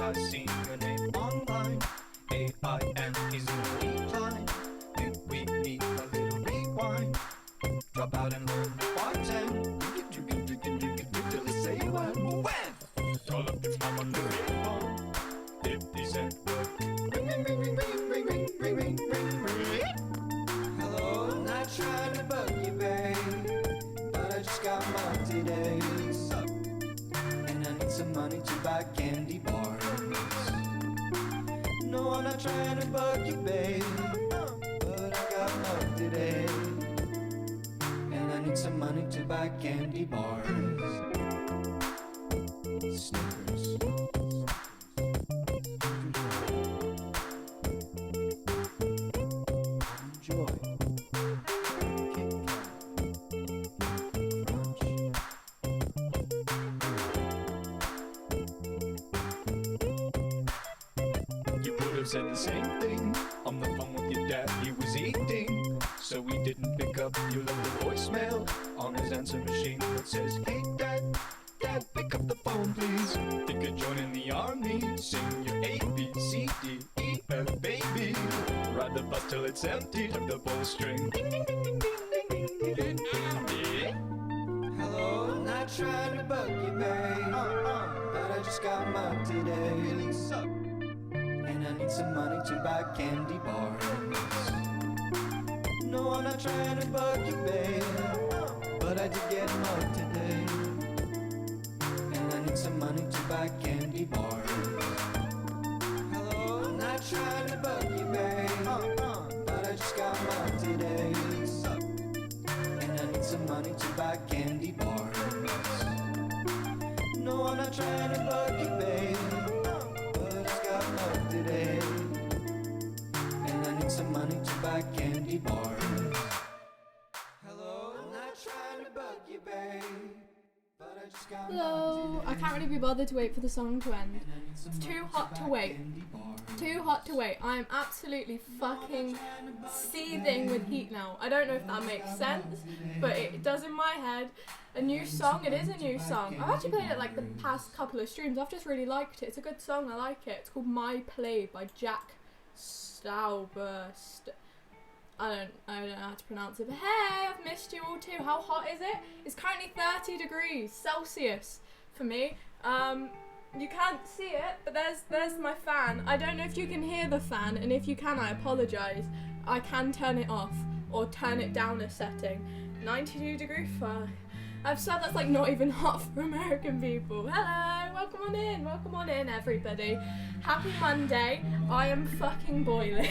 I seen your name online. AIM is in a decline. Think we need a little rewind. Drop out and learn to bartend. Till they say when. Call up your mom on the phone. 50 Cent. Ring, ring, ring, ring, ring, ring, ring, ring, ring, ring, ring. Hello, I'm not trying to bug you, babe, but I just got mine today. Sup? And I need some money to buy candy bars. No, I'm not trying to bug you, babe, but I got mine today. And I need some money to buy candy bars. Snickers. Enjoy. Kit Kat. Crunch. You would have said the same thing on the phone with your dad. He was eating, so he didn't pick up. You left a voicemail on his answer machine that says, "Hey dad, dad, pick up the phone please. Think of joining the army. Sing your A, B, C, D, E, F, baby. Ride the bus till it's empty. Tug the bowstring. Ding, ding, ding, ding, ding, ding, ding, ding, ding. Hello, I'm not trying to bug you, babe, but I just got mine today. Really suck. And I need some money to buy candy bars. No, I'm not trying to bug you, babe, but I did get mugged today. And I need some money to buy candy bars. Hello, I'm not trying to bug you, babe, but I just got mine today. And I need some money to buy candy bars. No, I'm not trying to bug you, babe, but I just got mugged today. And I need some money to buy candy bars. Hello, I'm not trying to bug you, babe, but I just got Hello. I can't really be bothered to wait for the song to end. It's too hot to wait. Too hot to wait. I am absolutely fucking seething with heat now. I don't know if that makes sense, but it does in my head. A new song, it is a new song. I've actually played it like the past couple of streams. I've just really liked it. It's a good song, I like it. It's called My Play by Jack Stauber. I don't know how to pronounce it, but hey, I've missed you all too. How hot is it? It's currently 30 degrees Celsius for me. You can't see it, but there's my fan. I don't know if you can hear the fan, and if you can, I apologise. I can turn it off or turn it down a setting. 92 degree fire. I've said that's like not even hot for American people. Hello, welcome on in everybody. Happy Monday. I am fucking boiling.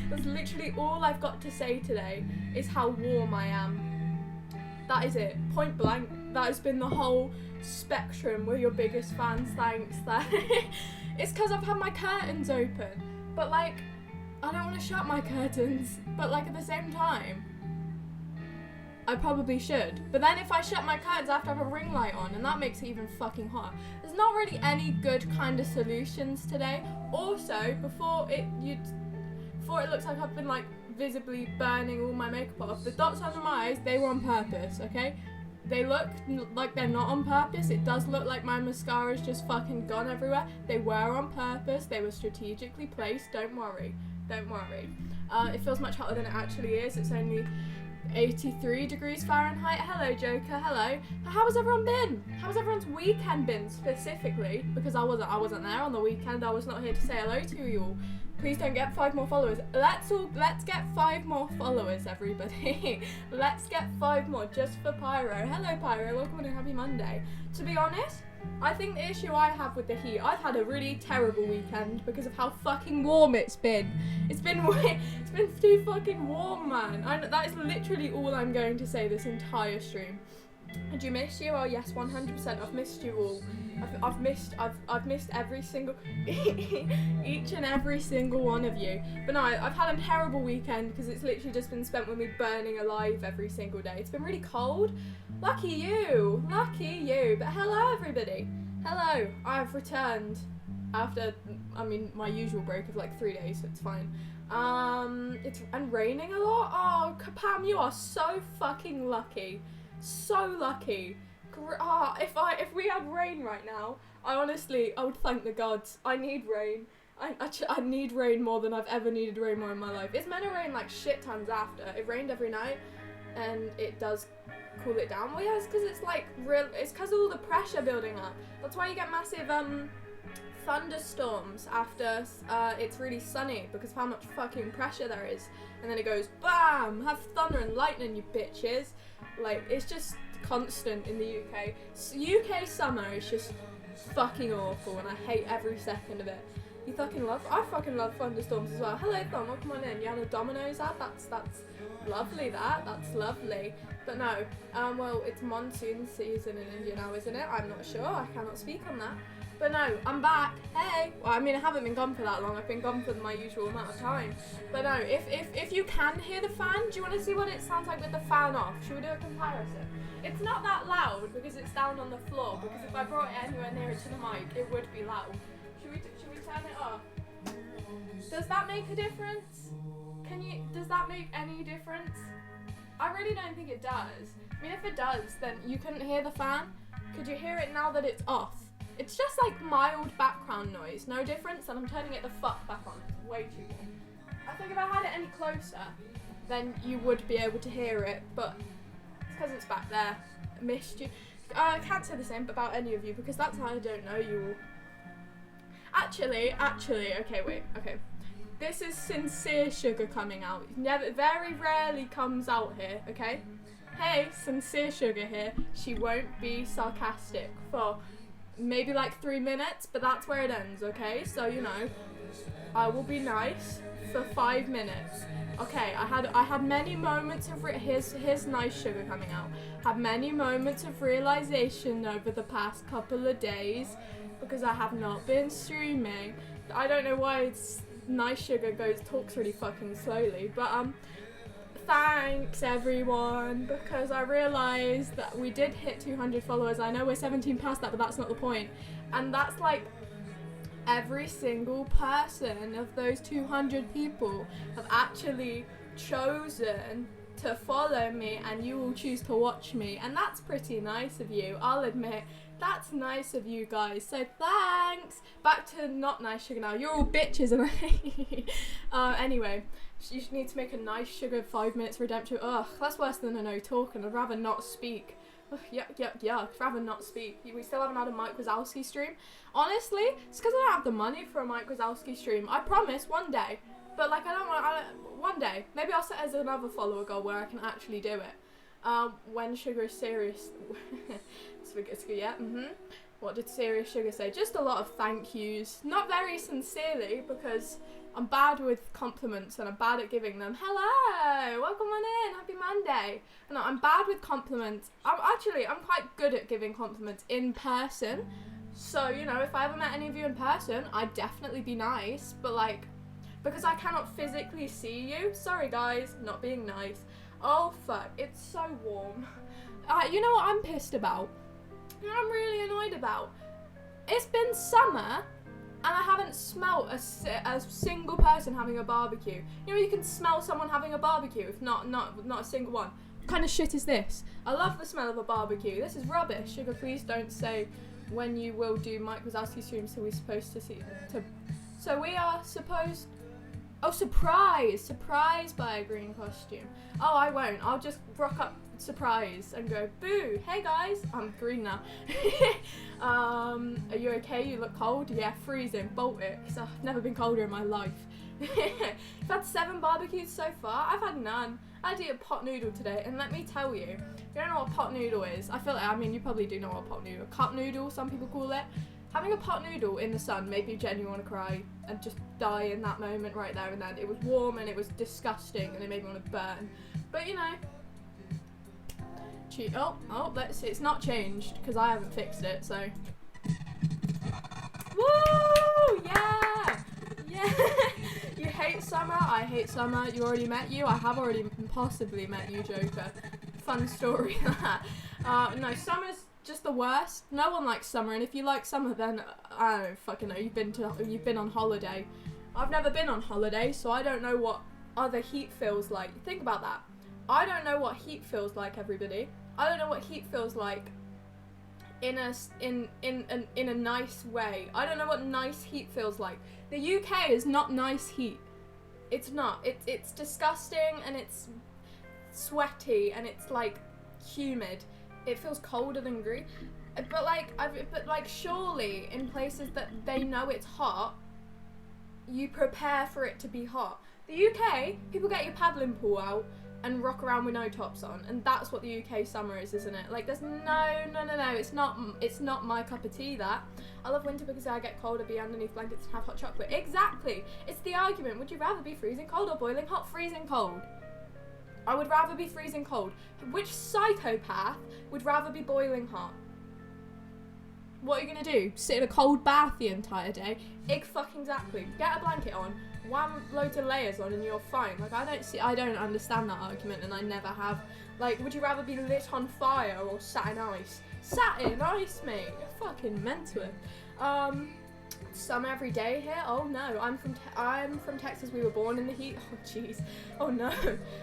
That's literally all I've got to say today is how warm I am. That is it, point blank. That has been the whole spectrum. We're your biggest fans, thanks. It's because I've had my curtains open, but like, I don't want to shut my curtains, but like at the same time, I probably should. But then if I shut my curtains, I have to have a ring light on, and that makes it even fucking hotter. There's not really any good kind of solutions today. Also, before it looks like I've been like visibly burning all my makeup off, the dots under my eyes, they were on purpose, okay? They look like they're not on purpose. It does look like my mascara's just fucking gone everywhere. They were on purpose. They were strategically placed. Don't worry. Don't worry. It feels much hotter than it actually is. It's only 83 degrees Fahrenheit. Hello, Joker. Hello. How has everyone been? How has everyone's weekend been specifically? Because I wasn't there on the weekend. I was not here to say hello to you all. Please don't get 5 more followers. Let's get 5 more followers, everybody. Let's get 5 more just for Pyro. Hello, Pyro. Welcome and happy Monday. To be honest, I think the issue I have with the heat, I've had a really terrible weekend because of how fucking warm it's been. It's been too fucking warm, man. That is literally all I'm going to say this entire stream. Did you miss you? Oh yes, 100%. I've missed you all. I've missed every single, each and every single one of you. But no, I've had a terrible weekend because it's literally just been spent with me burning alive every single day. It's been really cold. Lucky you. But hello everybody. Hello. I've returned after, my usual break of like 3 days, so it's fine. It's raining a lot. Oh, Pam, you are so fucking lucky. So lucky. If we had rain right now, I would thank the gods. I need rain. I need rain more than I've ever needed rain more in my life. It's meant to rain like shit tons after. It rained every night, and it does cool it down. Well, yeah, it's because it's like it's because of all the pressure building up. That's why you get massive thunderstorms after it's really sunny, because of how much fucking pressure there is. And then it goes bam, have thunder and lightning, you bitches. Like, it's just constant in the UK. UK summer is just fucking awful, and I hate every second of it. I fucking love thunderstorms as well. Hello, Thom, come on in. You had a Domino's ad? That's lovely, that's lovely. But no, well, it's monsoon season in India now, isn't it? I'm not sure, I cannot speak on that. But no, I'm back. Hey! Well, I mean, I haven't been gone for that long. I've been gone for my usual amount of time. But no, if you can hear the fan, do you want to see what it sounds like with the fan off? Should we do a comparison? It's not that loud because it's down on the floor, because if I brought it anywhere nearer to the mic, it would be loud. Should we turn it off? Does that make a difference? Does that make any difference? I really don't think it does. I mean, if it does, then you couldn't hear the fan. Could you hear it now that it's off? It's just like mild background noise, no difference, and I'm turning it the fuck back on. It's way too loud. I think if I had it any closer, then you would be able to hear it, but it's because it's back there. I missed you. I can't say the same about any of you, because that's how I don't know you all. Actually, okay. This is Sincere Sugar coming out. Very rarely comes out here, okay? Hey, Sincere Sugar here. She won't be sarcastic for maybe like 3 minutes, but that's where it ends, okay? So, you know, I will be nice for 5 minutes. Okay, I had many moments of here's Nice Sugar coming out. Had many moments of realization over the past couple of days, because I have not been streaming. I don't know why Nice Sugar talks really fucking slowly, but thanks everyone, because I realised that we did hit 200 followers. I know we're 17 past that, but that's not the point. And that's like every single person of those 200 people have actually chosen to follow me, and you will choose to watch me, and that's pretty nice of you, I'll admit. That's nice of you guys, so thanks. Back to not Nice Sugar now. You're all bitches, and anyway, you need to make a Nice Sugar 5 minutes redemption. Ugh, that's worse than a no talking. I'd rather not speak. Ugh, yuck. I'd rather not speak. We still haven't had a Mike Wazowski stream. Honestly, it's because I don't have the money for a Mike Wazowski stream. I promise one day, but like one day. Maybe I'll set as another follower goal where I can actually do it. When Sugar is serious. Yeah, What did Serious Sugar say? Just a lot of thank yous. Not very sincerely, because I'm bad with compliments and I'm bad at giving them. Hello, welcome on in, happy Monday. No, I'm bad with compliments. I'm quite good at giving compliments in person. So, you know, if I ever met any of you in person, I'd definitely be nice. But like, because I cannot physically see you, sorry guys, not being nice. Oh fuck, it's so warm. You know what I'm pissed about? You know what I'm really annoyed about? It's been summer and I haven't smelt a single person having a barbecue. You know, you can smell someone having a barbecue, if not a single one. What kind of shit is this? I love the smell of a barbecue. This is rubbish. Sugar, please don't say when you will do Mike Wazowski streams, so we're supposed to see. So we are supposed. Oh, surprise by a green costume. Oh, I won't. I'll just rock up surprise and go, boo, hey guys, I'm green now. Are you okay? You look cold? Yeah, freezing, bolt it, because I've never been colder in my life. I've had 7 barbecues so far. I've had none. I had to eat a pot noodle today, and let me tell you, if you don't know what pot noodle is, you probably do know what pot noodle, cup noodle, some people call it. Having a pot noodle in the sun made me genuinely want to cry and just die in that moment right there and then. It was warm and it was disgusting and it made me want to burn. But you know, let's see, it's not changed because I haven't fixed it, so. Woo! Yeah! You hate summer, I hate summer. You already met you? I have already possibly met you, Joker. Fun story. No, summer's just the worst. No one likes summer, and if you like summer, then I don't fucking know. You've been on holiday. I've never been on holiday, so I don't know what other heat feels like. Think about that. I don't know what heat feels like, everybody. I don't know what heat feels like in a nice way. I don't know what nice heat feels like. The UK is not nice heat. It's not. It's disgusting and it's sweaty and it's like humid. It feels colder than Greece. But like surely in places that they know it's hot, you prepare for it to be hot. The UK, people get your paddling pool out and rock around with no tops on, and that's what the UK summer is, isn't it? Like there's no, it's not my cup of tea. That I love winter because I get cold, I be underneath blankets and have hot chocolate. Exactly, it's the argument. Would you rather be freezing cold or boiling hot? Freezing cold. I would rather be freezing cold. Which psychopath would rather be boiling hot? What are you gonna do? Sit in a cold bath the entire day? Exactly. Get a blanket on, wham loads of layers on, and you're fine. Like I don't understand that argument, and I never have. Like, would you rather be lit on fire or sat in ice? Sat in ice, mate. You're fucking meant to it. Summer every day here. Oh no, I'm from Texas. We were born in the heat. Oh jeez. Oh no.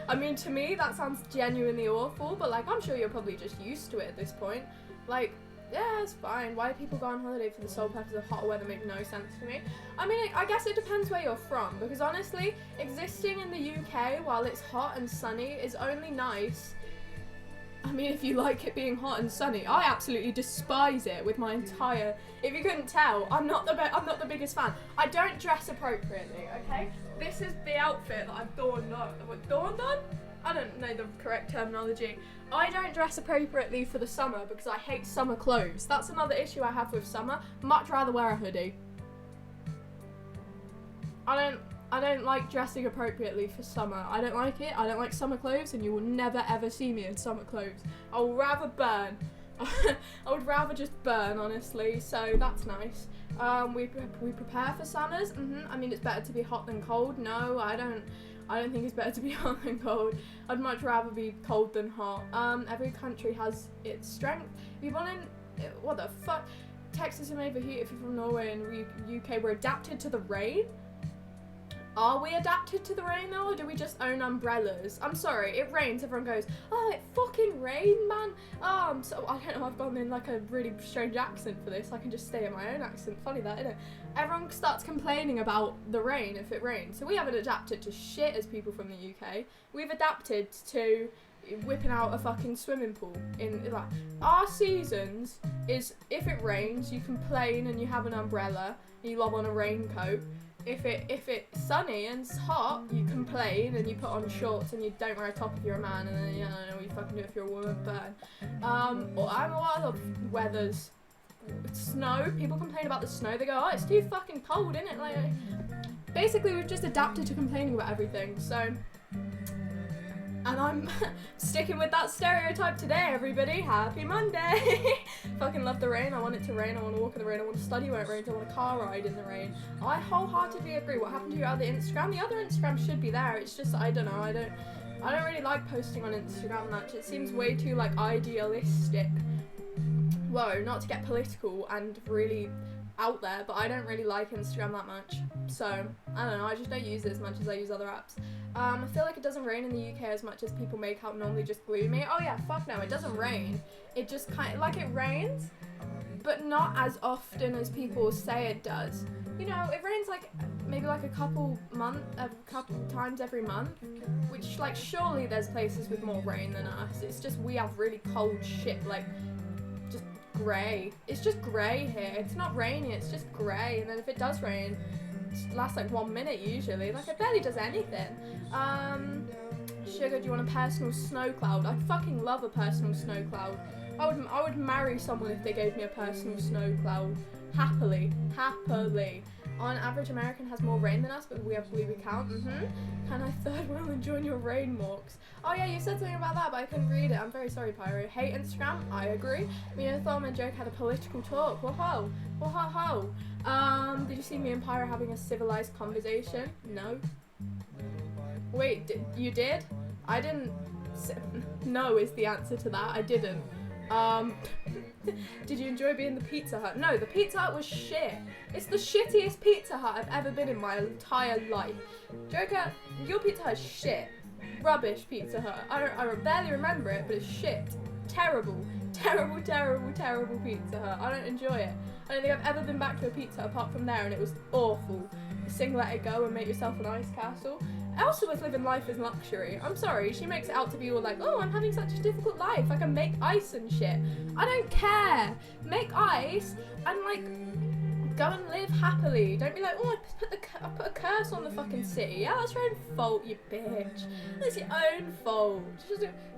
I mean, to me that sounds genuinely awful, but like I'm sure you're probably just used to it at this point. Like, yeah, it's fine. Why do people go on holiday for the sole purpose of hot weather? Makes no sense to me. I mean, I guess it depends where you're from, because honestly, existing in the UK while it's hot and sunny is only nice. I mean, if you like it being hot and sunny, I absolutely despise it with my entire. If you couldn't tell, I'm not the biggest fan. I don't dress appropriately. Okay, this is the outfit that I've dawned on. Dawned on? I don't know the correct terminology. I don't dress appropriately for the summer because I hate summer clothes. That's another issue I have with summer. Much rather wear a hoodie. I don't like dressing appropriately for summer. I don't like it. I don't like summer clothes, and you will never ever see me in summer clothes. I would rather burn. I would rather just burn, honestly. So that's nice. We prepare for summers. I mean, it's better to be hot than cold. No, I don't think it's better to be hot than cold. I'd much rather be cold than hot. Every country has its strength. If you're born in what the fuck, Texas and over here. If you're from Norway and UK, we're adapted to the rain. Are we adapted to the rain though, or do we just own umbrellas? I'm sorry, it rains, everyone goes, oh, it fucking rained, man. So I don't know, I've gone in like a really strange accent for this. I can just stay in my own accent. Funny that, isn't it? Everyone starts complaining about the rain if it rains. So we haven't adapted to shit as people from the UK. We've adapted to whipping out a fucking swimming pool. In like our seasons is if it rains, you complain and you have an umbrella, and you lob on a raincoat. If it's sunny and it's hot, you complain and you put on shorts and you don't wear a top if you're a man, and then I don't know what you fucking do if you're a woman. Burn. Or I don't know what other weathers. Snow. People complain about the snow. They go, oh, it's too fucking cold, isn't it? Like, basically, we've just adapted to complaining about everything. So, and I'm sticking with that stereotype today, everybody. Happy Monday! Fucking love the rain. I want it to rain. I want to walk in the rain. I want to study when it rains. I want a car ride in the rain. I wholeheartedly agree. What happened to your other Instagram? The other Instagram should be there. It's just, I don't know. I don't really like posting on Instagram much. It seems way too, like, idealistic. Whoa, not to get political and really out there, but I don't really like Instagram that much. So, I don't know. I just don't use it as much as I use other apps. I feel like it doesn't rain in the UK as much as people make out normally just gloomy. Oh yeah, fuck no, it doesn't rain. It just kind of, like it rains, but not as often as people say it does. You know, it rains like, maybe like a couple times every month, which like surely there's places with more rain than us. It's just we have really cold shit, like just grey. It's just grey here. It's not rainy, it's just grey, and then if it does rain, lasts like 1 minute usually. Like it barely does anything. Sugar, do you want a personal snow cloud? I fucking love a personal snow cloud. I would marry someone if they gave me a personal snow cloud. Happily. On average, American has more rain than us, but we have blue count. Can I third wheel and join your rain walks? Oh yeah, you said something about that, but I couldn't read it. I'm very sorry, Pyro. Hate Instagram? I agree. Me and Thorman and Joke had a political talk. Whoa ho. Did you see me and Pyro having a civilized conversation? No. Wait, you did? I didn't. No is the answer to that. I didn't. Did you enjoy being the Pizza Hut? No, the Pizza Hut was shit. It's the shittiest Pizza Hut I've ever been in my entire life. Joker, your Pizza Hut is shit. Rubbish Pizza Hut. I barely remember it, but it's shit. Terrible. Terrible, terrible, terrible Pizza Hut. I don't enjoy it. I don't think I've ever been back to a pizza Hut apart from there, and it was awful. Sing Let It Go and make yourself an ice castle. Elsa was living life as luxury. I'm sorry, she makes it out to be all like, oh, I'm having such a difficult life. I can make ice and shit. I don't care. Make ice and like go and live happily. Don't be like, oh, I put a curse on the fucking city. Yeah, that's your own fault, you bitch. That's your own fault.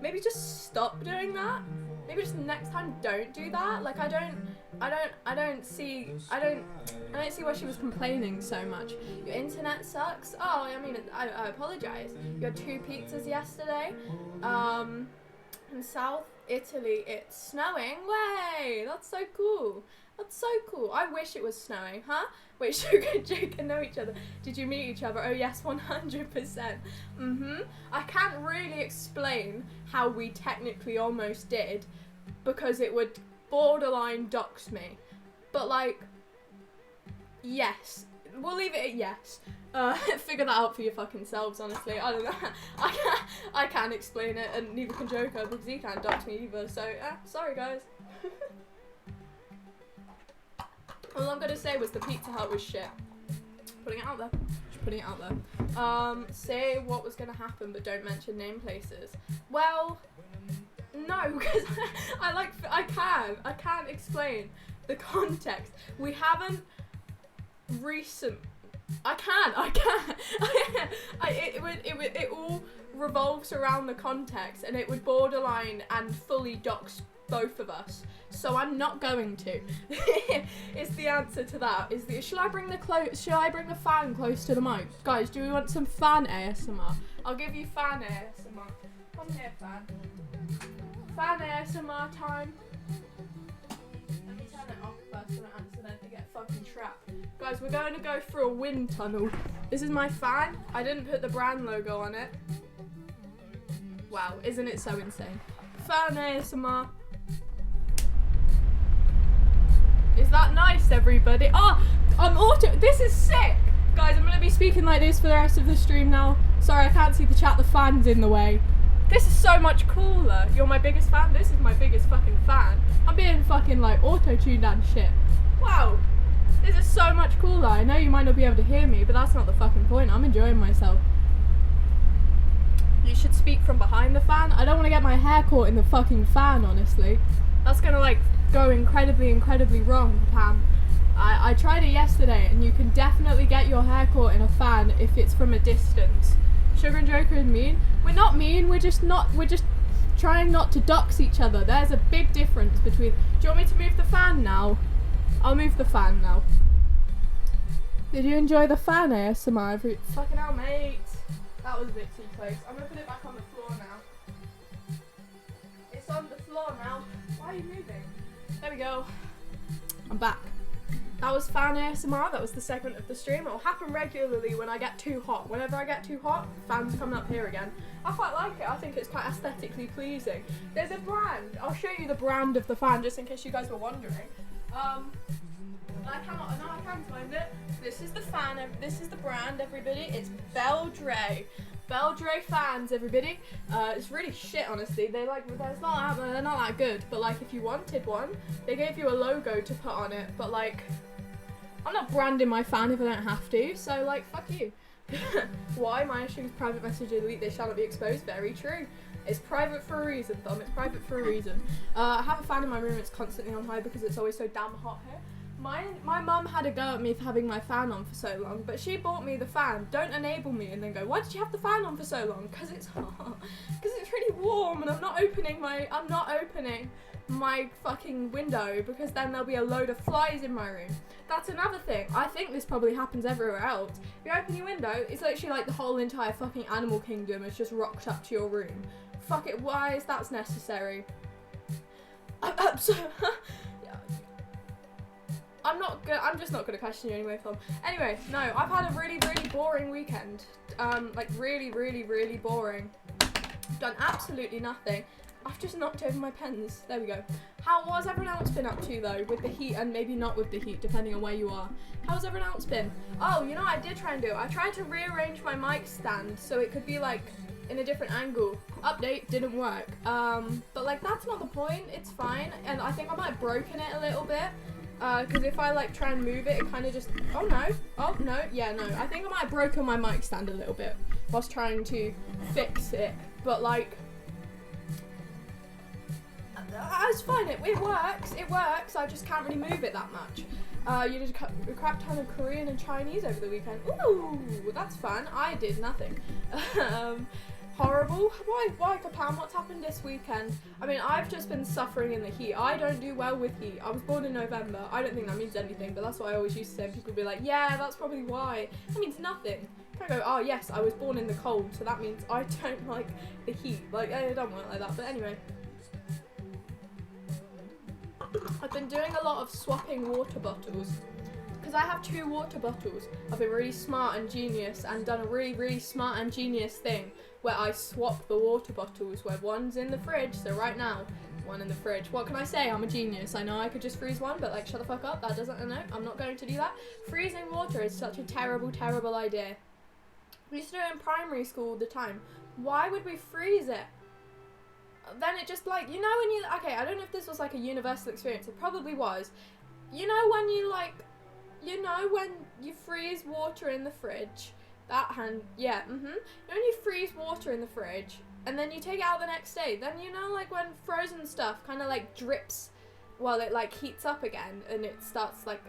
Maybe just stop doing that. Maybe just next time don't do that. Like I don't see why she was complaining so much. Your internet sucks. Oh, I mean, I apologize. You had 2 pizzas yesterday. In South Italy, it's snowing. Way, that's so cool. That's so cool. I wish it was snowing, huh? Wait, Sugar and Jake know each other. Did you meet each other? Oh yes, 100%. I can't really explain how we technically almost did because it would borderline dox me. But like, yes. We'll leave it at yes. Figure that out for your fucking selves, honestly. I don't know. I can't explain it, and neither can Joker because he can't dox me either. So, sorry guys. All I'm gonna say was the Pizza Hut was shit. Putting it out there. Just putting it out there. Say what was gonna happen, but don't mention name places. Well, no, because I can't explain the context. We haven't it all revolves around the context, and it would borderline and fully dox both of us, so I'm not going to. Is the answer to that. Shall I bring the fan close to the mic? Guys, do we want some fan ASMR? I'll give you fan ASMR. Come here, fan. Fan ASMR time. Let me turn it off first so I don't accidentally get fucking trapped. Guys, we're going to go through a wind tunnel. This is my fan. I didn't put the brand logo on it. Wow, isn't it so insane? Fan ASMR. Is that nice, everybody? Oh, this is sick! Guys, I'm going to be speaking like this for the rest of the stream now. Sorry, I can't see the chat, the fan's in the way. This is so much cooler. You're my biggest fan? This is my biggest fucking fan. I'm being fucking like auto-tuned and shit. Wow. This is so much cooler. I know you might not be able to hear me, but that's not the fucking point. I'm enjoying myself. You should speak from behind the fan. I don't want to get my hair caught in the fucking fan, honestly. That's gonna like go incredibly, incredibly wrong, Pam. I tried it yesterday, and you can definitely get your hair caught in a fan if it's from a distance. Sugar and Joker is mean. We're not mean. We're just trying not to dox each other. There's a big difference between. Do you want me to move the fan now? I'll move the fan now. Did you enjoy the fan ASMR? Fucking hell, mate. That was a bit too close. I'm gonna put it back on the floor now. It's on the floor now. Why are you moving? There we go. I'm back. That was fan ASMR. That was the segment of the stream. It will happen regularly when I get too hot. Whenever I get too hot, fan's coming up here again. I quite like it. I think it's quite aesthetically pleasing. There's a brand. I'll show you the brand of the fan just in case you guys were wondering. I can find it. This is the fan. This is the brand, everybody. It's Beldray. Beldray fans, everybody. It's really shit, honestly. They're not that good. But like, if you wanted one, they gave you a logo to put on it. But like, I'm not branding my fan if I don't have to. So like, fuck you. Why? My issues, private message elite. They shall not be exposed. Very true. It's private for a reason, Thumb. It's private for a reason. I have a fan in my room. It's constantly on high because it's always so damn hot here. My mum had a go at me for having my fan on for so long, but she bought me the fan. Don't enable me and then go, why did you have the fan on for so long? Because it's hot. Because it's really warm, and I'm not opening my fucking window because then there'll be a load of flies in my room. That's another thing. I think this probably happens everywhere else. If you open your window, it's literally like the whole entire fucking animal kingdom is just rocked up to your room. Fuck it, why is that necessary? I'm just not gonna question you anyway, Tom. Anyway, no, I've had a really, really boring weekend. Like really, really, really boring. Done absolutely nothing. I've just knocked over my pens. There we go. What's everyone else been up to though, with the heat and maybe not with the heat, depending on where you are? How's everyone else been? Oh, you know what I did try and do? I tried to rearrange my mic stand so it could be like in a different angle. Update, didn't work. But like that's not the point, it's fine. And I think I might have broken it a little bit. Because if I like try and move it, it kind of just, oh no, yeah, no. I think I might have broken my mic stand a little bit whilst trying to fix it. But like, it's fine, it works, I just can't really move it that much. You did a crap ton of Korean and Chinese over the weekend. Ooh, that's fun. I did nothing. Horrible. Why, Kapan? What's happened this weekend? I mean, I've just been suffering in the heat. I don't do well with heat. I was born in November. I don't think that means anything, but that's what I always used to say. People would be like, yeah, that's probably why. That means nothing. I go, oh yes, I was born in the cold, so that means I don't like the heat. Like, I don't work like that, but anyway. I've been doing a lot of swapping water bottles. Because I have 2 water bottles. I've been really smart and genius and done a really, really smart and genius thing where I swap the water bottles where one's in the fridge, so right now, one in the fridge. What can I say? I'm a genius. I know I could just freeze one, but like shut the fuck up. That doesn't, no, I'm not going to do that. Freezing water is such a terrible, terrible idea. We used to do it in primary school all the time. Why would we freeze it? Then it just like, you know when you, okay, I don't know if this was like a universal experience, it probably was. You know when you like, you know when you freeze water in the fridge, you know when you freeze water in the fridge, and then you take it out the next day, then you know like when frozen stuff kind of like drips while it like heats up again, and it starts like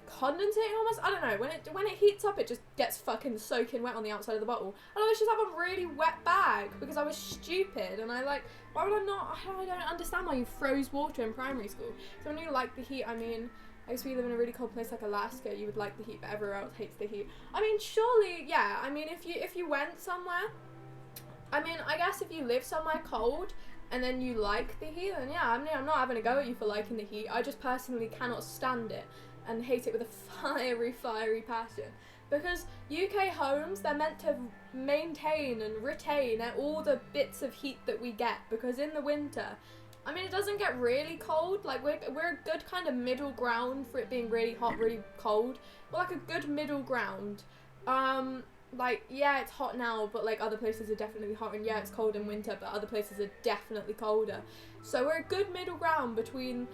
condensating almost, I don't know, when it heats up it just gets fucking soaking wet on the outside of the bottle. I always just have a really wet bag because I was stupid, and I like, why would I not, I don't understand why you froze water in primary school. So when you like the heat, I mean, I guess we live in a really cold place like Alaska, you would like the heat, but everywhere else hates the heat. I mean, surely, yeah, I mean, if you went somewhere, I mean, I guess if you live somewhere cold, and then you like the heat, then yeah, I mean, I'm not having a go at you for liking the heat, I just personally cannot stand it, and hate it with a fiery, fiery passion. Because UK homes, they're meant to maintain and retain all the bits of heat that we get, because in the winter, I mean, it doesn't get really cold, like we're a good kind of middle ground for it being really hot, really cold. We're like a good middle ground. Like, yeah, it's hot now, but like other places are definitely hot, and yeah, it's cold in winter, but other places are definitely colder. So we're a good middle ground between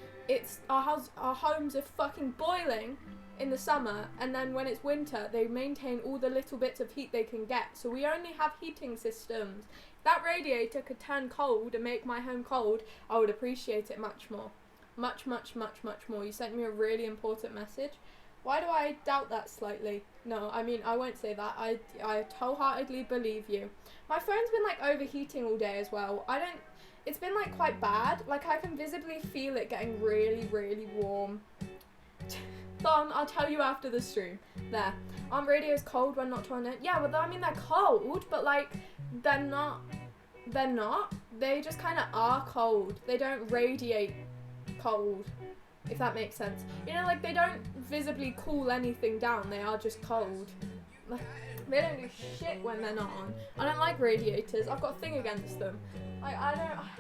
our homes are fucking boiling in the summer, and then when it's winter, they maintain all the little bits of heat they can get. So we only have heating systems. That radiator could turn cold and make my home cold, I would appreciate it much more. Much, much, much, much more. You sent me a really important message. Why do I doubt that slightly? No, I mean, I won't say that. I wholeheartedly believe you. My phone's been like overheating all day as well. It's been like quite bad. Like I can visibly feel it getting really, really warm. Don, I'll tell you after the stream. There. Radio's cold when not turned in. Yeah, well, I mean, they're cold, but like, they're not. They just kind of are cold. They don't radiate cold, if that makes sense. You know, like, they don't visibly cool anything down. They are just cold. Like, they don't do shit when they're not on. I don't like radiators. I've got a thing against them. Like, I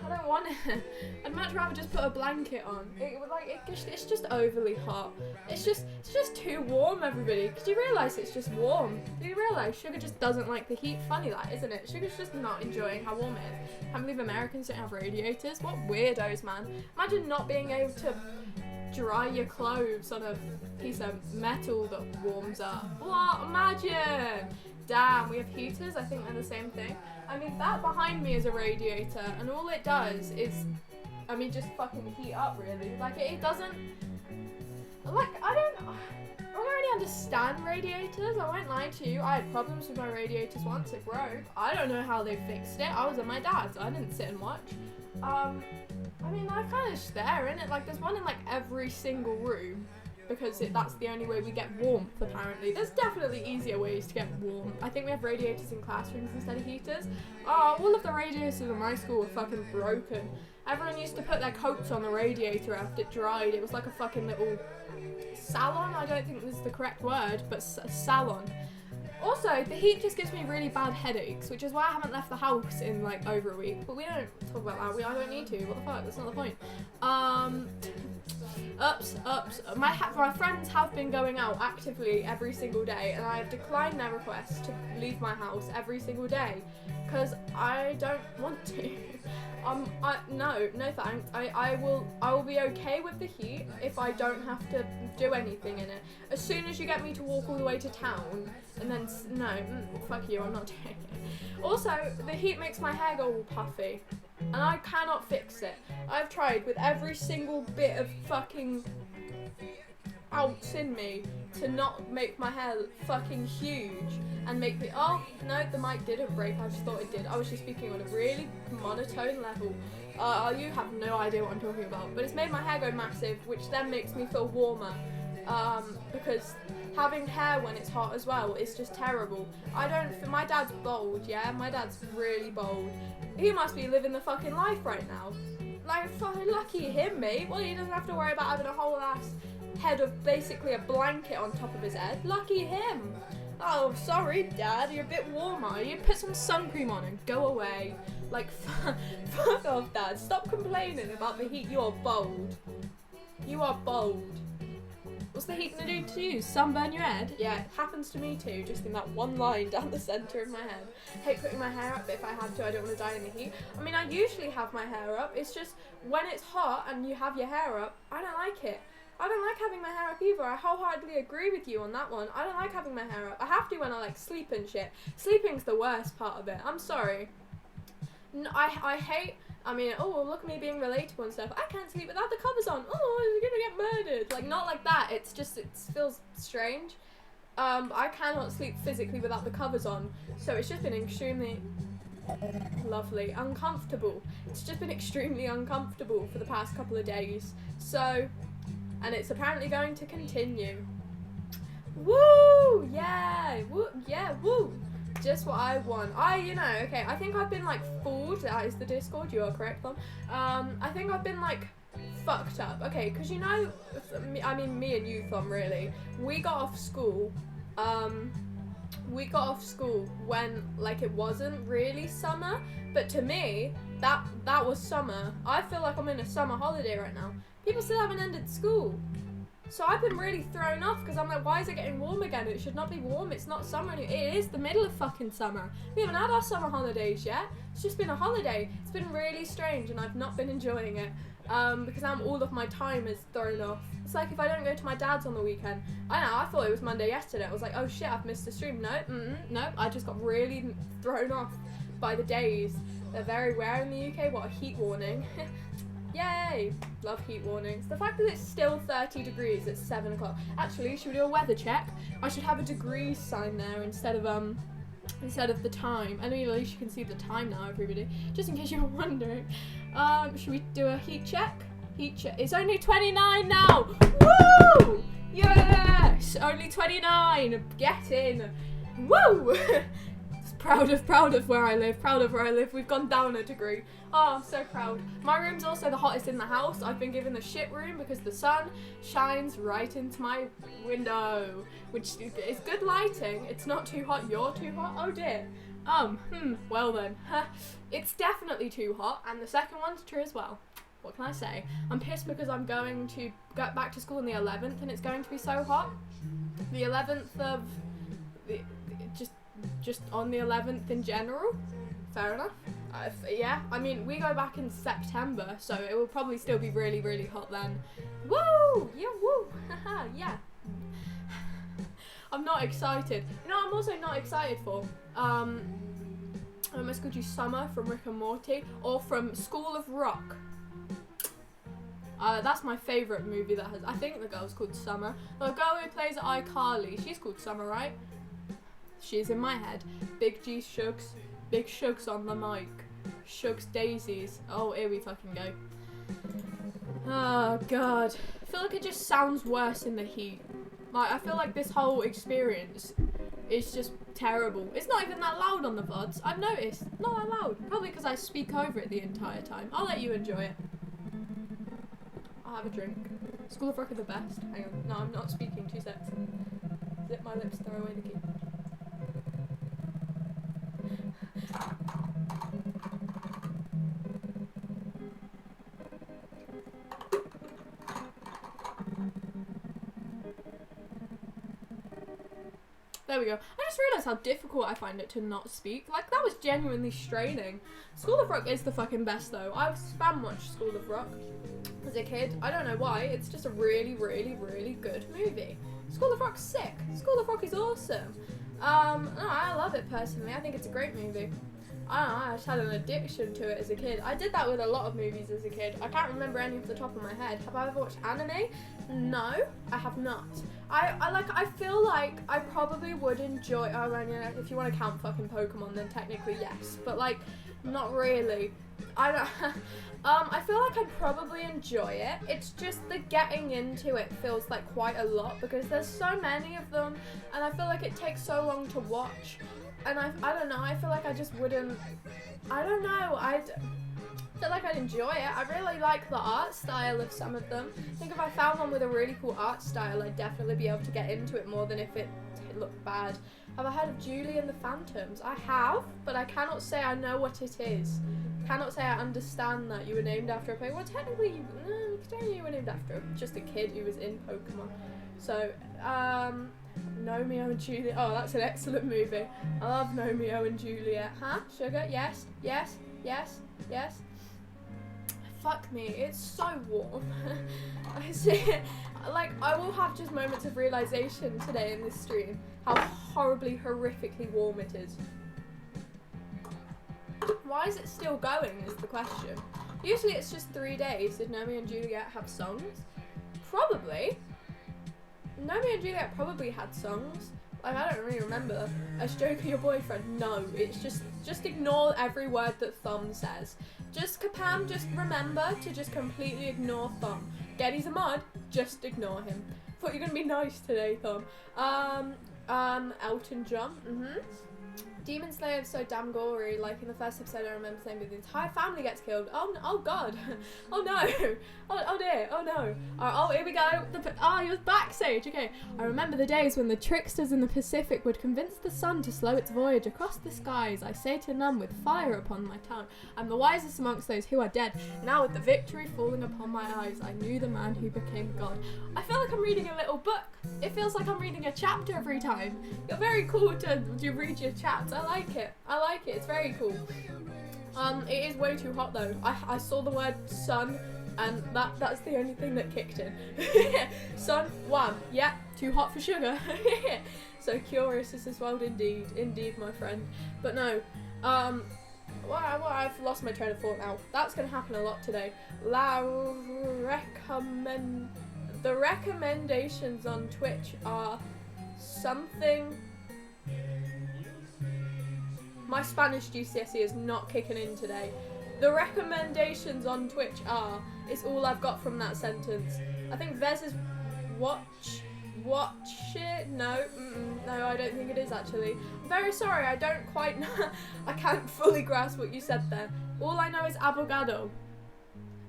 don't want it. I'd much rather just put a blanket on. It's just overly hot. It's just too warm, everybody. Because you realise it's just warm. Do you realise sugar just doesn't like the heat? Funny that, isn't it? Sugar's just not enjoying how warm it is. Can't believe Americans don't have radiators. What weirdos, man. Imagine not being able to dry your clothes on a piece of metal that warms up. What? Imagine! Damn, we have heaters. I think they're the same thing. I mean, that behind me is a radiator, and all it does is, I mean, just fucking heat up, really. Like, it doesn't, like, I don't really understand radiators, I won't lie to you. I had problems with my radiators once, it broke. I don't know how they fixed it. I was at my dad's, I didn't sit and watch. I mean, I kind of just there, innit? Like, there's one in, like, every single room. Because that's the only way we get warmth, apparently. There's definitely easier ways to get warm. I think we have radiators in classrooms instead of heaters. Oh, all of the radiators in my school were fucking broken. Everyone used to put their coats on the radiator after it dried. It was like a fucking little salon. I don't think this is the correct word, but a salon. Also, the heat just gives me really bad headaches, which is why I haven't left the house in like over a week. But we don't talk about that. I don't need to. What the fuck? That's not the point. Ups. My friends have been going out actively every single day, and I have declined their request to leave my house every single day because I don't want to. No thanks. I will be okay with the heat if I don't have to do anything in it. As soon as you get me to walk all the way to town, and then fuck you, I'm not doing it. Also, the heat makes my hair go all puffy, and I cannot fix it. I've tried with every single bit of fucking ounce in me to not make my hair fucking huge and make me. Oh no, the mic didn't break. I just thought it did. I was just speaking on a really monotone level. You have no idea what I'm talking about, but it's made my hair go massive, which then makes me feel warmer. Because having hair when it's hot as well is just terrible. My dad's bold, yeah? My dad's really bold. He must be living the fucking life right now. Like, fucking lucky him, mate. Well, he doesn't have to worry about having a whole ass head of basically a blanket on top of his head. Lucky him. Oh, sorry, Dad, you're a bit warmer. You put some sun cream on and go away. Like, fuck off, Dad. Stop complaining about the heat. You're bold. You are bold. What's the heat gonna do to you? Sunburn your head? Yeah, it happens to me too, just in that one line down the centre of my head. Hate putting my hair up, but if I have to, I don't want to die in the heat. I mean, I usually have my hair up. It's just when it's hot and you have your hair up, I don't like it. I don't like having my hair up either. I wholeheartedly agree with you on that one. I don't like having my hair up. I have to when I like sleep and shit. Sleeping's the worst part of it. I'm sorry. I hate. I mean, oh, look at me being relatable and stuff. I can't sleep without the covers on. Oh, you're gonna get murdered. Like, not like that. It's just, it feels strange. I cannot sleep physically without the covers on. So it's just been extremely lovely, uncomfortable. It's just been extremely uncomfortable for the past couple of days. So, and it's apparently going to continue. Woo! Yeah! Woo! Yeah! Woo! Just what I want. Okay, I think I've been like fooled. That is the Discord, you are correct, Tom. I think I've been like fucked up. Okay, because me and you, Tom, really. We got off school when like it wasn't really summer, but to me, that was summer. I feel like I'm in a summer holiday right now. People still haven't ended school. So I've been really thrown off because I'm like, why is it getting warm again? It should not be warm. It's not summer. It is the middle of fucking summer. We haven't had our summer holidays yet. It's just been a holiday. It's been really strange and I've not been enjoying it because now all of my time is thrown off. It's like if I don't go to my dad's on the weekend. I thought it was Monday yesterday. I was like, oh shit, I've missed the stream. No, I just got really thrown off by the days. They're very rare in the UK. What a heat warning. Yay! Love heat warnings. The fact that it's still 30 degrees at 7 o'clock. Actually, should we do a weather check? I should have a degrees sign there instead of the time. I mean, at least you can see the time now, everybody. Just in case you were wondering. Should we do a heat check? Heat check. It's only 29 now! Woo! Yes! Only 29! Get in! Woo! Proud of where I live. We've gone down a degree. Oh, I'm so proud. My room's also the hottest in the house. I've been given the shit room because the sun shines right into my window, which is good lighting. It's not too hot. You're too hot? Oh dear. Well then. It's definitely too hot, and the second one's true as well. What can I say? I'm pissed because I'm going to get back to school on the 11th, and it's going to be so hot. The 11th of... Just on the 11th in general. Fair enough. Yeah, I mean, we go back in September, so it will probably still be really, really hot then. Woo! Yeah, woo! Haha, yeah. I'm not excited. You know, I'm also not excited for, I almost called you Summer from Rick and Morty, or from School of Rock. That's my favourite movie that has, I think the girl's called Summer. The girl who plays iCarly, she's called Summer, right? She's in my head. Big G Shugs. Big Shugs on the mic. Shugs Daisies. Oh, here we fucking go. Oh, God. I feel like it just sounds worse in the heat. Like, I feel like this whole experience is just terrible. It's not even that loud on the VODs. I've noticed. Not that loud. Probably because I speak over it the entire time. I'll let you enjoy it. I'll have a drink. School of Rock are the best. Hang on. No, I'm not speaking. 2 seconds. Zip my lips, throw away the key. There we go. I just realised how difficult I find it to not speak. Like, that was genuinely straining. School of Rock is the fucking best, though. I've spam watched School of Rock as a kid. I don't know why. It's just a really, really, really good movie. School of Rock's sick. School of Rock is awesome. No, I love it personally. I think it's a great movie. I don't know, I just had an addiction to it as a kid. I did that with a lot of movies as a kid. I can't remember any off the top of my head. Have I ever watched anime? No, I have not. I feel like I probably would enjoy, oh man, yeah, if you want to count fucking Pokemon, then technically yes, but like, not really. I don't, I feel like I'd probably enjoy it. It's just the getting into it feels like quite a lot because there's so many of them and I feel like it takes so long to watch. And I don't know, I feel like I just wouldn't, I don't know, I feel like I'd enjoy it. I really like the art style of some of them. I think if I found one with a really cool art style, I'd definitely be able to get into it more than if it looked bad. Have I heard of Julie and the Phantoms? I have, but I cannot say I know what it is. Cannot say I understand that you were named after a Pokemon. Well, technically, you were named after just a kid who was in Pokemon. So, Romeo and Juliet. Oh, that's an excellent movie. I love Romeo and Juliet. Huh? Sugar? Yes. Yes. Yes. Yes. Fuck me. It's so warm. Like, I will have just moments of realization today in this stream how horribly, horrifically warm it is. Why is it still going is the question. Usually it's just 3 days. Did Romeo and Juliet have songs? Probably. Romeo and Juliet probably had songs. Like, I don't really remember. As Joker your boyfriend? No, it's just ignore every word that Thumb says. Just Capam, just remember to just completely ignore Thumb. Geddy's a mod, just ignore him. Thought you were gonna be nice today, Thumb. Elton John, Demon Slayer is so damn gory. Like in the first episode, I remember saying that the entire family gets killed. Oh god. Oh no. Oh dear. Oh no. Oh, here we go. You're backstage. Okay. I remember the days when the tricksters in the Pacific would convince the sun to slow its voyage across the skies. I say to none with fire upon my tongue. I'm the wisest amongst those who are dead. Now with the victory falling upon my eyes, I knew the man who became God. I feel like I'm reading a little book. It feels like I'm reading a chapter every time. You're very cool to read your chats. I like it. It's very cool. It is way too hot though. I saw the word sun and that's the only thing that kicked in. Sun, one. Yeah, too hot for sugar. So curious is this world indeed. Indeed, my friend. But no, I've lost my train of thought now. That's gonna happen a lot today. The recommendations on Twitch are something. My Spanish GCSE is not kicking in today. The recommendations on Twitch are, it's all I've got from that sentence. I think Vez is watch it? No, no, I don't think it is actually. I'm very sorry, I don't quite know. I can't fully grasp what you said there. All I know is abogado.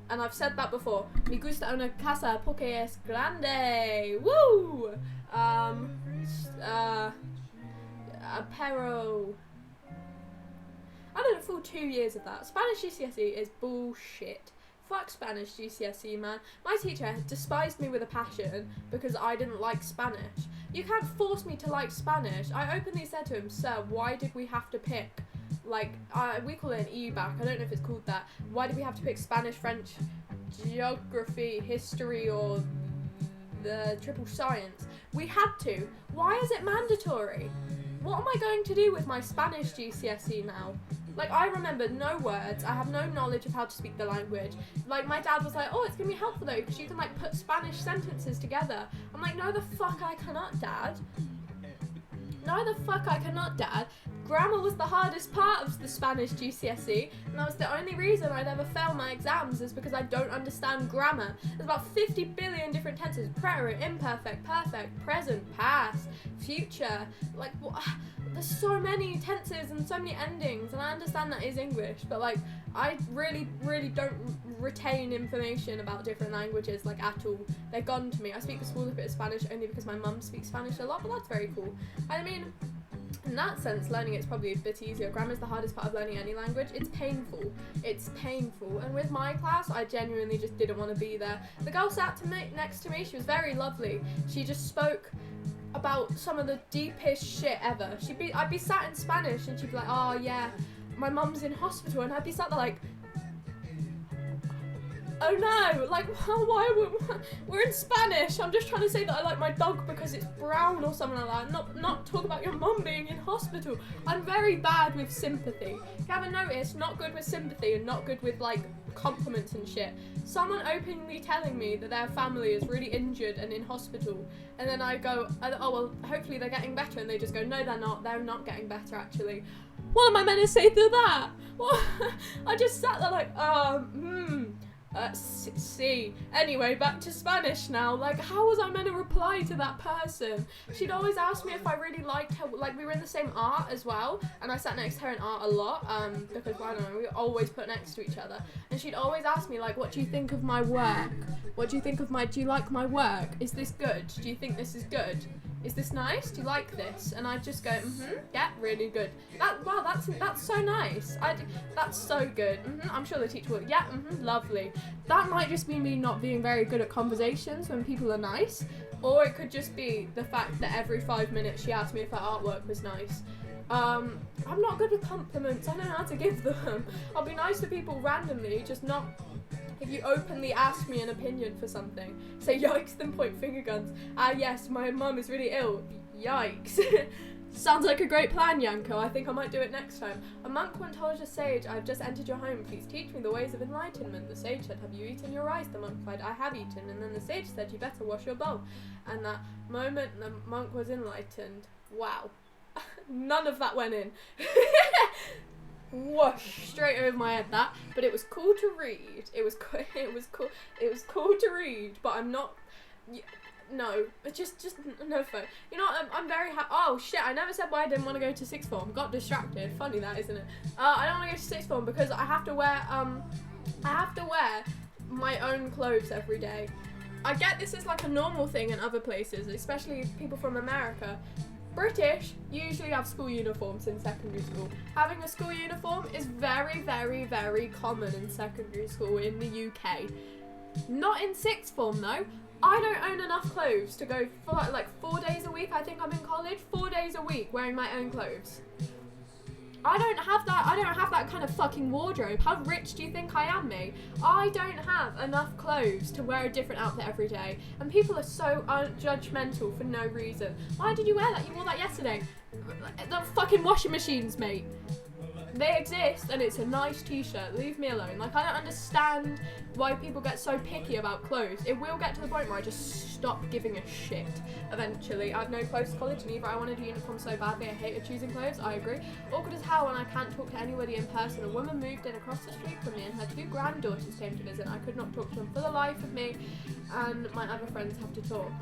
And I've said that before. Me gusta una casa porque es grande. Woo! Pero. I did a full 2 years of that. Spanish GCSE is bullshit. Fuck Spanish GCSE, man. My teacher despised me with a passion because I didn't like Spanish. You can't force me to like Spanish. I openly said to him, sir, why did we have to pick? Like, we call it an E-back. I don't know if it's called that. Why did we have to pick Spanish, French, geography, history, or the triple science? We had to. Why is it mandatory? What am I going to do with my Spanish GCSE now? Like, I remember no words. I have no knowledge of how to speak the language. Like, my dad was like, oh, it's going to be helpful, though, because you can, like, put Spanish sentences together. I'm like, no, the fuck I cannot, Dad. No, the fuck I cannot, Dad. Grammar was the hardest part of the Spanish GCSE, and that was the only reason I'd ever fail my exams is because I don't understand grammar. There's about 50 billion different tenses: preterite, imperfect, perfect, present, past, future. Like, there's so many tenses and so many endings, and I understand that is English, but like, I really, really don't retain information about different languages, like, at all. They're gone to me. I speak a small bit of Spanish only because my mum speaks Spanish a lot, but that's very cool. I mean, in that sense, learning it's probably a bit easier. Grammar is the hardest part of learning any language. It's painful. It's painful. And with my class, I genuinely just didn't want to be there. The girl sat next to me. She was very lovely. She just spoke about some of the deepest shit ever. I'd be sat in Spanish and she'd be like, oh yeah, my mum's in hospital, and I'd be sat there like, oh no, like, we're in Spanish. I'm just trying to say that I like my dog because it's brown or something like that. Not talk about your mum being in hospital. I'm very bad with sympathy. If you haven't noticed, not good with sympathy and not good with, like, compliments and shit. Someone openly telling me that their family is really injured and in hospital, and then I go, oh well, hopefully they're getting better, and they just go, no they're not getting better actually. What am I meant to say to that? What? I just sat there like, see. Anyway, back to Spanish now. Like, how was I meant to reply to that person? She'd always ask me if I really liked her. Like, we were in the same art as well, and I sat next to her in art a lot, because, I don't know, we always put next to each other. And she'd always ask me, like, what do you think of my work? Do you like my work? Is this good? Do you think this is good? Is this nice? Do you like this? And I'd just go, yeah, really good. Wow, that's so nice. That's so good. I'm sure the teacher will, yeah, lovely. That might just be me not being very good at conversations when people are nice, or it could just be the fact that every 5 minutes she asked me if her artwork was nice. I'm not good with compliments. I don't know how to give them. I'll be nice to people randomly, just not if you openly ask me an opinion for something. Say yikes, then point finger guns. Yes, my mum is really ill. Yikes. Sounds like a great plan, Yanko. I think I might do it next time. A monk once told a sage, I've just entered your home. Please teach me the ways of enlightenment. The sage said, have you eaten your rice? The monk replied, I have eaten. And then the sage said, you better wash your bowl. And that moment, the monk was enlightened. Wow. None of that went in. Whoosh, straight over my head that. But it was cool to read. It was cool to read. But I'm not. No, just no phone. You know what, I'm very happy. Oh shit, I never said why I didn't want to go to sixth form. Got distracted. Funny that, isn't it? I don't want to go to sixth form because I have to wear my own clothes every day. I get this is like a normal thing in other places, especially people from America. British usually have school uniforms in secondary school. Having a school uniform is very, very, very common in secondary school in the UK. Not in sixth form though. I don't own enough clothes to go for like 4 days a week. I think I'm in college. 4 days a week wearing my own clothes. I don't have that kind of fucking wardrobe. How rich do you think I am, me? I don't have enough clothes to wear a different outfit every day. And people are so judgmental for no reason. Why did you wear that? You wore that yesterday. The fucking washing machines, mate. They exist and it's a nice t-shirt. Leave me alone. Like, I don't understand why people get so picky about clothes. It will get to the point where I just stop giving a shit eventually. I have no clothes to college and either I wanted a uniform so badly I hated choosing clothes. I agree. Awkward as hell when I can't talk to anybody in person. A woman moved in across the street from me and her 2 granddaughters came to visit. I could not talk to them for the life of me, and my other friends have to talk.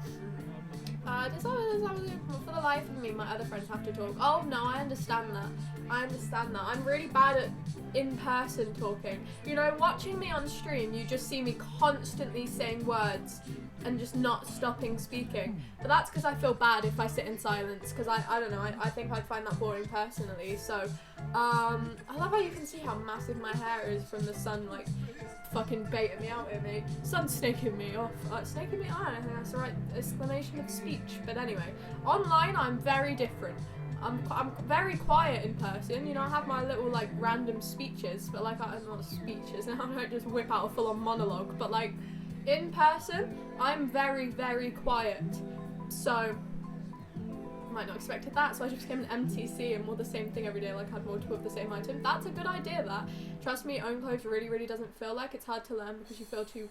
For the life of me, my other friends have to talk. Oh no, I understand that. I'm really bad at in-person talking. You know, watching me on stream, you just see me constantly saying words and just not stopping speaking. But that's because I feel bad if I sit in silence, because I don't know, I think I'd find that boring personally. So, I love how you can see how massive my hair is from the sun, like, fucking baiting me out here, mate. Sun's snaking me off. Snaking me? I don't think that's the right exclamation of speech. But anyway, online I'm very different. I'm very quiet in person. You know, I have my little like random speeches, but like I'm not speeches. I don't just whip out a full-on monologue. But like in person, I'm very, very quiet. So might not expected that, so I just became an MTC and wore the same thing every day, like I had multiple of the same item. That's a good idea, that. Trust me, own clothes really, really doesn't feel like it's hard to learn because you feel too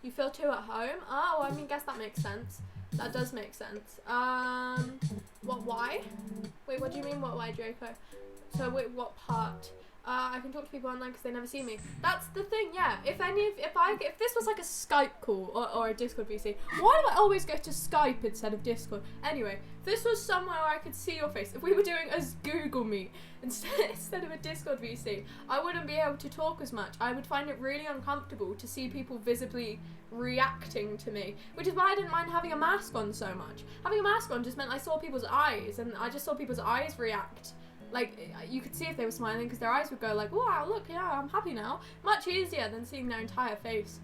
at home. Oh, I mean, guess that makes sense. That does make sense. Why? Wait, what do you mean, what, why, Draco? So, wait, what part? I can talk to people online because they never see me. That's the thing, yeah. If this was like a Skype call or a Discord VC, why do I always go to Skype instead of Discord? Anyway, if this was somewhere where I could see your face, if we were doing a Google Meet instead of a Discord VC, I wouldn't be able to talk as much. I would find it really uncomfortable to see people visibly reacting to me, which is why I didn't mind having a mask on so much. Having a mask on just meant I saw people's eyes, and I just saw people's eyes react. Like, you could see if they were smiling because their eyes would go like, wow, look, yeah, I'm happy now. Much easier than seeing their entire face.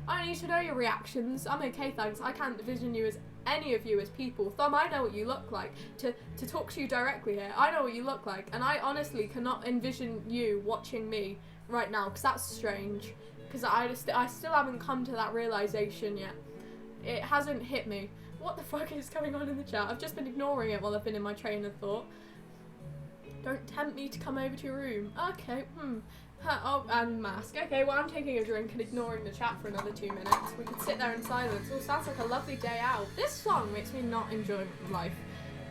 I don't need to know your reactions. I'm okay, thanks. I can't envision you as any of you as people. Thumb, I know what you look like. To talk to you directly here, I know what you look like, and I honestly cannot envision you watching me right now, because that's strange. Because I still haven't come to that realization yet. It hasn't hit me. What the fuck is going on in the chat? I've just been ignoring it while I've been in my train of thought. Don't tempt me to come over to your room. Okay, oh, and mask. Okay, well, I'm taking a drink and ignoring the chat for another 2 minutes. We could sit there in silence. Oh, sounds like a lovely day out. This song makes me not enjoy life.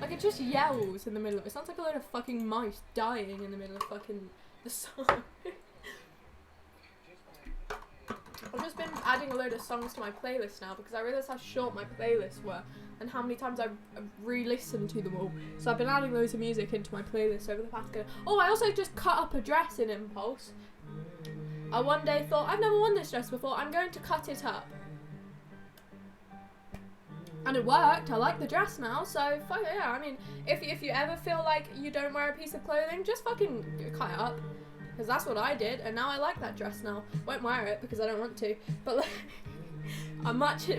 Like, it just yells in the middle of it. It sounds like a load of fucking mice dying in the middle of fucking the song. I've just been adding a load of songs to my playlist now because I realised how short my playlists were and how many times I've re-listened to them all. So I've been adding loads of music into my playlist over the past Oh, I also just cut up a dress in impulse. I one day thought, I've never worn this dress before, I'm going to cut it up. And it worked. I like the dress now, so fuck yeah. I mean, if you ever feel like you don't wear a piece of clothing, just fucking cut it up. Because that's what I did, and now I like that dress now. Won't wear it because I don't want to, but like, I much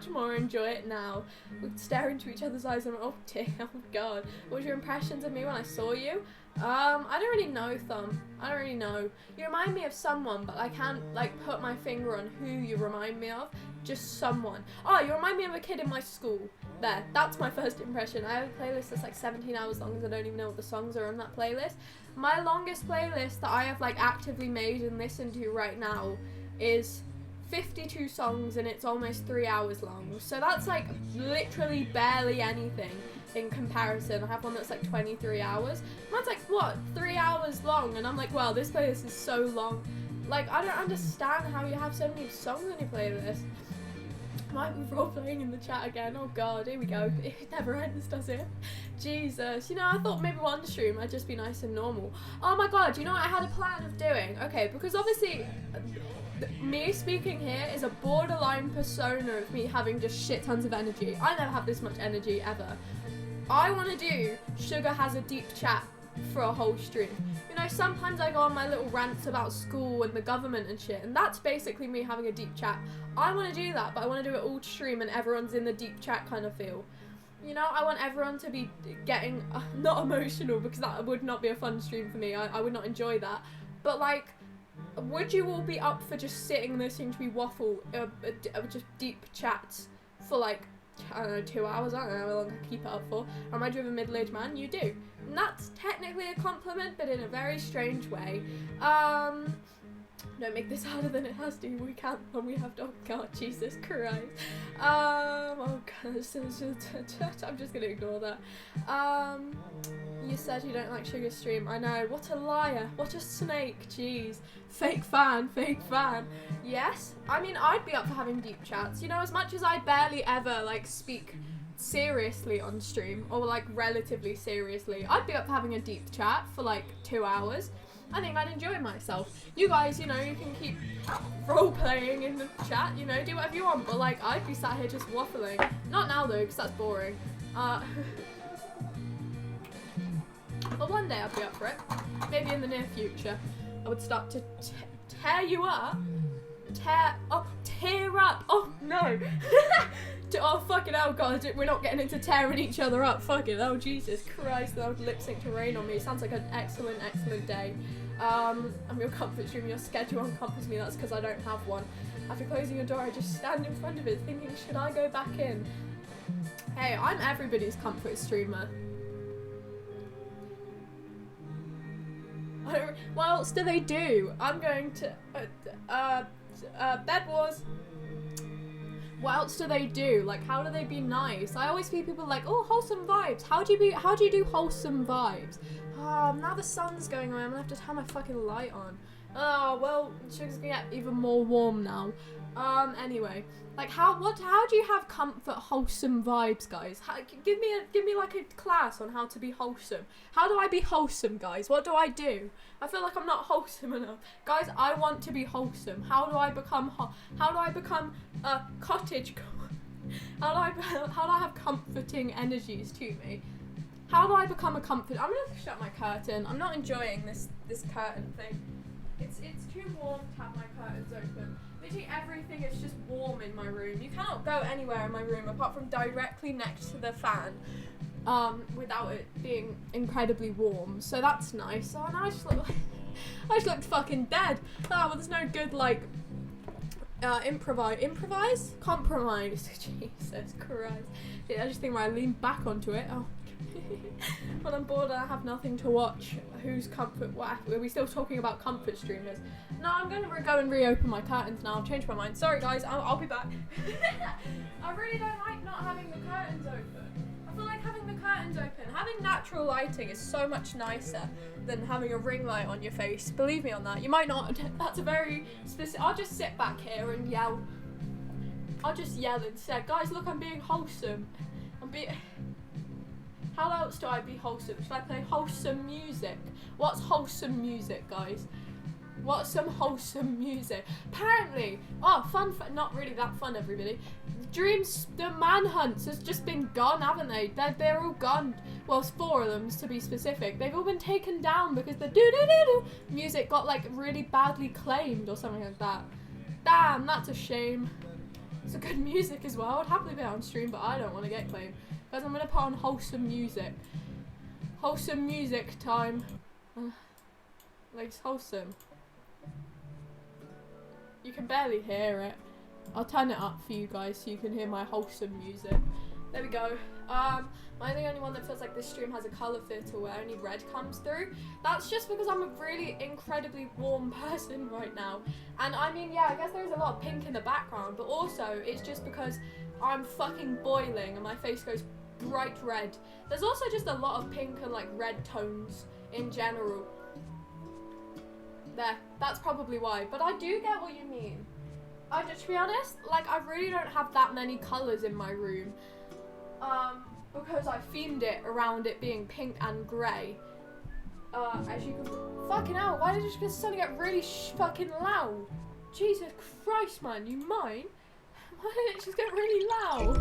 more enjoy it now. We stare into each other's eyes and oh dear, oh god. What was your impressions of me when I saw you? I don't really know, Thumb. I don't really know. You remind me of someone, but I can't like put my finger on who you remind me of. Just someone. Oh, you remind me of a kid in my school. There, that's my first impression. I have a playlist that's like 17 hours long, so I don't even know what the songs are on that playlist. My longest playlist that I have like actively made and listened to right now is 52 songs, and it's almost 3 hours long. So that's like literally barely anything in comparison. I have one that's like 23 hours. Mine's like, what, 3 hours long? And I'm like, well, this playlist is so long. Like, I don't understand how you have so many songs on your playlist. Might be role playing in the chat again. Oh god, here we go. It never ends, does it? Jesus. You know, I thought maybe one stream I'd just be nice and normal. Oh my god, you know what I had a plan of doing? Okay, because obviously me speaking here is a borderline persona of me having just shit tons of energy. I never have this much energy ever. I want to do Sugar Has a Deep Chat for a whole stream. You know, sometimes I go on my little rants about school and the government and shit, and that's basically me having a deep chat. I want to do that, but I want to do it all stream and everyone's in the deep chat kind of feel. You know, I want everyone to be getting, not emotional, because that would not be a fun stream for me. I would not enjoy that. But like, would you all be up for just sitting listening to me waffle, just deep chats for like, I don't know, 2 hours? I don't know how long I keep it up for. Am I with a middle-aged man? You do. And that's technically a compliment, but in a very strange way. Don't make this harder than it has to. We can't when we have oh god, Jesus Christ. Oh god, I'm just gonna ignore that. You said you don't like Sugar stream. I know. What a liar. What a snake. Jeez. Fake fan. Fake fan. Yes. I mean, I'd be up for having deep chats. You know, as much as I barely ever like speak seriously on stream, or like relatively seriously, I'd be up for having a deep chat for like 2 hours. I think I'd enjoy myself. You guys, you know, you can keep role-playing in the chat, you know, do whatever you want, but like, I'd be sat here just waffling. Not now though, because that's boring. But one day I'd be up for it. Maybe in the near future. I would start to tear you up. Tear up. Oh no. Oh fucking hell, god, we're not getting into tearing each other up. Fucking oh Jesus Christ, that would lip sync to Rain on me. Sounds like an excellent day. I'm your comfort stream, your schedule encompasses me, that's because I don't have one. After closing your door, I just stand in front of it thinking, should I go back in? Hey, I'm everybody's comfort streamer. What else do they do? I'm going to Bed Wars. What else do they do? Like, how do they be nice? I always see people like, oh, wholesome vibes. How do you do wholesome vibes? Now the sun's going away. I'm gonna have to turn my fucking light on. Oh, well, Sugar's gonna get even more warm now. Anyway, like, how do you have comfort, wholesome vibes, guys? Give me like a class on how to be wholesome. How do I be wholesome, guys? What do I do? I feel like I'm not wholesome enough, guys. I want to be wholesome. How do I become a cottage? How do I have comforting energies to me? How do I become a comfort? I'm gonna shut my curtain. I'm not enjoying this curtain thing. It's too warm to have my curtains open. Literally everything is just warm in my room. You cannot go anywhere in my room apart from directly next to the fan, without it being incredibly warm. So that's nice. Oh, and I just looked fucking dead. Oh, well, there's no good like compromise. Jesus Christ. Yeah, I just think when I lean back onto it. Oh. When I'm bored and I have nothing to watch, who's comfort? What are we still talking about comfort streamers? No, I'm gonna go and reopen my curtains now. I've changed my mind. Sorry guys, I'll be back. I really don't like not having the curtains open. I feel like having the curtains open, having natural lighting is so much nicer than having a ring light on your face. Believe me on that. You might not. That's a very specific. I'll just sit back here and yell. I'll just yell instead. Guys, look, I'm being wholesome. How else do I be wholesome? Should I play wholesome music? What's wholesome music, guys? What's some wholesome music? Apparently, fun, not really that fun, everybody. Dreams, the manhunts has just been gone, haven't they? They're all gone. Well, it's 4 of them to be specific. They've all been taken down because the doo-doo-doo-doo music got like really badly claimed or something like that. Damn, that's a shame. It's a good music as well. I'd happily be on stream, but I don't want to get claimed. Guys, I'm gonna put on wholesome music. Wholesome music time. Like, it's wholesome. You can barely hear it. I'll turn it up for you guys so you can hear my wholesome music. There we go. Am I the only one that feels like this stream has a colour filter where only red comes through? That's just because I'm a really incredibly warm person right now. And I mean, yeah, I guess there's a lot of pink in the background, but also it's just because I'm fucking boiling and my face goes bright red. There's also just a lot of pink and like red tones in general. There, that's probably why. But I do get what you mean. To be honest, like I really don't have that many colours in my room. Because I themed it around it being pink and grey. As you can... Fucking hell, why did it just suddenly get really fucking loud? Jesus Christ, man, you mind? Why did it just get really loud?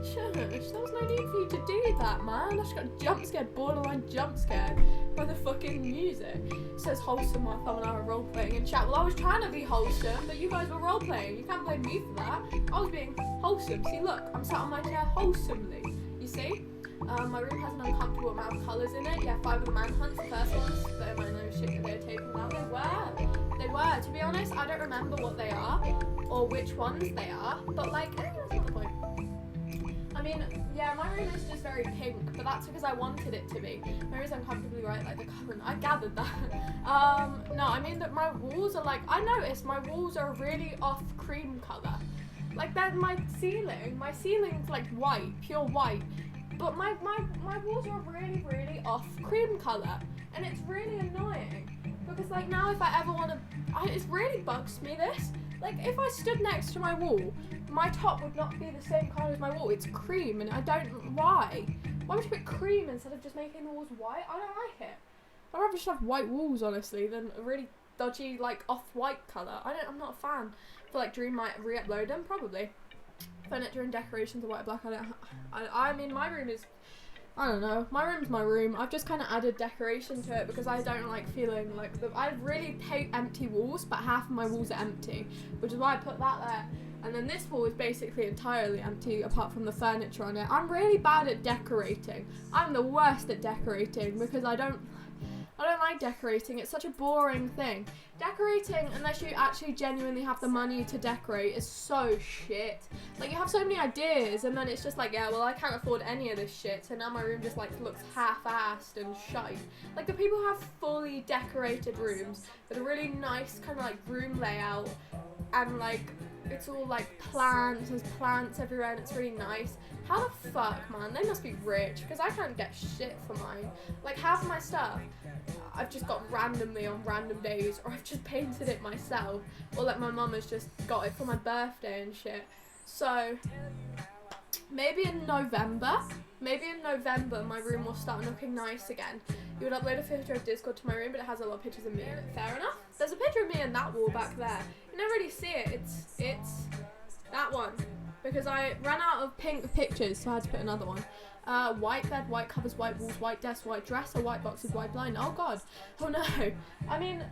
Shush, there was no need for you to do that, man. I just got jump scared, borderline jump scared by the fucking music. It says wholesome while Thumb and I were role playing in chat. Well, I was trying to be wholesome, but you guys were role playing. You can't blame me for that. I was being wholesome. See, look, I'm sat on my chair wholesomely. You see? My room has an uncomfortable amount of colours in it. Yeah, 5 of the manhunts, the first ones. But am I no shit that they're taken out? They were. To be honest, I don't remember what they are or which ones they are. But like, that's not the point. I mean, yeah, my room is just very pink, but that's because I wanted it to be. My room is uncomfortably right, like the colour. I gathered that. No, I mean that my walls are like, I noticed my walls are really off cream colour. Like that, my ceiling's like white, pure white. But my walls are really, really off cream colour. And it's really annoying. Because like now if I ever want to, it really bugs me this. Like if I stood next to my wall, my top would not be the same colour as my wall. It's cream and I don't, why? Why would you put cream instead of just making the walls white? I don't like it. I'd rather just have white walls honestly than a really dodgy like off-white colour. I'm not a fan. I feel like Dream might re-upload them, probably. Furniture and decorations are white and black. I mean my room is, I don't know, my room's my room. I've just kind of added decoration to it because I don't like feeling like I really hate empty walls, but half of my walls are empty, which is why I put that there. And then this wall is basically entirely empty apart from the furniture on it. I'm really bad at decorating. I'm the worst at decorating because I don't like decorating. It's such a boring thing. Decorating, unless you actually genuinely have the money to decorate, is so shit. Like, you have so many ideas, and then it's just like, yeah, well, I can't afford any of this shit, so now my room just, like, looks half-assed and shite. Like, the people who have fully decorated rooms with a really nice kind of, like, room layout, and, like, it's all, like, plants, there's plants everywhere, and it's really nice. How the fuck, man? They must be rich, because I can't get shit for mine. Like, half of my stuff I've just got randomly on random days, or I've just painted it myself, or like my mum has just got it for my birthday and shit. So maybe in November my room will start looking nice again. You would upload a picture of Discord to my room, but it has a lot of pictures of me in it. Fair enough. There's a picture of me in that wall back there. You never really see it. It's that one, because I ran out of pink pictures, so I had to put another one. White bed, white covers, white walls, white desk, white dresser, white boxes, white blind. Oh god. Oh no. I mean,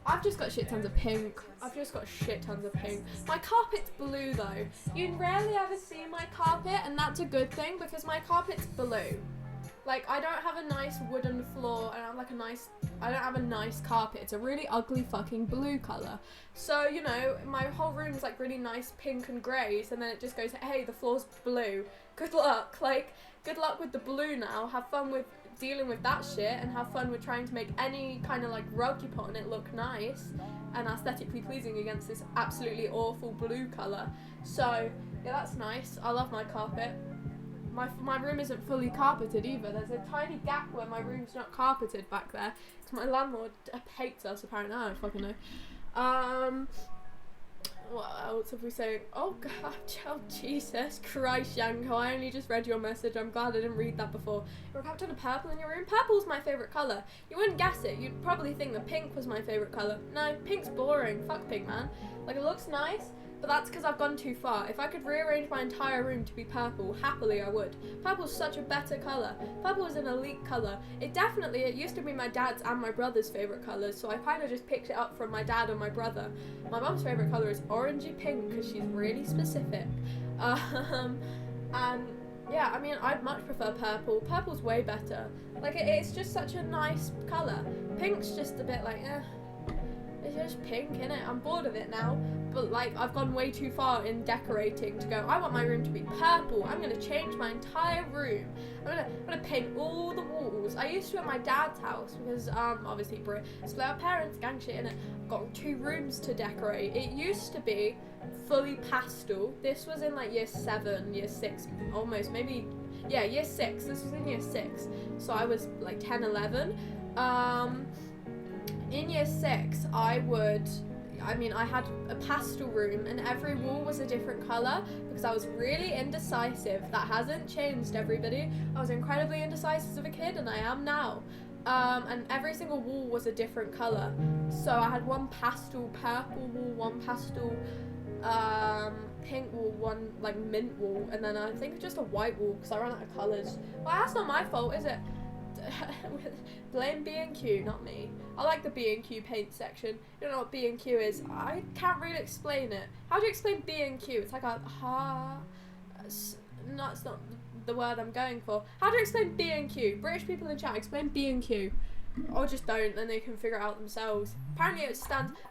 I've just got shit tons of pink. I've just got shit tons of pink. My carpet's blue though. You rarely ever see my carpet, and that's a good thing because my carpet's blue. Like, I don't have a nice wooden floor, and I don't have a nice carpet. It's a really ugly fucking blue colour. So, you know, my whole room is like really nice pink and greys, and then it just goes, hey, the floor's blue. Good luck. Like, good luck with the blue now. Have fun with dealing with that shit, and have fun with trying to make any kind of like rug you put on it look nice and aesthetically pleasing against this absolutely awful blue colour. So, yeah, that's nice. I love my carpet. My room isn't fully carpeted either. There's a tiny gap where my room's not carpeted back there. Because my landlord hates us, apparently. I don't fucking know. What else have we saying? Oh god, oh Jesus Christ, Yanko, I only just read your message. I'm glad I didn't read that before. You're a captain of purple in your room? Purple's my favourite colour. You wouldn't guess it. You'd probably think that pink was my favourite colour. No, pink's boring. Fuck pink, man. Like, it looks nice, but that's because I've gone too far. If I could rearrange my entire room to be purple, happily I would. Purple's such a better colour. Purple is an elite colour. It used to be my dad's and my brother's favourite colours, so I kind of just picked it up from my dad and my brother. My mum's favourite colour is orangey pink because she's really specific. And yeah, I mean, I'd much prefer purple. Purple's way better. Like, it's just such a nice colour. Pink's just a bit like, it's just pink, innit? I'm bored of it now. But like, I've gone way too far in decorating to go, I want my room to be purple. I'm gonna change my entire room. I'm gonna paint all the walls. I used to at my dad's house because obviously split up parents, gang shit, innit? I've got 2 rooms to decorate. It used to be fully pastel. This was in like year 7, year 6, almost, maybe, yeah, year 6. This was in year 6. So I was like 10, 11. In year 6, I had a pastel room and every wall was a different colour because I was really indecisive. That hasn't changed, everybody. I was incredibly indecisive as a kid and I am now. And every single wall was a different colour. So I had one pastel purple wall, one pastel pink wall, one like mint wall, and then I think just a white wall because I ran out of colours. Well, that's not my fault, is it? Blame B&Q, not me. I like the B&Q paint section. You don't know what B&Q is? I can't really explain it. How do you explain B&Q? It's like it's not the word I'm going for. How do you explain B&Q? British people in chat, explain B&Q. Or just don't, then they can figure it out themselves. Apparently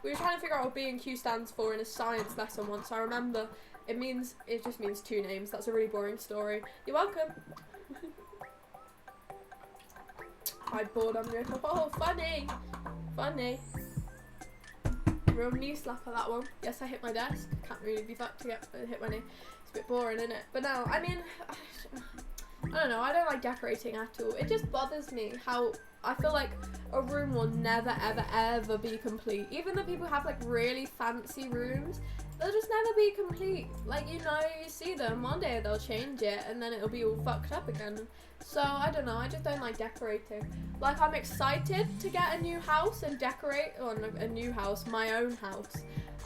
we were trying to figure out what B&Q stands for in a science lesson once. I remember it just means 2 names. That's a really boring story. You're welcome. I bored on your oh, funny. Real knee slapper, that one. Yes, I hit my desk. Can't really be fucked to get hit my knee. It's a bit boring, isn't it? But no, I mean, I don't know. I don't like decorating at all. It just bothers me how I feel like a room will never, ever, ever be complete. Even though people have like really fancy rooms, they'll just never be complete. Like, you know, you see them, one day they'll change it and then it'll be all fucked up again. So, I don't know, I just don't like decorating. Like, I'm excited to get a new house and decorate, or a new house, my own house.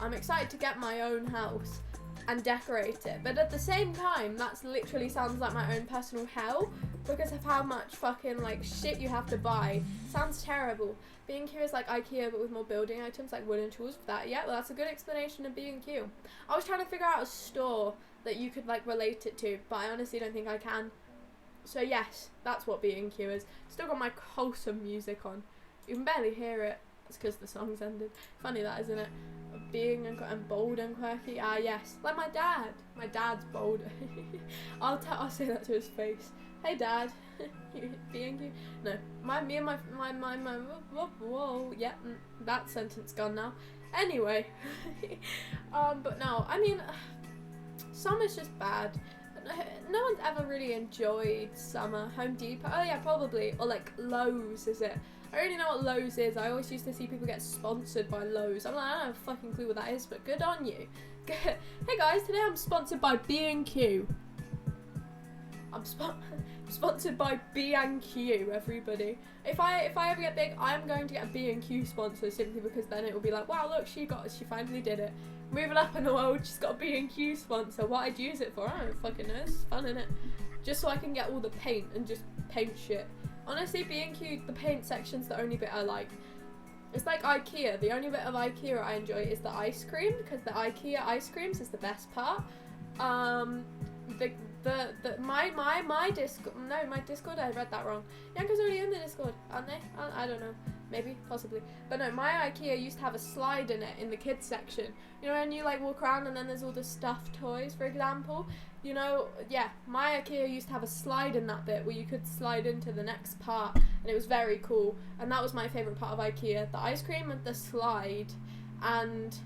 I'm excited to get my own house and decorate it. But at the same time, that's literally sounds like my own personal hell because of how much fucking, like, shit you have to buy. Sounds terrible. B&Q is like IKEA but with more building items, like wooden tools for that. Yeah, well, that's a good explanation of B&Q. I was trying to figure out a store that you could, like, relate it to, but I honestly don't think I can. So yes, that's what B&Q is. Still got my wholesome music on. You can barely hear it. It's because the song's ended. Funny that, isn't it? Being and bold and quirky. Ah, yes. Like my dad. My dad's bold. I'll say that to his face. Hey, Dad. B&Q. No. Whoa. Yeah, that sentence gone now. Anyway. But no, I mean, summer's just bad. No one's ever really enjoyed summer. Home Depot. Oh yeah, probably. Or like Lowe's, is it? I already know what Lowe's is. I always used to see people get sponsored by Lowe's. I'm like, I don't have a fucking clue what that is, but good on you. Hey guys, today I'm sponsored by B&Q. I'm sponsored by B&Q, everybody. If I ever get big, I'm going to get a B&Q sponsor simply because then it will be like, wow, look, she finally did it. Moving up in the world, she's got a B&Q sponsor. What I'd use it for, I don't fucking know. It's fun, innit? Just so I can get all the paint and just paint shit. Honestly, B&Q, the paint section's the only bit I like. It's like IKEA. The only bit of IKEA I enjoy is the ice cream, because the IKEA ice creams is the best part. My Discord, I read that wrong. Yanko's already in the Discord, aren't they? I don't know. Maybe, possibly. But no, my IKEA used to have a slide in it in the kids section. You know, when you like walk around and then there's all the stuffed toys, for example. You know, yeah, my IKEA used to have a slide in that bit where you could slide into the next part, and it was very cool. And that was my favourite part of IKEA. The ice cream and the slide, and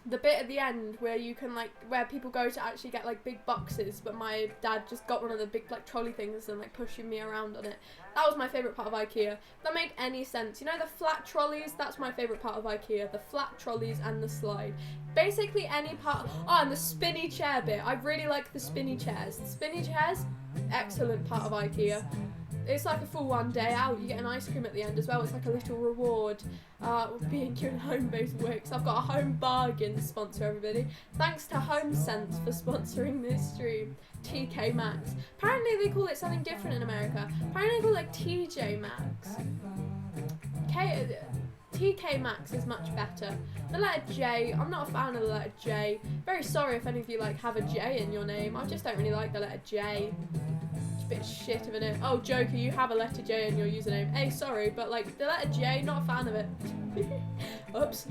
the bit at the end where you can like, where people go to actually get like big boxes, but my dad just got one of the big like trolley things and like pushing me around on it. That was my favourite part of IKEA. That made any sense. You know the flat trolleys? That's my favourite part of IKEA. The flat trolleys and the slide. Basically any part. Oh, and the spinny chair bit. I really like the spinny chairs. The spinny chairs, excellent part of IKEA. It's like a full one day out. You get an ice cream at the end as well. It's like a little reward of being given home-based works. I've got a home bargain sponsor, everybody. Thanks to HomeSense for sponsoring this stream. TK Maxx. Apparently they call it something different in America. Apparently they call it like TJ Maxx. TK Maxx is much better. The letter J, I'm not a fan of the letter J. Very sorry if any of you like have a J in your name. I just don't really like the letter J. Bit shit of a name. Oh, Joker, you have a letter J in your username. Hey, sorry, but like the letter J, not a fan of it. Oops.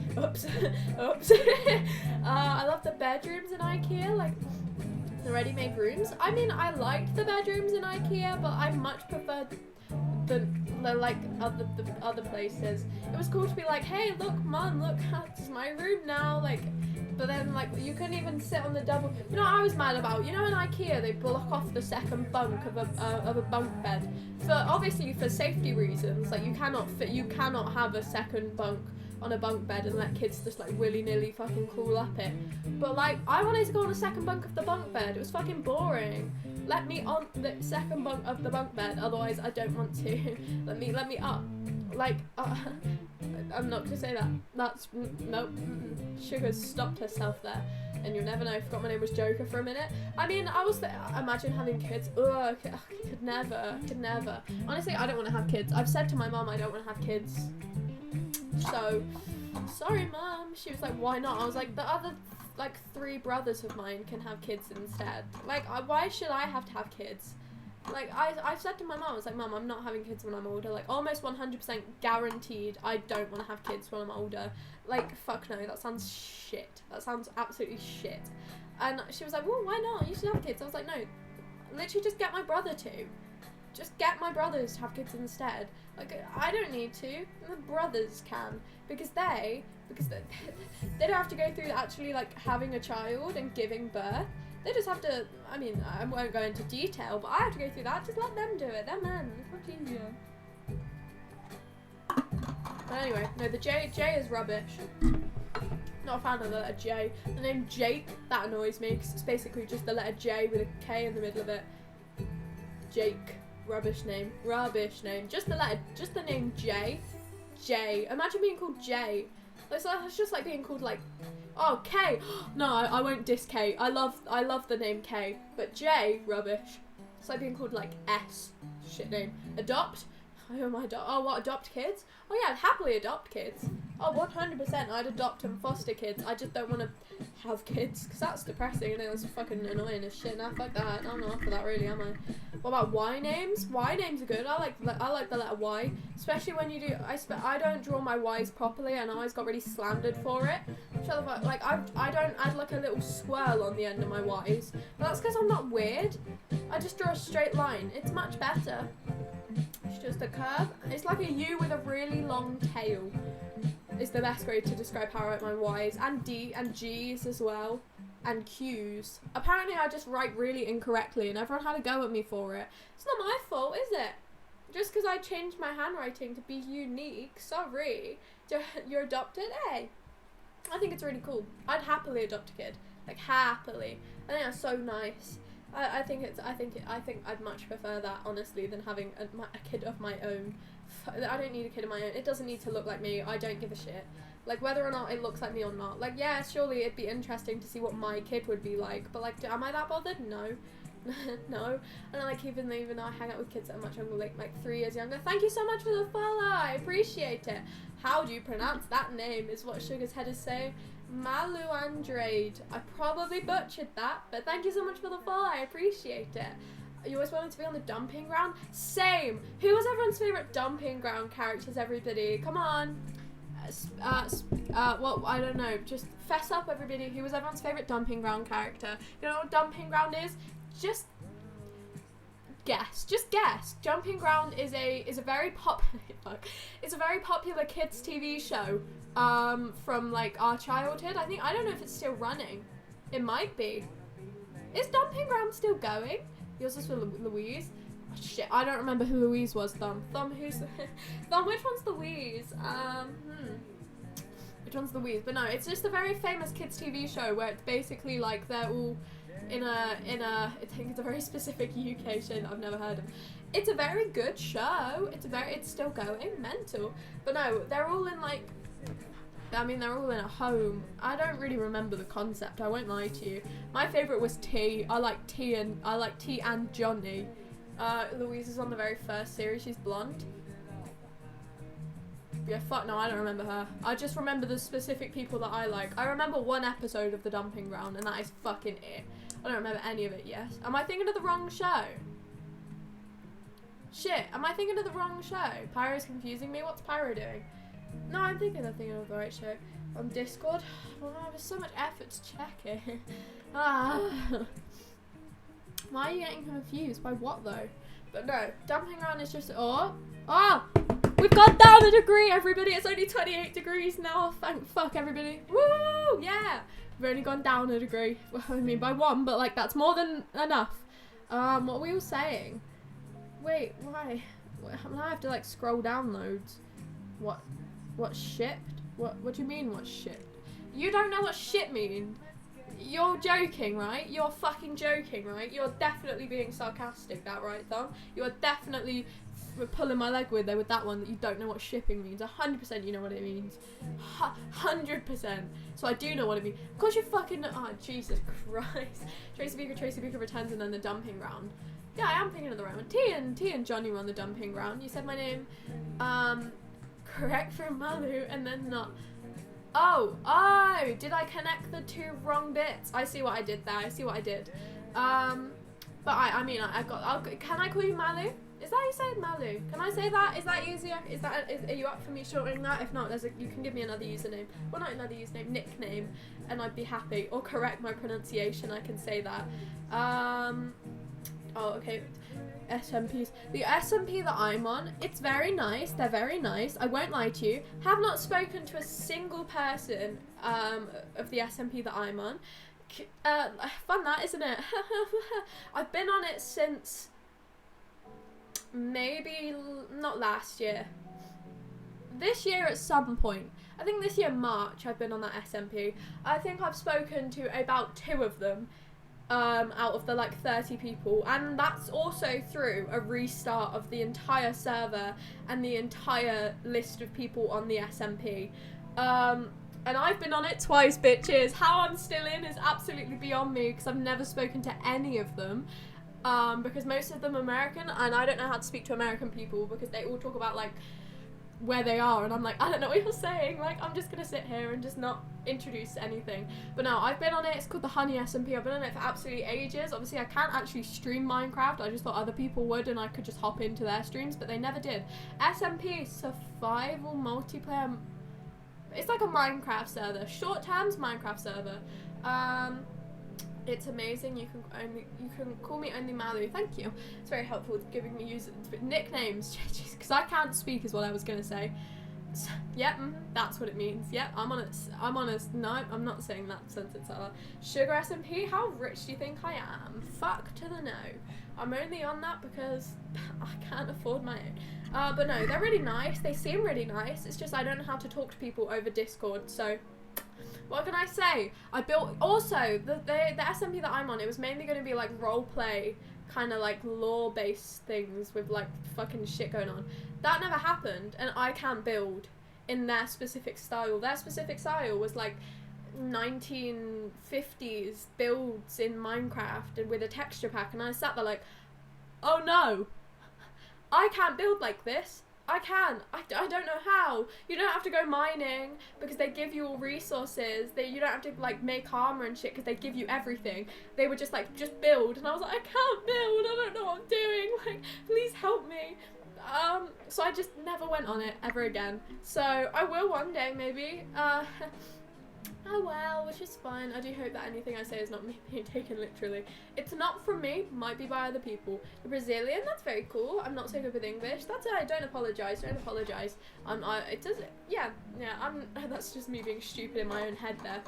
I love the bedrooms in IKEA, like the ready-made rooms. I mean, I liked the bedrooms in IKEA, but I much preferred the like other places. It was cool to be like, hey, look, Mum, look, that's my room now, like. But then, like, you couldn't even sit on the double. You know what I was mad about? You know in IKEA they block off the second bunk of a bunk bed obviously for safety reasons. Like you cannot have a second bunk on a bunk bed and let kids just like willy-nilly fucking crawl up it. But like I wanted to go on the second bunk of the bunk bed. It was fucking boring. Let me on the second bunk of the bunk bed. Otherwise, I don't want to. let me up. Like. I'm not gonna say that. That's nope. Sugar's stopped herself there, and you'll never know. I forgot my name was Joker for a minute. I mean, imagine having kids. Ugh, could never. Honestly, I don't want to have kids. I've said to my mum I don't want to have kids. So, sorry, Mum. She was like, why not? I was like, the other like 3 brothers of mine can have kids instead. Like, why should I have to have kids? Like, I've said to my mum, I was like, Mum, I'm not having kids when I'm older. Like, almost 100% guaranteed I don't want to have kids when I'm older. Like, fuck no, that sounds shit. That sounds absolutely shit. And she was like, well, why not? You should have kids. I was like, no, literally just get my brother to. Just get my brothers to have kids instead. Like, I don't need to. The brothers can. Because they don't have to go through actually, like, having a child and giving birth. They just have to, I mean, I won't go into detail, but I have to go through that. Just let them do it. They're men. It's much easier. But anyway, no, the J is rubbish. Not a fan of the letter J. The name Jake, that annoys me, because it's basically just the letter J with a K in the middle of it. Jake. Rubbish name. Just the name J. Imagine being called J. It's just like being called like, oh, K. No, I won't diss K. I love the name K. But J, rubbish. It's like being called like S. Shit name. Adopt. Oh, what, adopt kids? Oh yeah, I'd happily adopt kids. Oh, 100%, I'd adopt and foster kids. I just don't want to have kids, because that's depressing, and it's fucking annoying as shit. Nah, fuck that. I'm not for that, really, am I? What about Y names? Y names are good. I like the letter Y, especially when you do. I don't draw my Y's properly, and I always got really slandered for it. Shut the fuck. Like I don't add like a little swirl on the end of my Y's, but that's because I'm not weird. I just draw a straight line. It's much better. It's just a curve. It's like a U with a really long tail. Is the best way to describe how I write my Y's, and D and G's as well, and Q's. Apparently I just write really incorrectly and everyone had a go at me for it. It's not my fault, is it? Just because I changed my handwriting to be unique, sorry. You're adopted? Hey. I think it's really cool. I'd happily adopt a kid. Like, happily. I think that's so nice. I think I'd much prefer that, honestly, than having a kid of my own. I don't need a kid of my own. It doesn't need to look like me. I don't give a shit. Like, whether or not it looks like me or not. Like, yeah, surely it'd be interesting to see what my kid would be like. But, like, am I that bothered? No. No, I don't like even though I hang out with kids that are much younger, like 3 years younger. Thank you so much for the follow. I appreciate it. How do you pronounce that name? Is what Sugar's Head is saying. Malu Andrade. I probably butchered that, but thank you so much for the follow. I appreciate it. You always wanted to be on the dumping ground? Same. Who was everyone's favourite dumping ground characters, everybody? Come on. Well, I don't know. Just fess up, everybody. Who was everyone's favourite dumping ground character? You know what dumping ground is? Just guess. Just guess. Jumping Ground is a very it's a very popular kids TV show from like our childhood. I don't know if it's still running. It might be. Is Dumping Ground still going? Yours was for Louise. Oh, shit, I don't remember who Louise was. Thumb, who's Thumb? Which one's Louise? Which one's Louise? But no, it's just a very famous kids TV show where it's basically like they're all in a I think it's a very specific UK show that I've never heard of. It's a very good show. It's still going. Mental. But no, they're all in like, they're all in a home. I don't really remember the concept, I won't lie to you. My favourite was T. I like T and Johnny. Louise is on the very first series, she's blonde. Yeah, fuck no, I don't remember her. I just remember the specific people that I like. I remember one episode of The Dumping Ground, and that is fucking it. I don't remember any of it, yes. Am I thinking of the wrong show? Shit, am I thinking of the wrong show? Pyro's confusing me, what's Pyro doing? No, I'm thinking of the right show. On Discord? Oh, there's so much effort to check it. Why are you getting confused? By what though? But no, Dumping Ground is just, we've gone down a degree, everybody. It's only 28 degrees now. Thank fuck, everybody. Woo! Yeah! We've only gone down a degree. Well, I mean, by one, but like, that's more than enough. What were we all saying? Wait, why? Now I have to like scroll down loads. What shipped? What do you mean, what shipped? You don't know what shit means? You're joking, right? You're fucking joking, right? You're definitely being sarcastic, that right, Thumb? You are definitely pulling my leg with that one that you don't know what shipping means. 100% you know what it means. 100%. So I do know what it means. Of course you fucking know. Oh, Jesus Christ. Tracy Beaker returns and then the Dumping Ground. Yeah, I am thinking of the right one. T and Johnny were on the Dumping Ground. You said my name. Correct for Malu and then not. Oh, did I connect the two wrong bits? I see what I did there. But can I call you Malu? Is that how you say it, Malu? Can I say that? Is that easier? Are you up for me shortening that? If not, you can give me another username. Well, not another username, nickname, and I'd be happy. Or correct my pronunciation, I can say that. Oh, okay. SMPs. The SMP that I'm on, it's very nice. They're very nice. I won't lie to you. Have not spoken to a single person of the SMP that I'm on. Fun that, isn't it? I've been on it since maybe not last year. This year at some point. I think this year March I've been on that SMP. I think I've spoken to about 2 of them. Out of the like 30 people, and that's also through a restart of the entire server and the entire list of people on the SMP. And I've been on it twice, bitches. How I'm still in is absolutely beyond me because I've never spoken to any of them. Because most of them are American, and I don't know how to speak to American people because they all talk about like where they are, and I'm like, I don't know what you're saying. Like, I'm just gonna sit here and just not introduce anything. But no, I've been on it. It's called the Honey SMP. I've been on it for absolutely ages. Obviously, I can't actually stream Minecraft. I just thought other people would, and I could just hop into their streams, but they never did. SMP, survival multiplayer. It's like a Minecraft server. Short terms Minecraft server. It's amazing. You can call me only Malu. Thank you. It's very helpful with giving me nicknames. Because I can't speak is what I was gonna say. So, yep, that's what it means. Yep, I'm on a. No, I'm not saying that sentence out loud. Sugar SMP. How rich do you think I am? Fuck to the no. I'm only on that because I can't afford my own. But no, they're really nice. They seem really nice. It's just I don't know how to talk to people over Discord. So. What can I say? I built, also, the SMP that I'm on, it was mainly going to be like roleplay, kind of like lore-based things with like fucking shit going on. That never happened, and I can't build in their specific style. Their specific style was like 1950s builds in Minecraft and with a texture pack, and I sat there like, oh no, I can't build like this. I can. I don't know how. You don't have to go mining because they give you all resources. You don't have to like make armor and shit because they give you everything. They were just like, just build. And I was like, I can't build. I don't know what I'm doing. Like, please help me. So I just never went on it ever again. So I will one day maybe. Oh well, which is fine. I do hope that anything I say is not me being taken literally. It's not from me, might be by other people. The Brazilian, that's very cool. I'm not so good with English. That's it, I don't apologise, it does, yeah, that's just me being stupid in my own head there.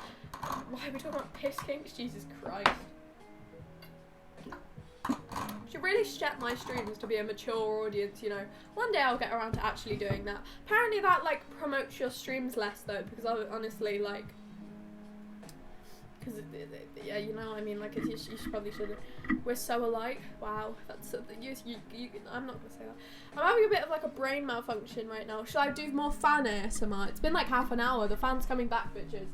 Why are we talking about piss kinks? Jesus Christ. Should really set my streams to be a mature audience, you know. One day I'll get around to actually doing that. Apparently that, like, promotes your streams less, though, because I honestly, like, because, yeah, you know, I mean, like, you probably should. We're so alike. Wow, that's I'm not gonna say that. I'm having a bit of like a brain malfunction right now. Should I do more fan ASMR? It's been like half an hour. The fan's coming back, bitches.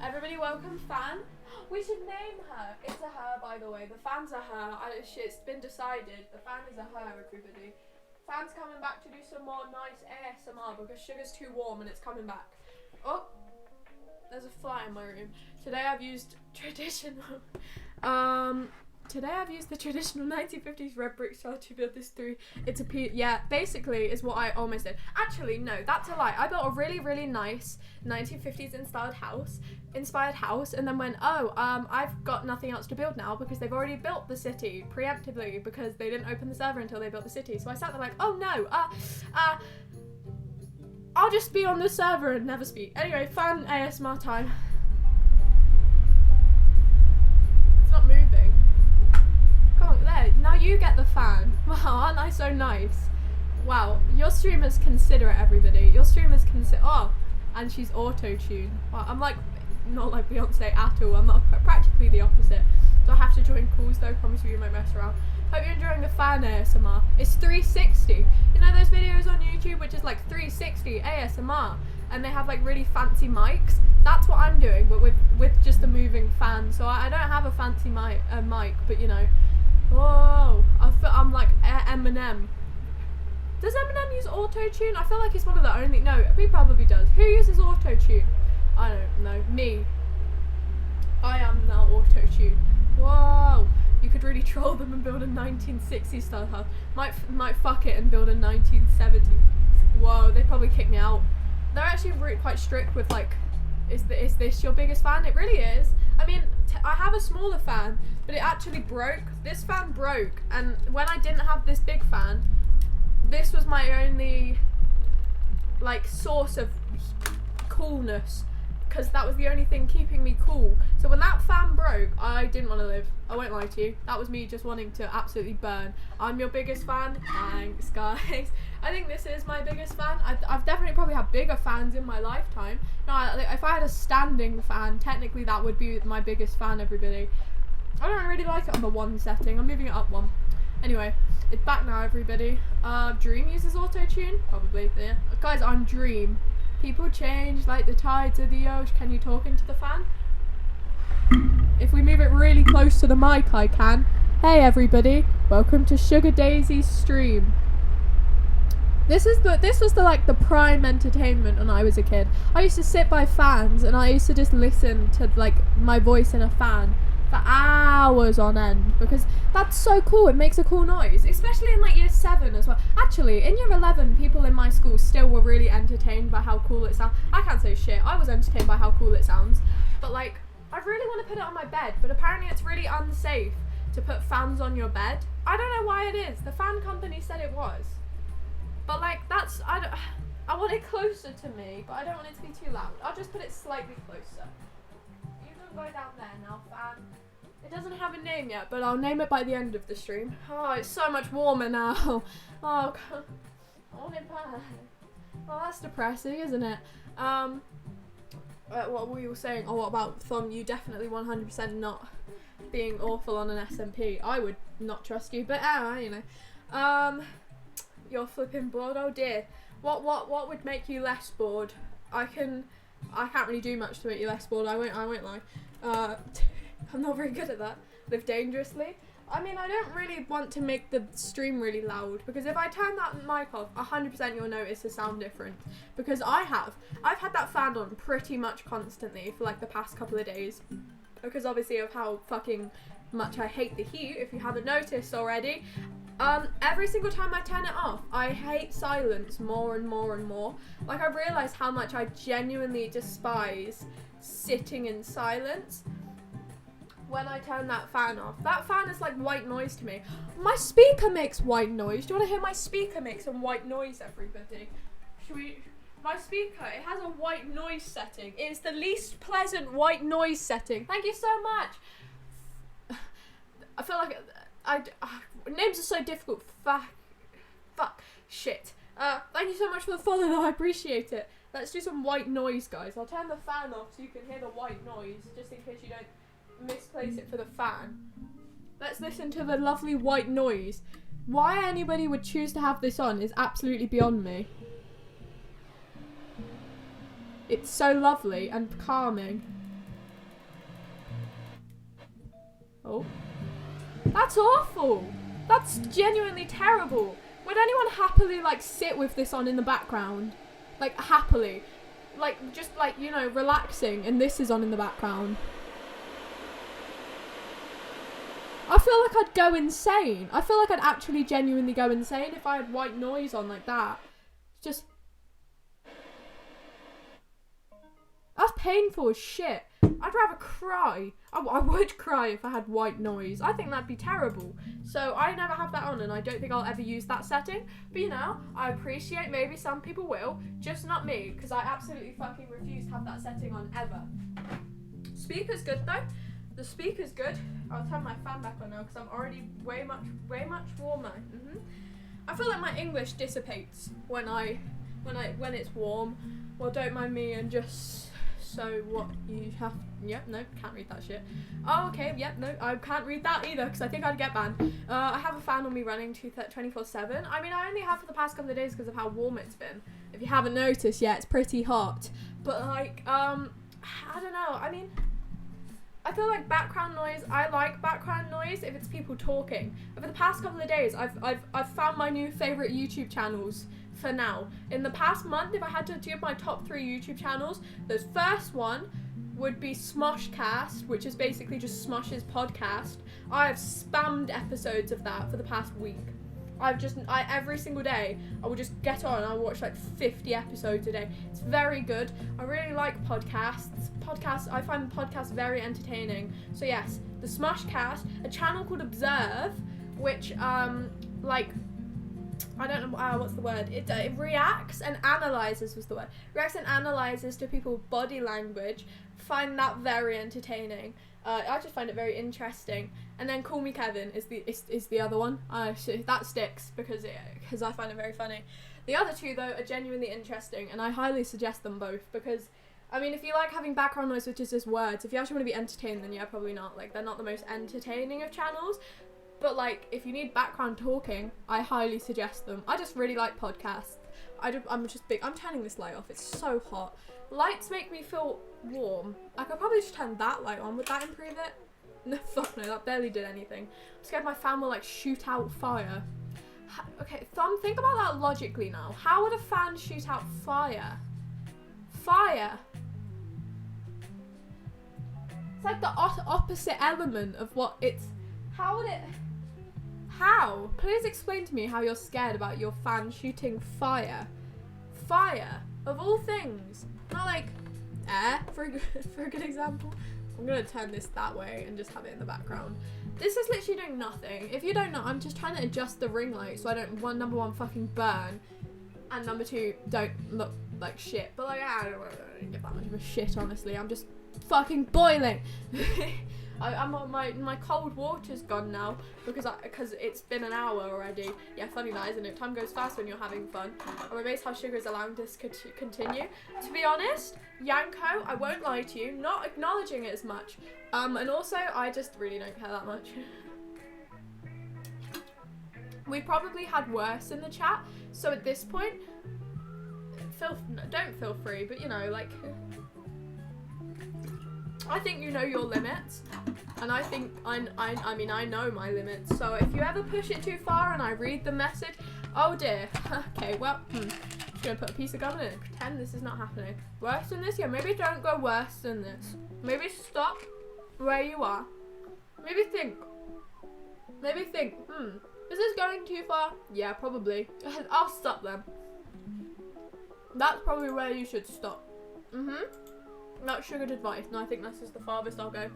Everybody, welcome fan. We should name her. It's a her, by the way. The fan's a her. It's been decided. The fan is a her, everybody. Fan's coming back to do some more nice ASMR because sugar's too warm and it's coming back. Oh. There's a fly in my room. Today I've used traditional. Today I've used the traditional 1950s red brick style to build this through. It's a yeah, basically is what I almost did. Actually, no, that's a lie. I built a really, really nice 1950s inspired house, and then went, oh, I've got nothing else to build now because they've already built the city preemptively because they didn't open the server until they built the city. So I sat there like, oh no, I'll just be on the server and never speak. Anyway, fan ASMR time. It's not moving. Come on, there. Now you get the fan. Wow, aren't I so nice? Wow, your streamers consider it, everybody. Your streamers consider. Oh, and she's auto-tuned. Wow, I'm like, not like Beyonce at all. I'm not practically the opposite. So I have to join calls though. Promise you won't mess around. Hope you're enjoying the fan ASMR. It's 360. You know those videos on YouTube which is like 360 ASMR and they have like really fancy mics? That's what I'm doing, but with just a moving fan. So I don't have a fancy mic, but you know. Whoa, I'm like Eminem. Does Eminem use auto-tune? I feel like he's one of the only. No, he probably does. Who uses auto-tune? I don't know. Me. I am now auto-tune. Whoa. You could really troll them and build a 1960s style house. Might fuck it and build a 1970s. Whoa, they'd probably kick me out. They're actually quite strict with like, is this your biggest fan? It really is. I mean, I have a smaller fan, but it actually broke. This fan broke, and when I didn't have this big fan, this was my only like source of coolness. Because that was the only thing keeping me cool. So when that fan broke, I didn't want to live. I won't lie to you. That was me just wanting to absolutely burn. I'm your biggest fan. Thanks, guys. I think this is my biggest fan. I've definitely probably had bigger fans in my lifetime. No, if I had a standing fan, technically that would be my biggest fan, everybody. I don't really like it on the 1 setting. I'm moving it up 1. Anyway, it's back now, everybody. Dream uses auto-tune? Probably, yeah. Guys, I'm Dream. People change like the tides of the ocean. Can you talk into the fan? If we move it really close to the mic, I can. Hey everybody, welcome to Sugar Daisy's stream. This was the prime entertainment when I was a kid. I used to sit by fans and I used to just listen to like my voice in a fan for hours on end because that's so cool. It makes a cool noise, especially in like year 7 as well. Actually, in year 11, people in my school still were really entertained by how cool it sounds. I can't say shit. I was entertained by how cool it sounds, but like I really want to put it on my bed, but apparently it's really unsafe to put fans on your bed. I don't know why it is. The fan company said it was, but like that's I want it closer to me, but I don't want it to be too loud. I'll just put it slightly closer. You can go down there now, fan. It doesn't have a name yet, but I'll name it by the end of the stream. Oh, it's so much warmer now. Oh, God. I want it back. Well, that's depressing, isn't it? What were you saying? Oh, what about Thumb? You definitely 100% not being awful on an SMP. I would not trust you, but you know. You're flipping bored. Oh dear. What would make you less bored? I can I can't really do much to make you less bored. I won't lie. I'm not very good at that. Live dangerously. I mean, I don't really want to make the stream really loud, because if I turn that mic off, 100% you'll notice the sound difference. Because I've had that fan on pretty much constantly for like the past couple of days, because obviously of how fucking much I hate the heat, if you haven't noticed already. Every single time I turn it off, I hate silence more and more and more. Like, I realised how much I genuinely despise sitting in silence when I turn that fan off. That fan is like white noise to me. My speaker makes white noise. Do you want to hear my speaker make some white noise, everybody? My speaker, it has a white noise setting. It's the least pleasant white noise setting. Thank you so much. I feel like names are so difficult. Fuck. Shit. Thank you so much for the follow, though. I appreciate it. Let's do some white noise, guys. I'll turn the fan off so you can hear the white noise, just in case you don't misplace it for the fan. Let's listen to the lovely white noise. Why anybody would choose to have this on is absolutely beyond me. It's so lovely and calming. Oh. That's awful. That's genuinely terrible. Would anyone happily like sit with this on in the background? Like happily. Like just like, you know, relaxing, and this is on in the background. I feel like I'd go insane. I feel like I'd actually genuinely go insane if I had white noise on like that. Just... That's painful as shit. I'd rather cry. I would cry if I had white noise. I think that'd be terrible. So I never have that on, and I don't think I'll ever use that setting. But you know, I appreciate maybe some people will, just not me, because I absolutely fucking refuse to have that setting on ever. Speaker's good though. The speaker's good. I'll turn my fan back on now because I'm already way much warmer. I feel like my English dissipates when it's warm. Well, don't mind me, and just so what you have. Yep, no, can't read that shit. Oh, okay, yep, no, I can't read that either because I think I'd get banned. I have a fan on me running 24/7. I mean, I only have for the past couple of days because of how warm it's been. If you haven't noticed yet, it's pretty hot. But like, I don't know. I mean, I feel like background noise, I like background noise if it's people talking. Over the past couple of days, I've found my new favourite YouTube channels for now. In the past month, if I had to do my top 3 YouTube channels, the first one would be Smoshcast, which is basically just Smosh's podcast. I have spammed episodes of that for the past week. Every single day, I will just get on and I'll watch like 50 episodes a day. It's very good. I really like podcasts. I find podcasts very entertaining. So yes, the Smoshcast, a channel called Observe, which, like, I don't know, what's the word? It reacts and analyzes was the word. Reacts and analyzes to people's body language. Find that very entertaining. I just find it very interesting. And then Call Me Kevin is the other one. So that sticks because I find it very funny. The other two though are genuinely interesting, and I highly suggest them both because, I mean, if you like having background noise which is just words, if you actually want to be entertained, then yeah, probably not. Like, they're not the most entertaining of channels. But like, if you need background talking, I highly suggest them. I just really like podcasts. I'm just big. I'm turning this light off. It's so hot. Lights make me feel warm. I could probably just turn that light on. Would that improve it? No, fuck no. That barely did anything. I'm scared my fan will like shoot out fire. Okay, Thumb, think about that logically now. How would a fan shoot out fire? Fire. It's like the opposite element of what it's... How would it... How? Please explain to me how you're scared about your fan shooting fire. Fire. Of all things. Not like air, for a good example. I'm going to turn this that way and just have it in the background. This is literally doing nothing. If you don't know, I'm just trying to adjust the ring light so I don't, number one, fucking burn. And number 2, don't look like shit. But like, I don't give that much of a shit, honestly. I'm just fucking boiling. I'm on my cold water's gone now because it's been an hour already. Yeah, funny that, isn't it? Time goes fast when you're having fun. I'm amazed how sugar is allowing this to continue. To be honest, Yanko, I won't lie to you, not acknowledging it as much. And also, I just really don't care that much. We probably had worse in the chat, so at this point, don't feel free, but you know, like, I think you know your limits, and I think I mean I know my limits. So if you ever push it too far and I read the message, oh dear. Okay, well, just gonna put a piece of gum in it and pretend this is not happening. Worse than this? Yeah, maybe don't go worse than this. Maybe stop where you are. Maybe think. Is this going too far? Yeah, probably. I'll stop then. That's probably where you should stop. That's sugared advice. No, I think this is the farthest I'll go.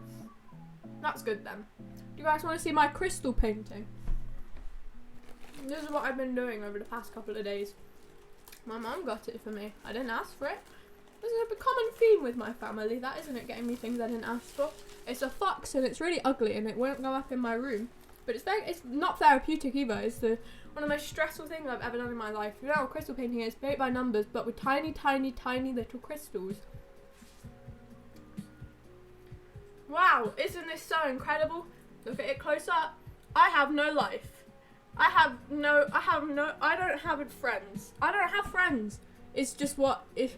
That's good then. Do you guys want to see my crystal painting? This is what I've been doing over the past couple of days. My mum got it for me. I didn't ask for it. This is a common theme with my family, that isn't it? Getting me things I didn't ask for. It's a fox and it's really ugly and it won't go up in my room. But it's not therapeutic either. It's one of the most stressful things I've ever done in my life. You know what crystal painting is? Paint by numbers, but with tiny, tiny, tiny little crystals. Wow, isn't this so incredible? Look at it close up. I have no life. I don't have friends. I don't have friends. It's just it's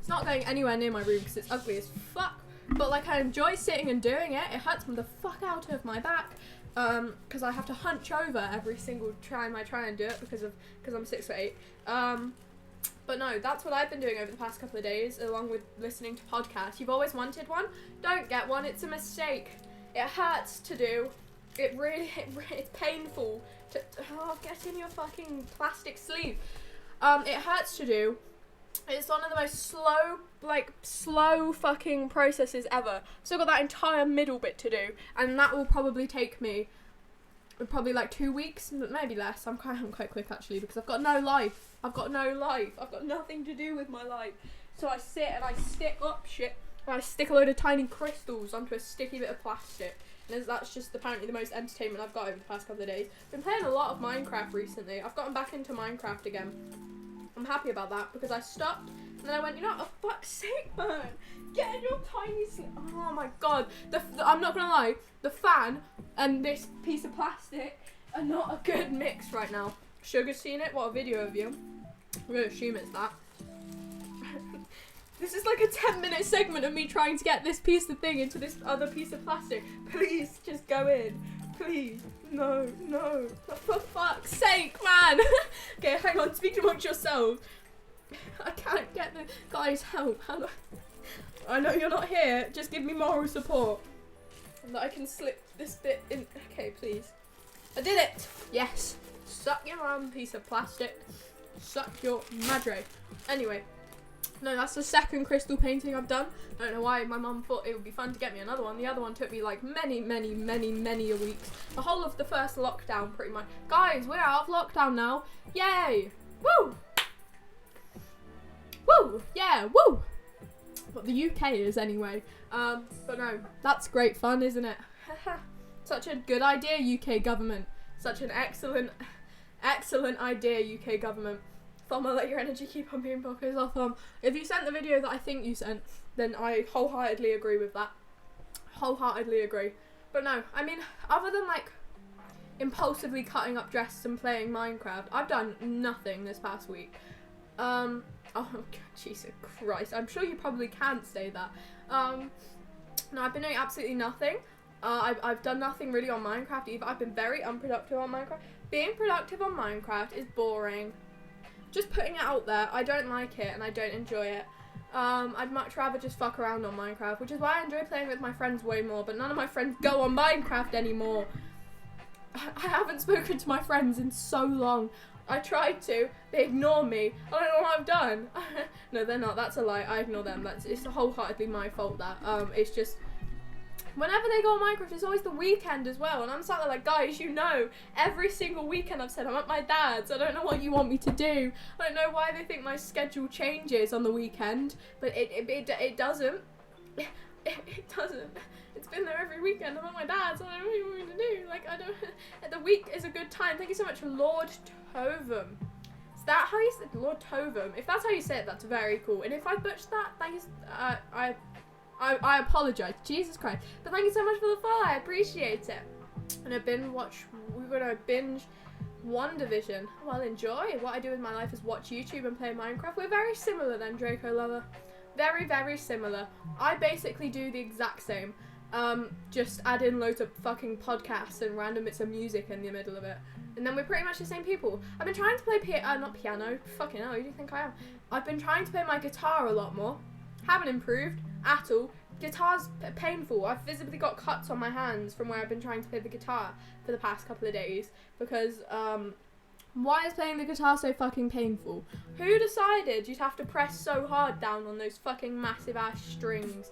not going anywhere near my room because it's ugly as fuck. But like I enjoy sitting and doing it. It hurts me the fuck out of my back. Because I have to hunch over every single time I try and do it because I'm 6'8". But no, that's what I've been doing over the past couple of days, along with listening to podcasts. You've always wanted one? Don't get one. It's a mistake. It hurts to do. It's painful to get in your fucking plastic sleeve. It hurts to do. It's one of the most slow fucking processes ever. So I've got that entire middle bit to do, and that will probably take me like 2 weeks, maybe less. I'm quite quick actually because I've got no life. I've got nothing to do with my life. So I sit and I stick up shit. And I stick a load of tiny crystals onto a sticky bit of plastic. And that's just apparently the most entertainment I've got over the past couple of days. Been playing a lot of Minecraft recently. I've gotten back into Minecraft again. I'm happy about that because I stopped and then I went, you know what, for fuck's sake, man, get in your tiny oh my god, I'm not gonna lie, the fan and this piece of plastic are not a good mix right now. Sugar's seen it, what a video of you. I'm gonna assume it's that. This is like a 10-minute segment of me trying to get this piece of thing into this other piece of plastic. Please, just go in. Please. No. For fuck's sake, man. Okay, hang on. Speak amongst yourselves. I can't get the... Guys, help. I know you're not here. Just give me moral support. And that I can slip this bit in. Okay, please. I did it. Yes. Suck your own piece of plastic. Suck your madre. Anyway. No, that's the second crystal painting I've done. I don't know why my mum thought it would be fun to get me another one. The other one took me like many a weeks. The whole of the first lockdown pretty much. Guys, we're out of lockdown now. Yay! Woo! Woo! Yeah, woo! What the UK is anyway. But no, that's great fun, isn't it? Such a good idea, UK government. Such an excellent idea, UK government. Thumb, let your energy keep on being blockers off. If you sent the video that I think you sent, then I wholeheartedly agree with that. Wholeheartedly agree. But no, I mean, other than like impulsively cutting up dress and playing Minecraft, I've done nothing this past week. Oh God, Jesus Christ, I'm sure you probably can't say that. No, I've been doing absolutely nothing. I've done nothing really on Minecraft either. I've been very unproductive on Minecraft. Being productive on Minecraft is boring. Just putting it out there, I don't like it and I don't enjoy it. I'd much rather just fuck around on Minecraft, which is why I enjoy playing with my friends way more, but none of my friends go on Minecraft anymore. I haven't spoken to my friends in so long. I tried to, they ignore me. I don't know what I've done. No, they're not, that's a lie, I ignore them. It's wholeheartedly my fault that. It's just, whenever they go on Minecraft, it's always the weekend as well, and I'm sat there like, guys, you know, every single weekend I've said I'm at my dad's, I don't know what you want me to do. I don't know why they think my schedule changes on the weekend, but it doesn't. It doesn't. It's been there every weekend, I'm at my dad's, I don't know what you want me to do. Like, I don't, the week is a good time. Thank you so much for Lord Tovum. Is that how you say it? Lord Tovum? If that's how you say it, that's very cool. And if I butchered that, thanks, I apologise, Jesus Christ. But thank you so much for the follow, I appreciate it. And we're gonna binge One Division. Well, enjoy. What I do with my life is watch YouTube and play Minecraft. We're very similar then, Draco Lover. Very, very similar. I basically do the exact same. Just add in loads of fucking podcasts and random bits of music in the middle of it. And then we're pretty much the same people. I've been trying to play not piano. Fucking hell, who do you think I am? I've been trying to play my guitar a lot more. Haven't improved at all. Guitar's painful. I've visibly got cuts on my hands from where I've been trying to play the guitar for the past couple of days. Because, why is playing the guitar so fucking painful? Who decided you'd have to press so hard down on those fucking massive ass strings?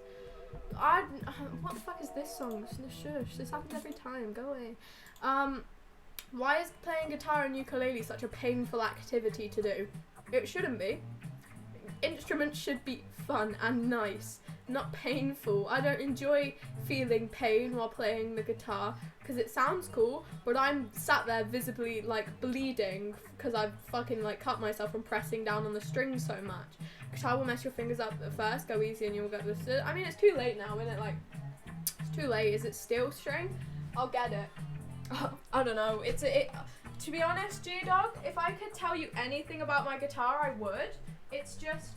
What the fuck is this song? Shush, this happens every time. Go away. Why is playing guitar and ukulele such a painful activity to do? It shouldn't be. Instruments should be fun and nice, not painful. I don't enjoy feeling pain while playing the guitar because it sounds cool, but I'm sat there visibly like bleeding because I've fucking like cut myself from pressing down on the strings so much. Guitar will mess your fingers up at first, go easy and you'll get this. I mean, it's too late now, isn't it? Like, it's too late. Is it steel string? I'll get it. I don't know. To be honest, G-Dog, if I could tell you anything about my guitar, I would. It's just,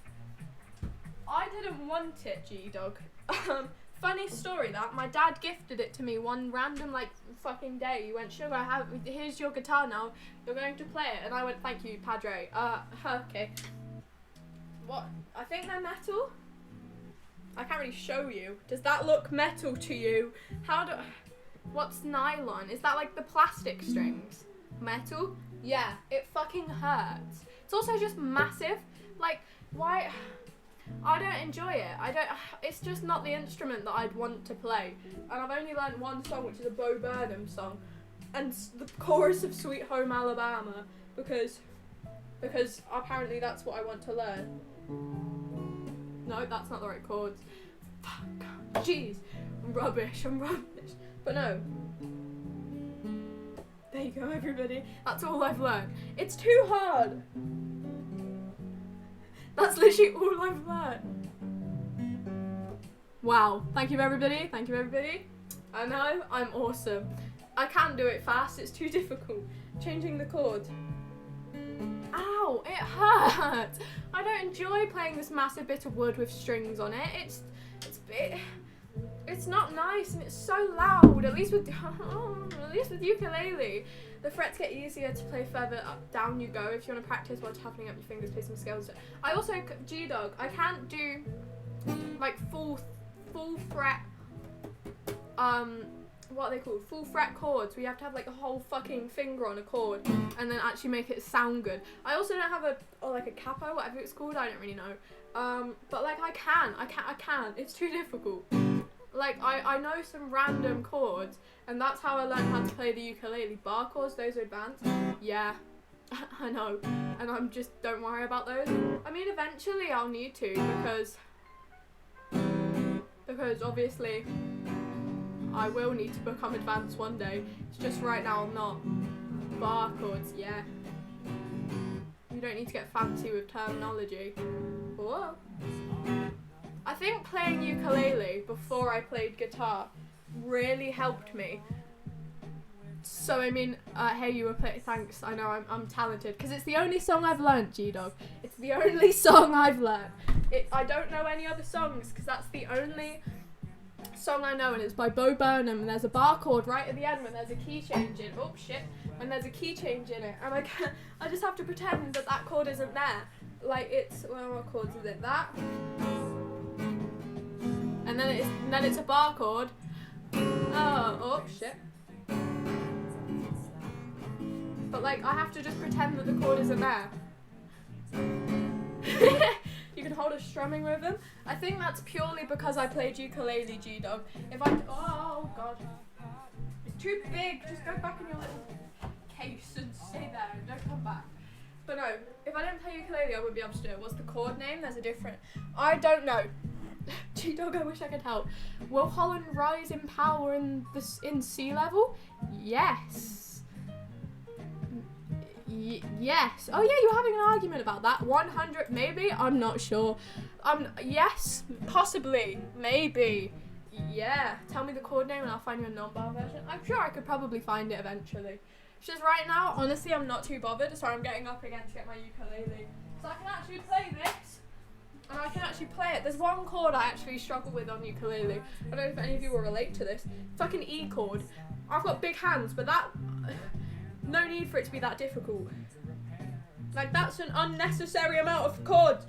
I didn't want it, G-Dog. Funny story that, my dad gifted it to me one random, like, fucking day. He went, Sugar, here's your guitar now. You're going to play it. And I went, thank you, Padre. Okay. What? I think they're metal? I can't really show you. Does that look metal to you? What's nylon? Is that like the plastic strings? Metal? Yeah, it fucking hurts. It's also just massive. Like, why? I don't enjoy it. It's just not the instrument that I'd want to play. And I've only learned one song, which is a Bo Burnham song. And the chorus of Sweet Home Alabama. Because apparently that's what I want to learn. No, that's not the right chords. Fuck. Jeez. I'm rubbish. But no. There you go, everybody. That's all I've learned. It's too hard. That's literally all I've learned. Wow. Thank you, everybody. Thank you, everybody. I know, I'm awesome. I can't do it fast. It's too difficult. Changing the chords. Ow, it hurts. I don't enjoy playing this massive bit of wood with strings on it. It's not nice and it's so loud. At least with ukulele, the frets get easier to play further up, down you go. If you want to practice while toughening up your fingers, play some scales. I also, G-Dog, I can't do like full fret, what are they called? Full fret chords. We have to have like a whole fucking finger on a chord and then actually make it sound good. I also don't have like a capo, whatever it's called. I don't really know. But like I can. It's too difficult. Like I know some random chords, and that's how I learned how to play the ukulele. Bar chords, those are advanced. Yeah, I know, and I'm just don't worry about those. I mean, eventually I'll need to because obviously I will need to become advanced one day. It's just right now I'm not. Bar chords, yeah. You don't need to get fancy with terminology. Whoa. I think playing ukulele before I played guitar really helped me. So I mean, hey, you were playing. Thanks. I know I'm talented because it's the only song I've learnt, G-Dog. It's the only song I've learnt. I don't know any other songs because that's the only song I know, and it's by Bo Burnham. And there's a bar chord right at the end when there's a key change in. Oh shit! When there's a key change in it, and I just have to pretend that chord isn't there. Like it's what chords is it? That. And then it's a bar chord. Oh shit. But like I have to just pretend that the chord isn't there. You can hold a strumming rhythm. I think that's purely because I played ukulele, G-Dog. Oh god. It's too big. Just go back in your little case and stay there and don't come back. But no, if I didn't play ukulele I wouldn't be able to do it. What's the chord name? There's a different. I don't know. G-Dog, I wish I could help. Will Holland rise in power in sea level? Yes. Yes. Oh yeah, you're having an argument about that. 100, maybe? I'm not sure. Yes, possibly, maybe. Yeah. Tell me the chord name and I'll find you a non-bar version. I'm sure I could probably find it eventually. It's just right now, honestly, I'm not too bothered, so I'm getting up again to get my ukulele. So I can actually play this, and I can actually play it. There's one chord I actually struggle with on ukulele. I don't know if any of you will relate to this. It's like an E chord. I've got big hands, but that, no need for it to be that difficult. Like, that's an unnecessary amount of chords.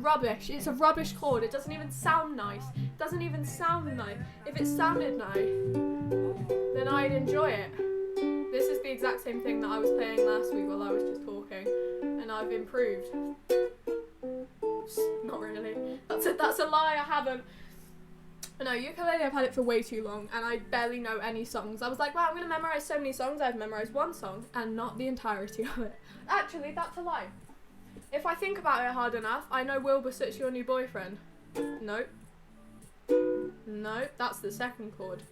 Rubbish. It's a rubbish chord. It doesn't even sound nice. It doesn't even sound nice. If it sounded nice, then I'd enjoy it. This is the exact same thing that I was playing last week while I was just talking, and I've improved. Not really. That's a lie. I haven't. No, ukulele, I've had it for way too long, and I barely know any songs. I was like, wow, I'm going to memorise so many songs. I've memorised one song, and not the entirety of it. Actually, that's a lie. If I think about it hard enough, I know Wilbur's your new boyfriend. Nope. Nope, that's the second chord.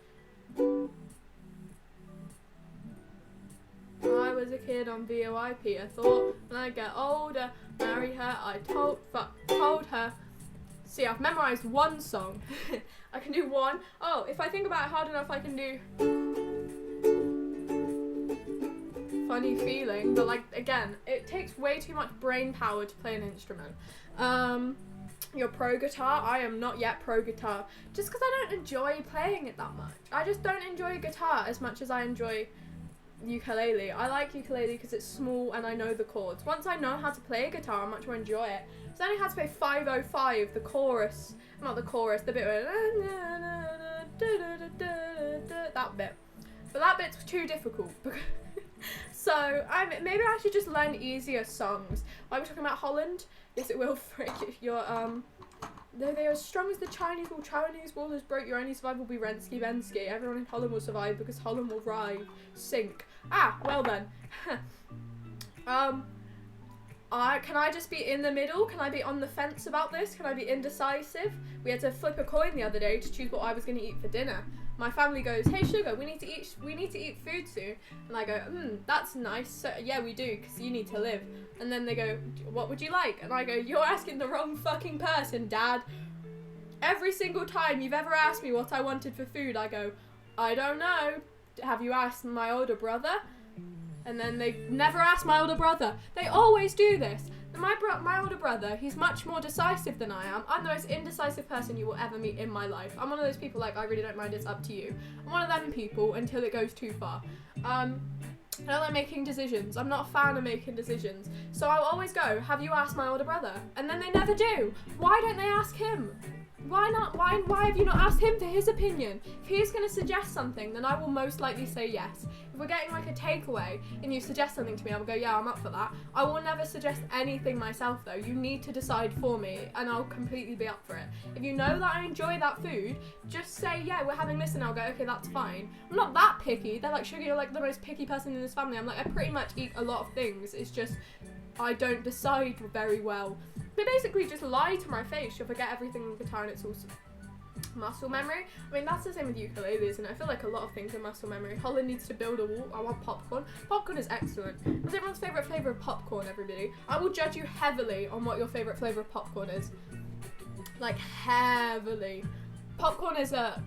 I was a kid on VOIP. I thought when I get older, marry her. I told her. See, I've memorised one song. I can do one. Oh, if I think about it hard enough, I can do Funny Feeling. But like, again, it takes way too much brain power to play an instrument. Your pro guitar, I am not yet pro guitar. Just because I don't enjoy playing it that much. I just don't enjoy guitar as much as I enjoy ukulele. I like ukulele because it's small and I know the chords. Once I know how to play a guitar, I much more enjoy it. So I only had to play 505, the chorus, not the chorus, the bit where that bit. But that bit's too difficult. So maybe I should just learn easier songs. Why are we talking about Holland? Yes, it will break your Though they are as strong as the Chinese wall has broke, your only survival will be Rensky Bensky. Everyone in Holland will survive because Holland will sink. Ah, well then. Can I just be in the middle? Can I be on the fence about this? Can I be indecisive? We had to flip a coin the other day to choose what I was going to eat for dinner. My family goes, hey sugar, we need to eat food soon. And I go, that's nice. So, yeah, we do, because you need to live. And then they go, what would you like? And I go, you're asking the wrong fucking person, Dad. Every single time you've ever asked me what I wanted for food, I go, I don't know. Have you asked my older brother? And then they never ask my older brother. They always do this. My older brother, he's much more decisive than I am. I'm the most indecisive person you will ever meet in my life. I'm one of those people like, I really don't mind, it's up to you. I'm one of them people until it goes too far. I don't like making decisions. I'm not a fan of making decisions. So I'll always go, have you asked my older brother? And then they never do. Why don't they ask him? Why not? Why have you not asked him for his opinion? If he's going to suggest something, then I will most likely say yes. If we're getting like a takeaway and you suggest something to me, I will go, yeah, I'm up for that. I will never suggest anything myself though. You need to decide for me and I'll completely be up for it. If you know that I enjoy that food, just say, yeah, we're having this, and I'll go, okay, that's fine. I'm not that picky. They're like, sugar, you're like the most picky person in this family. I'm like, I pretty much eat a lot of things. It's just, I don't decide very well. They basically just lie to my face. You'll forget everything in the guitar, and it's also muscle memory. I mean, that's the same with ukulele, isn't it? I feel like a lot of things are muscle memory. Holland needs to build a wall. I want popcorn. Popcorn is excellent. What's everyone's favourite flavour of popcorn, everybody? I will judge you heavily on what your favourite flavour of popcorn is. Like, heavily. Popcorn's a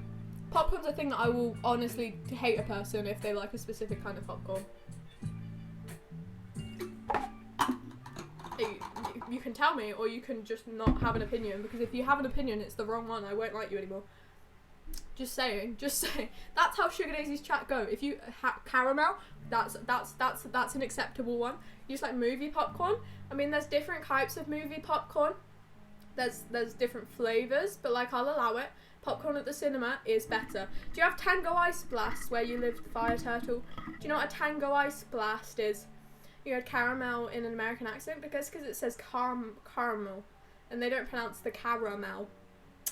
thing that I will honestly hate a person if they like a specific kind of popcorn. You can tell me, or you can just not have an opinion, because if you have an opinion, it's the wrong one. I won't like you anymore. Just saying. That's how Sugar Daisy's chat go. If you caramel, that's an acceptable one. You just like movie popcorn. I mean, there's different types of movie popcorn. There's different flavors, but like, I'll allow it. Popcorn at the cinema is better. Do you have Tango Ice Blast where you live, Fire Turtle? Do you know what a Tango Ice Blast is? You had caramel in an American accent because it says caramel, and they don't pronounce the caramel.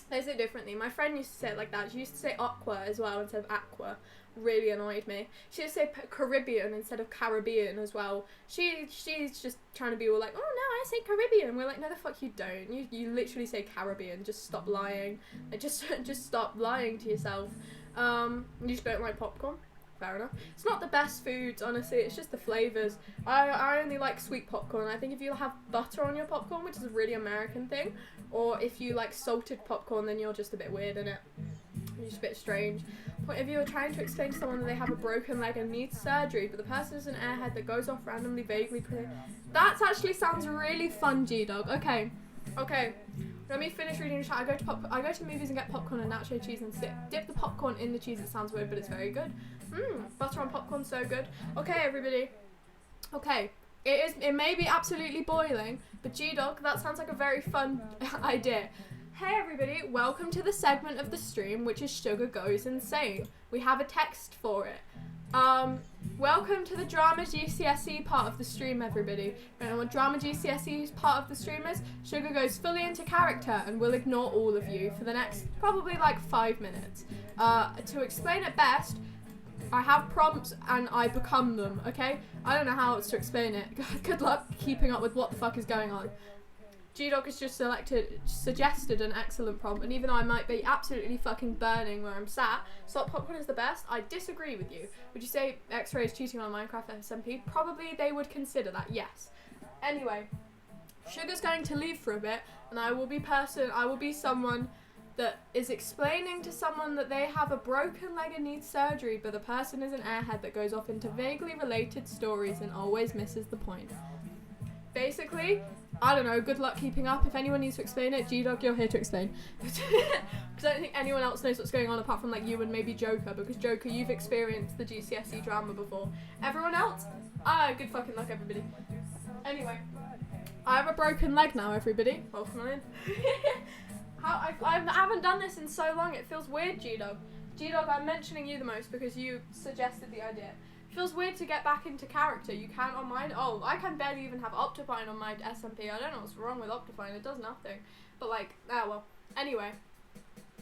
They say it differently. My friend used to say it like that. She used to say aqua as well instead of aqua. Really annoyed me. She used to say Caribbean instead of Caribbean as well. She's just trying to be all like, oh no, I say Caribbean. We're like, no, the fuck you don't. You literally say Caribbean. Just stop lying. Like, just stop lying to yourself. You just don't like popcorn. Fair enough. It's not the best foods, honestly. It's just the flavors. I only like sweet popcorn. I think if you have butter on your popcorn, which is a really American thing, or if you like salted popcorn, then you're just a bit weird in it. You're just a bit strange. Point of view of trying to explain to someone that they have a broken leg and needs surgery, but the person is an airhead that goes off randomly, vaguely. That actually sounds really fun, G-Dog. Okay. Let me finish reading the chat. I go to movies and get popcorn and nacho cheese and dip the popcorn in the cheese. It sounds weird, but it's very good. Butter on popcorn, so good. Okay, everybody. Okay. It may be absolutely boiling, but G-Dog, that sounds like a very fun idea. Hey everybody, welcome to the segment of the stream which is Sugar Goes Insane. We have a text for it. Welcome to the Drama GCSE part of the stream, everybody. Don't know what Drama GCSE part of the stream is? Sugar goes fully into character and will ignore all of you for the next probably like 5 minutes. To explain it best, I have prompts and I become them, okay? I don't know how else to explain it. Good luck keeping up with what the fuck is going on. G-Dog has just suggested an excellent prompt, and even though I might be absolutely fucking burning where I'm sat, salt popcorn is the best. I disagree with you. Would you say X-Ray is cheating on Minecraft SMP? Probably they would consider that, yes. Anyway, Sugar's going to leave for a bit, and I will be someone that is explaining to someone that they have a broken leg and needs surgery, but the person is an airhead that goes off into vaguely related stories and always misses the point. Basically, I don't know, good luck keeping up. If anyone needs to explain it, G-Dog, you're here to explain. Because I don't think anyone else knows what's going on apart from like you and maybe Joker, because Joker, you've experienced the GCSE drama before. Everyone else? Good fucking luck, everybody. Anyway, I have a broken leg now, everybody. Welcome on in. I haven't done this in so long, it feels weird, G-Dog. G-Dog, I'm mentioning you the most because you suggested the idea. Feels weird to get back into character. You can't on mine. Oh, I can barely even have Optifine on my SMP. I don't know what's wrong with Optifine. It does nothing. But like, well. Anyway,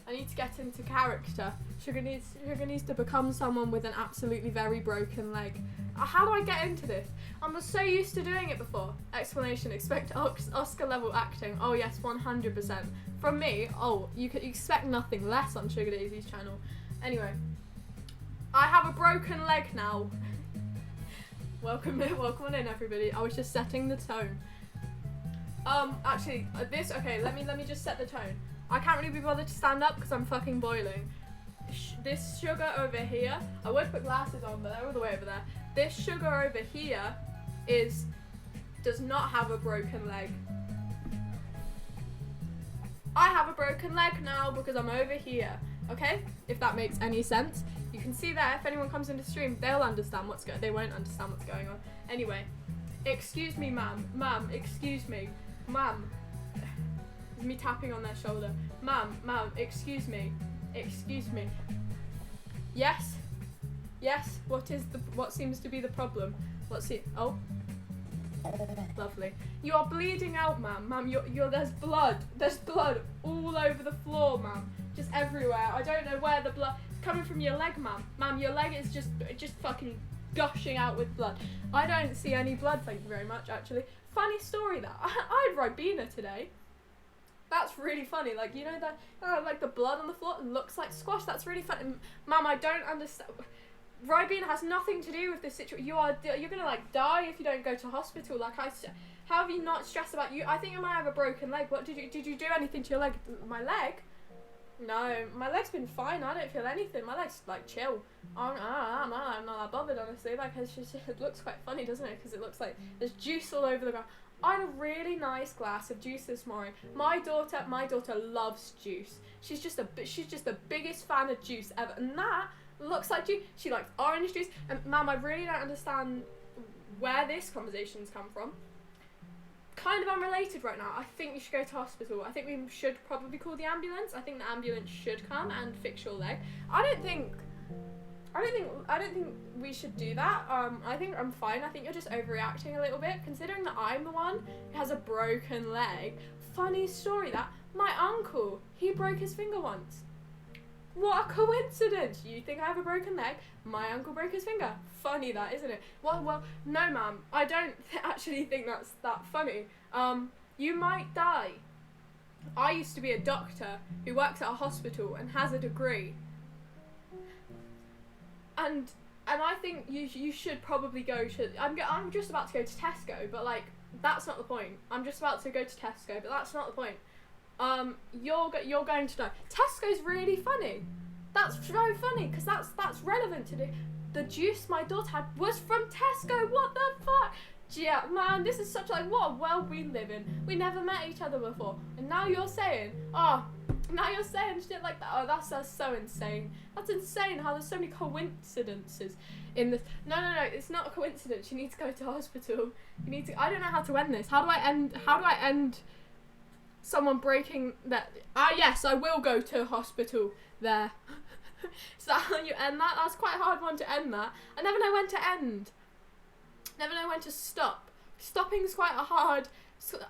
I need to get into character. Sugar needs to become someone with an absolutely very broken leg. How do I get into this? I'm so used to doing it before. Explanation. Expect Oscar level acting. Oh yes, 100%. From me, you could expect nothing less on Sugar Daisy's channel. Anyway. I have a broken leg now. Welcome on in, everybody. I was just setting the tone. Actually, okay, let me just set the tone. I can't really be bothered to stand up because I'm fucking boiling. This Sugar over here, I would put glasses on, but they're all the way over there. This Sugar over here does not have a broken leg. I have a broken leg now because I'm over here. Okay? If that makes any sense. You can see there, if anyone comes into stream, they'll understand they won't understand what's going on. Anyway, excuse me, ma'am. Ma'am, excuse me. Ma'am. It's me tapping on their shoulder. Ma'am, excuse me. Excuse me. Yes? Yes? What seems to be the problem? Oh. Lovely. You are bleeding out, ma'am. Ma'am, there's blood. There's blood all over the floor, ma'am. Just everywhere. I don't know where the blood coming from your leg, ma'am. Ma'am, your leg is just fucking gushing out with blood. I don't see any blood, thank you very much, actually. Funny story that. I had Ribena today. That's really funny. Like, you know that, like the blood on the floor looks like squash. That's really funny. Ma'am, I don't understand. Ribena has nothing to do with this situation. You're gonna like die if you don't go to hospital. Like how have you not stressed about you? I think you might have a broken leg. What did you do anything to your leg? My leg? No, my leg's been fine. I don't feel anything. My leg's like chill. I'm not that bothered, honestly. Like it looks quite funny, doesn't it? Because it looks like there's juice all over the ground. I had a really nice glass of juice this morning. My daughter loves juice. She's just the biggest fan of juice ever, and that looks like juice. She likes orange juice. And ma'am, I really don't understand where this conversation's come from. Kind of unrelated right now. I think you should go to hospital. I think we should probably call the ambulance. I think the ambulance should come and fix your leg. I don't think we should do that. I think I'm fine. I think you're just overreacting a little bit, considering that I'm the one who has a broken leg. Funny story that my uncle, he broke his finger once. What a coincidence! You think I have a broken leg? My uncle broke his finger. Funny that, isn't it? Well, no ma'am, I don't actually think that's that funny. You might die. I used to be a doctor who works at a hospital and has a degree. And I think you should probably go to, I'm just about to go to Tesco, but like, that's not the point. I'm just about to go to Tesco, but that's not the point. You're going to die. Tesco's really funny. That's so funny because that's relevant to the juice my daughter had was from Tesco. What the fuck? Yeah, man, this is such like what a world we live in. We never met each other before, and now you're saying shit like that. Oh, that's so insane. That's insane how there's so many coincidences in this. No, it's not a coincidence. You need to go to hospital. You need to. I don't know how to end this. How do I end someone breaking that? Yes, I will go to hospital there. So how you end that? That's quite a hard one to end that. I never know when to end. Never know when to stop. Stopping's quite a hard.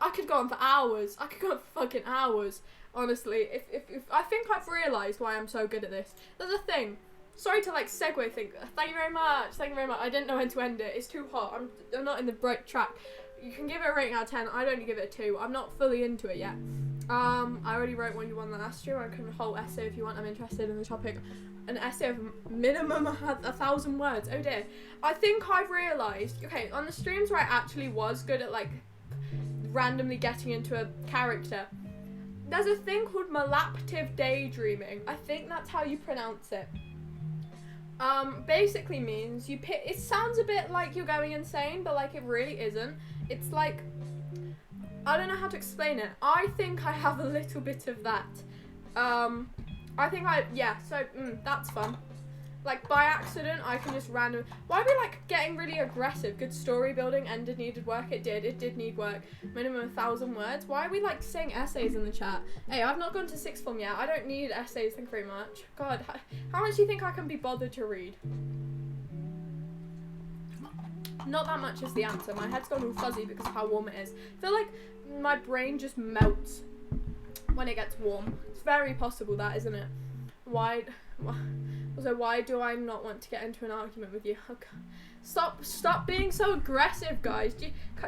I could go on for hours. I could go on for fucking hours. Honestly, if I think I've realised why I'm so good at this. There's a thing. Sorry to like segue thing. Thank you very much. I didn't know when to end it. It's too hot. I'm not in the right track. You can give it a rating out of 10. I'd only give it a 2. I'm not fully into it yet. I already wrote one you won last year. I can whole essay if you want. I'm interested in the topic. An essay of minimum 1,000 words. Oh dear. I think I've realised. Okay, on the streams where I actually was good at like randomly getting into a character, there's a thing called malaptive daydreaming. I think that's how you pronounce it. Basically means you pick. It sounds a bit like you're going insane, but like it really isn't. It's like, I don't know how to explain it. I think I have a little bit of that. That's fun. Like by accident, I can just why are we like getting really aggressive? Good story building, ended needed work. It did need work. Minimum 1,000 words. Why are we like saying essays in the chat? Hey, I've not gone to sixth form yet. I don't need essays, thank you very much. God, how much do you think I can be bothered to read? Not that much is the answer. My head's gone all fuzzy because of how warm it is. I feel like my brain just melts when it gets warm. It's very possible that, isn't it? Why do I not want to get into an argument with you? Okay. Stop being so aggressive, guys.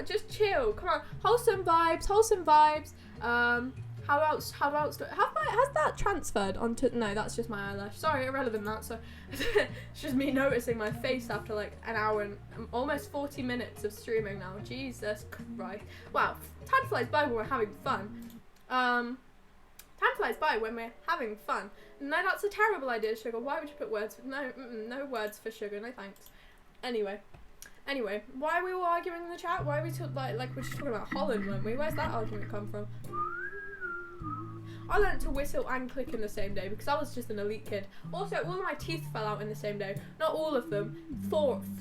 Just chill. Come on. Wholesome vibes. How else has that transferred onto? No, that's just my eyelash. Sorry, irrelevant that. So it's just me noticing my face after like an hour and almost 40 minutes of streaming now. Jesus Christ. Wow, time flies by when we're having fun. Time flies by when we're having fun. No, that's a terrible idea, Sugar. Why would you put words? No words for Sugar. No thanks. Anyway, why are we all arguing in the chat? Why are we like we're just talking about Holland, weren't we? Where's that argument come from? I learned to whistle and click in the same day because I was just an elite kid. Also, all of my teeth fell out in the same day. Not all of them.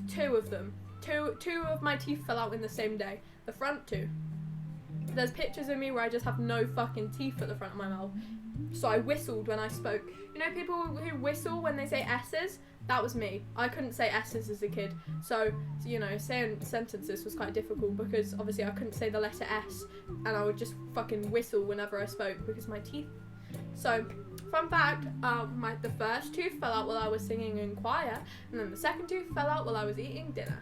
Two of them. Two of my teeth fell out in the same day. The front two. There's pictures of me where I just have no fucking teeth at the front of my mouth. So I whistled when I spoke. You know people who whistle when they say S's? That was me. I couldn't say S's as a kid. So, you know, saying sentences was quite difficult because obviously I couldn't say the letter S and I would just fucking whistle whenever I spoke because my teeth. So, fun fact, the first tooth fell out while I was singing in choir and then the second tooth fell out while I was eating dinner.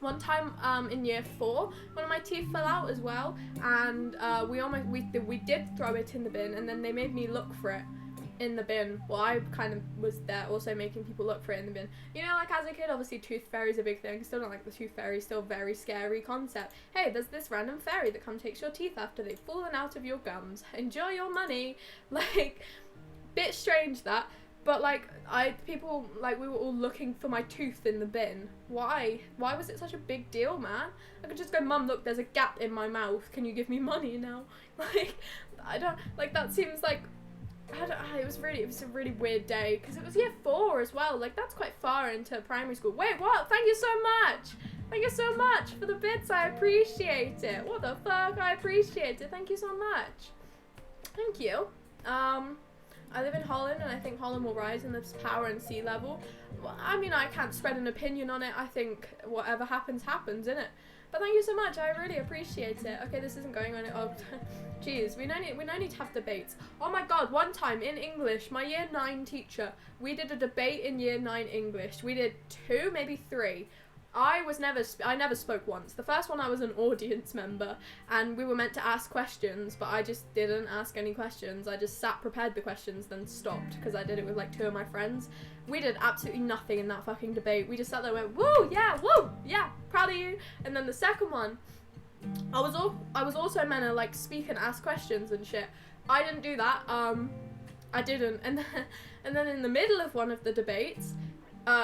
One time in year 4, one of my teeth fell out as well, and we did throw it in the bin, and then they made me look for it in the bin. Well, I kind of was there also making people look for it in the bin. You know, like as a kid, obviously tooth fairy's a big thing. Still don't like the tooth fairy, still very scary concept. Hey, there's this random fairy that comes takes your teeth after they've fallen out of your gums. Enjoy your money. Like, bit strange that. But like we were all looking for my tooth in the bin. Why was it such a big deal, man? I could just go, Mum, look, there's a gap in my mouth, can you give me money now? Like, I don't, like, that seems like, it was a really weird day because it was year 4 as well. Like, that's quite far into primary school. Wait, what? Thank you so much for the bits. I appreciate it. What the fuck? I appreciate it. Thank you so much. Thank you. I live in Holland, and I think Holland will rise in this power and sea level. Well, I mean, I can't spread an opinion on it. I think whatever happens, happens, innit? But thank you so much. I really appreciate it. Okay, this isn't going on. Oh, jeez, we no need to have debates. Oh my God, one time in English, my year 9 teacher, we did a debate in year 9 English. We did 2, maybe 3. I never spoke once. The first one I was an audience member and we were meant to ask questions, but I just didn't ask any questions. I just prepared the questions, then stopped because I did it with like 2 of my friends. We did absolutely nothing in that fucking debate. We just sat there and went, woo, yeah, proud of you. And then the second one, I was also meant to like speak and ask questions and shit. I didn't do that. I didn't. And then in the middle of one of the debates,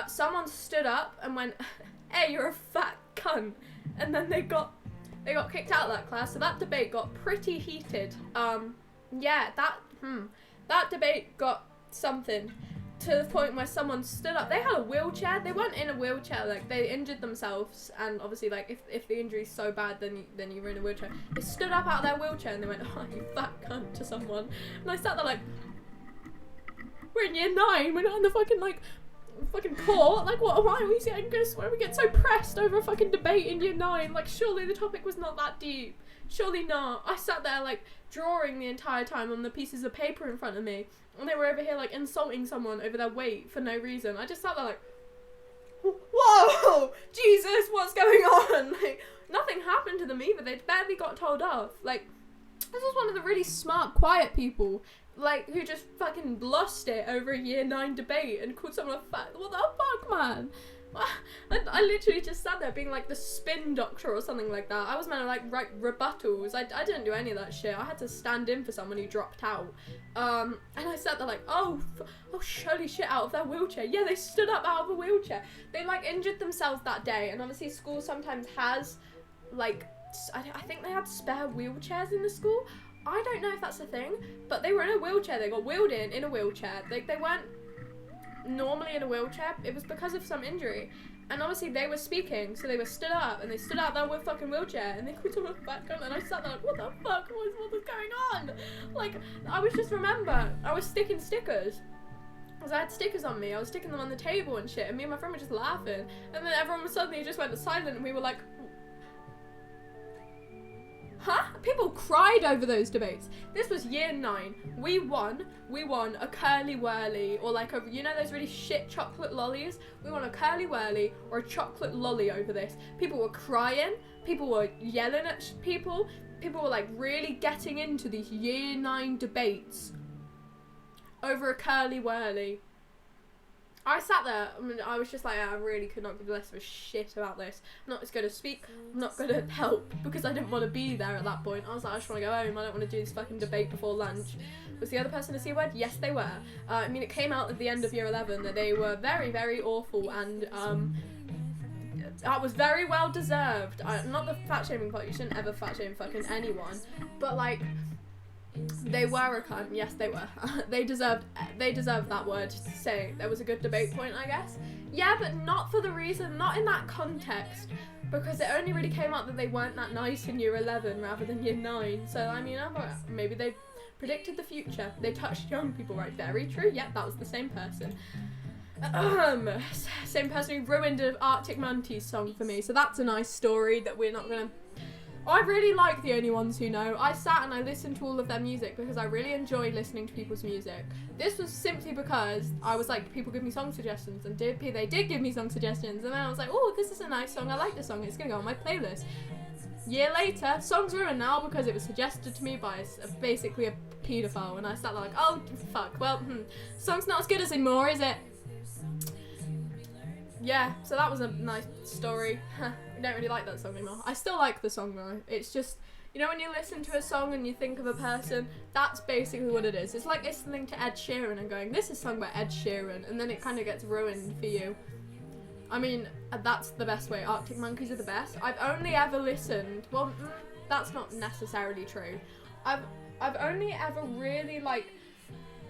someone stood up and went, "Hey, you're a fat cunt," and then they got kicked out of that class. So that debate got pretty heated. Yeah, that debate got something, to the point where someone stood up. They had a wheelchair. They weren't in a wheelchair. Like, they injured themselves, and obviously, like, if the injury's so bad, then you're in a wheelchair. They stood up out of their wheelchair and they went, "Oh, you fat cunt," to someone. And I sat there like, we're in year 9. We're not in the fucking court. Like, what? Why are we why we get so pressed over a fucking debate in year 9? Like, surely the topic was not that deep. Surely not. I sat there like drawing the entire time on the pieces of paper in front of me, and they were over here like insulting someone over their weight for no reason. I just sat there like, whoa, Jesus, what's going on? Like, nothing happened to them either. They barely got told off. Like, this was one of the really smart, quiet people, like, who just fucking lost it over a year 9 debate and called someone a fat. What the fuck, man? I literally just sat there being like the spin doctor or something like that. I was meant to like write rebuttals. I didn't do any of that shit. I had to stand in for someone who dropped out. And I sat there like, oh, holy shit, out of their wheelchair. Yeah, they stood up out of a wheelchair. They like injured themselves that day, and obviously school sometimes has like, I think they had spare wheelchairs in the school. I don't know if that's a thing, but they were in a wheelchair. They got wheeled in a wheelchair. They weren't normally in a wheelchair. It was because of some injury, and obviously they were speaking, so they were stood up, and they stood out there with fucking wheelchair, and they called someone a fat cunt, and I sat there like, what the fuck, what was going on? Like, I was sticking stickers, because I had stickers on me. I was sticking them on the table and shit, and me and my friend were just laughing, and then everyone suddenly just went silent, and we were like, huh? People cried over those debates. This was year 9. We won a curly whirly, or like you know those really shit chocolate lollies? We won a curly whirly or a chocolate lolly over this. People were crying. People were yelling at people. People were like really getting into these year 9 debates over a curly whirly. I sat there, I was just like, I really could not give less of a shit about this. I'm not just going to speak, I'm not going to help, because I didn't want to be there at that point. I was like, I just want to go home, I don't want to do this fucking debate before lunch. Was the other person a C word? Yes, they were. It came out at the end of year 11 that they were very, very awful, and that was very well deserved. Not the fat shaming part, you shouldn't ever fat shame fucking anyone, but like, they were a cunt. Yes, they were. They deserved that word to say. There was a good debate point, I guess. Yeah, but not for the reason, not in that context, because it only really came out that they weren't that nice in year 11 rather than year 9. So, I mean, maybe they predicted the future. They touched young people, right? Very true. Yep, that was the same person. Same person who ruined an Arctic Monkeys song for me. So that's a nice story that we're not gonna... I really like The Only Ones Who Know. I sat and I listened to all of their music because I really enjoy listening to people's music. This was simply because I was like, people give me song suggestions, and they did give me song suggestions, and then I was like, oh, this is a nice song, I like this song, it's gonna go on my playlist. Year later, song's ruined now because it was suggested to me by basically a paedophile, and I sat there like, oh, fuck, well, song's not as good as anymore, is it? Yeah, so that was a nice story. I don't really like that song anymore. I still like the song though. It's just, you know when you listen to a song and you think of a person, that's basically what it is. It's like listening to Ed Sheeran and going, this is sung by Ed Sheeran, and then it kind of gets ruined for you. I mean, that's the best way. Arctic Monkeys are the best. I've only ever listened, well, that's not necessarily true. I've only ever really like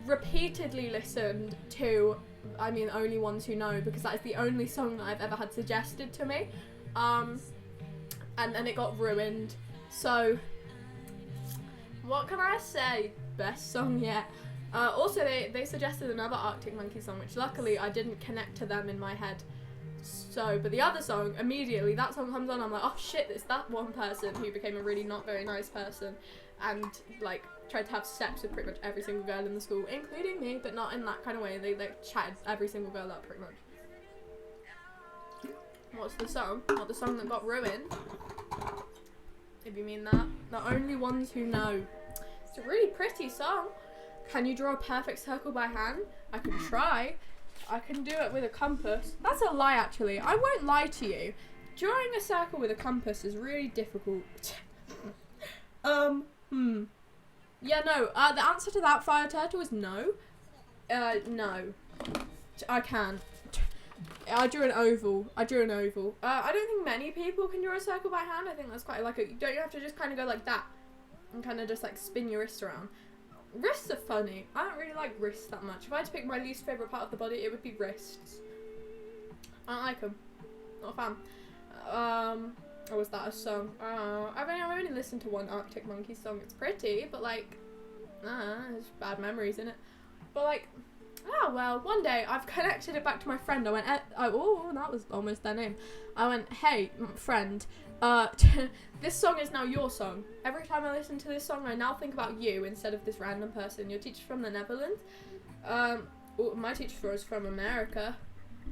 repeatedly listened to, I mean, Only Ones Who Know, because that is the only song that I've ever had suggested to me. And then it got ruined. So, what can I say? Best song yet. Also, they suggested another Arctic Monkey song, which luckily I didn't connect to them in my head. So, but the other song, immediately, that song comes on, I'm like, oh shit, it's that one person who became a really not very nice person, and, like, tried to have sex with pretty much every single girl in the school, including me, but not in that kind of way. They, like, chatted every single girl up, pretty much. What's the song? Not the song that got ruined. If you mean that. The Only Ones Who Know. It's a really pretty song. Can you draw a perfect circle by hand? I can try. I can do it with a compass. That's a lie, actually. I won't lie to you. Drawing a circle with a compass is really difficult. Yeah, no. The answer to that, Fire Turtle, is no. No. I can. I drew an oval. I don't think many people can draw a circle by hand. I think that's quite like don't you have to just kind of go like that and kind of just like spin your wrists around. Wrists are funny. I don't really like wrists that much. If I had to pick my least favourite part of the body, it would be wrists. I don't like them. Not a fan. Or was that a song? I've only listened to one Arctic Monkeys song. It's pretty, but like, it's bad memories, innit? But like, well, one day I've connected it back to my friend. I went, oh, that was almost their name. I went, hey, friend, this song is now your song. Every time I listen to this song, I now think about you instead of this random person. Your teacher's from the Netherlands. My teacher was from America.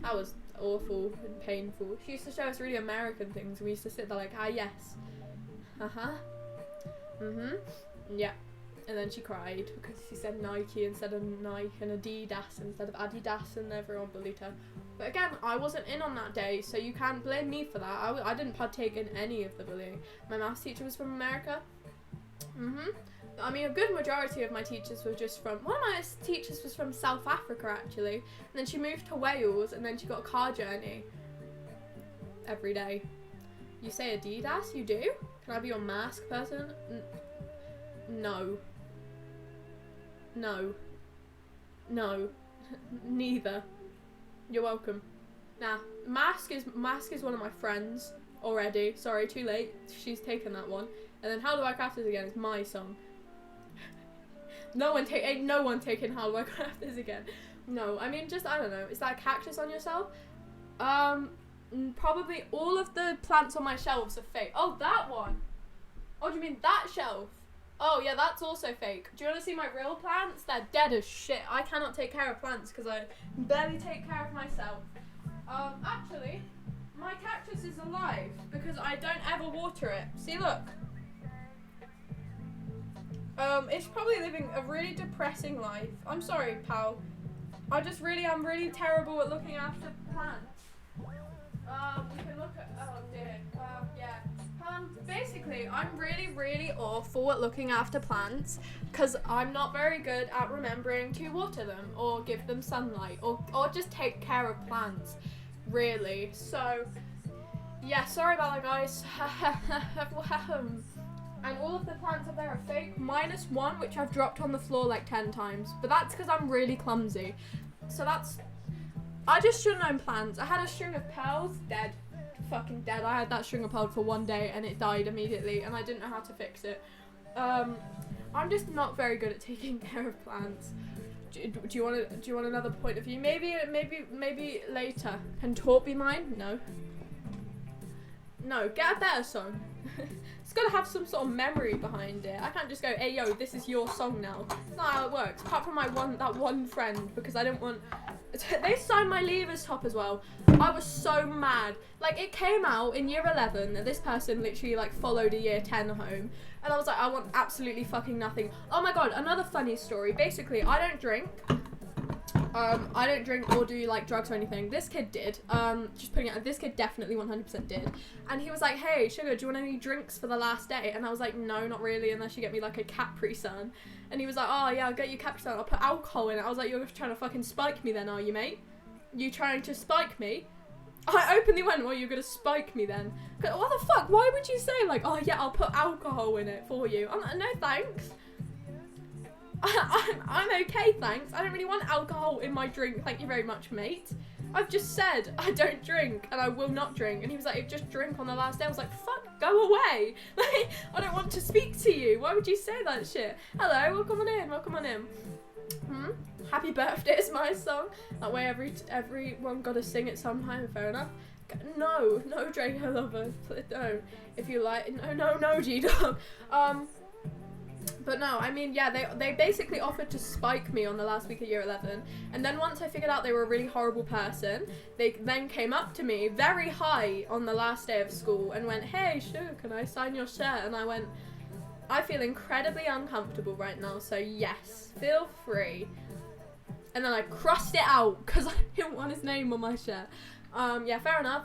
That was awful and painful. She used to show us really American things. We used to sit there like, yes. Yeah. And then she cried because she said Nike instead of Nike and Adidas instead of Adidas, and everyone bullied her. But again, I wasn't in on that day, so you can't blame me for that. I didn't partake in any of the bullying. My maths teacher was from America. I mean, a good majority of my teachers were just from... One of my teachers was from South Africa, actually. And then she moved to Wales, and then she got a car journey every day. You say Adidas? You do? Can I be your mask person? No. No. Neither. You're welcome. Nah, Mask is one of my friends already. Sorry, too late. She's taken that one. And then How Do I Craft This Again is my song. Ain't no one taking How Do I Craft This Again. No, I mean, just, I don't know. Is that a cactus on yourself? Probably all of the plants on my shelves are fake. Oh, that one. Oh, do you mean that shelf? Oh, yeah, that's also fake. Do you want to see my real plants? They're dead as shit. I cannot take care of plants because I barely take care of myself. Actually, my cactus is alive because I don't ever water it. See, look. It's probably living a really depressing life. I'm sorry, pal. I'm really terrible at looking after plants. We can look at, oh dear, yeah. Basically, I'm really, really awful at looking after plants because I'm not very good at remembering to water them or give them sunlight or just take care of plants, really. So, yeah, sorry about that, guys. And all of the plants up there are fake, minus one, which I've dropped on the floor like 10 times. But that's because I'm really clumsy. So I just shouldn't own plants. I had a string of pearls, dead. Fucking dead. I had that string of pearls for one day and it died immediately and I didn't know how to fix it. I'm just not very good at taking care of plants. Do you want another point of view? Maybe later. Can talk be mine? No. No, get a better song. It's got to have some sort of memory behind it. I can't just go, hey yo, this is your song now. That's not how it works. Apart from that one friend, because I didn't want... They signed my leavers top as well. I was so mad. Like, it came out in year 11 that this person literally like followed a year 10 home. And I was like, I want absolutely fucking nothing. Oh my god, another funny story. Basically, I don't drink. I don't drink or do like drugs or anything. This kid did. Just putting it out, this kid definitely 100% did. And he was like, hey, Sugar, do you want any drinks for the last day? And I was like, no, not really, unless you get me like a Capri Sun. And he was like, oh yeah, I'll get you Capri Sun. I'll put alcohol in it. I was like, you're trying to fucking spike me then, are you, mate? You trying to spike me? I openly went, well, you're gonna spike me then. What the fuck? Why would you say like, oh yeah, I'll put alcohol in it for you? I'm like, no thanks. I'm okay, thanks. I don't really want alcohol in my drink. Thank you very much, mate. I've just said I don't drink and I will not drink. And he was like, just drink on the last day. I was like, fuck, go away. Like, I don't want to speak to you. Why would you say that shit? Hello, welcome on in, welcome on in. Happy birthday is my song. That way everyone gotta sing it sometime, fair enough. No, Draco lover, don't. If you like, no, G-Dog. But no, I mean, yeah, they basically offered to spike me on the last week of year 11. And then once I figured out they were a really horrible person, they then came up to me very high on the last day of school and went, hey, Sugar, can I sign your shirt? And I went, I feel incredibly uncomfortable right now, so yes, feel free. And then I crossed it out because I didn't want his name on my shirt. Yeah, fair enough.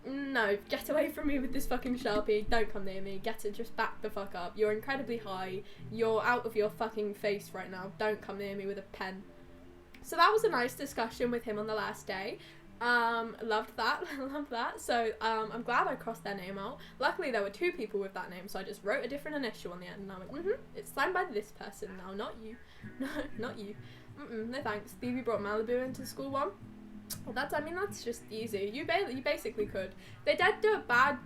No, get away from me with this fucking Sharpie. Don't come near me. Get it, just back the fuck up. You're incredibly high. You're out of your fucking face right now. Don't come near me with a pen. So that was a nice discussion with him on the last day. Loved that. Loved that. So I'm glad I crossed their name out. Luckily there were 2 people with that name, so I just wrote a different initial on the end, and I went, it's signed by this person now, not you. No, not you. No thanks. Phoebe brought Malibu into school one. Well, that's just easy. You basically could. They did do a bad.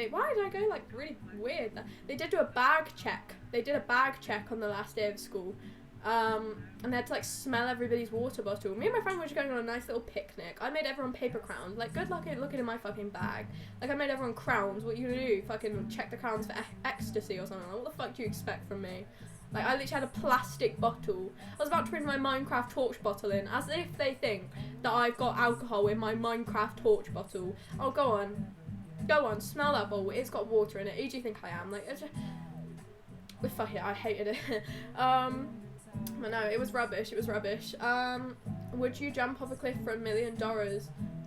Why did I go like really weird? They did do a bag check. They did a bag check on the last day of school. And they had to like smell everybody's water bottle. Me and my friend were just going on a nice little picnic. I made everyone paper crowns. Like, good luck looking in my fucking bag. Like, I made everyone crowns. What you gonna do? Fucking check the crowns for ecstasy or something? Like, what the fuck do you expect from me? Like, I literally had a plastic bottle. I was about to bring my Minecraft torch bottle in, as if they think that I've got alcohol in my Minecraft torch bottle. Oh, go on, smell that bowl. It's got water in it. Who do you think I am? Like, it's just... fuck it, I hated it. But no, it was rubbish. Would you jump off a cliff for $1 million?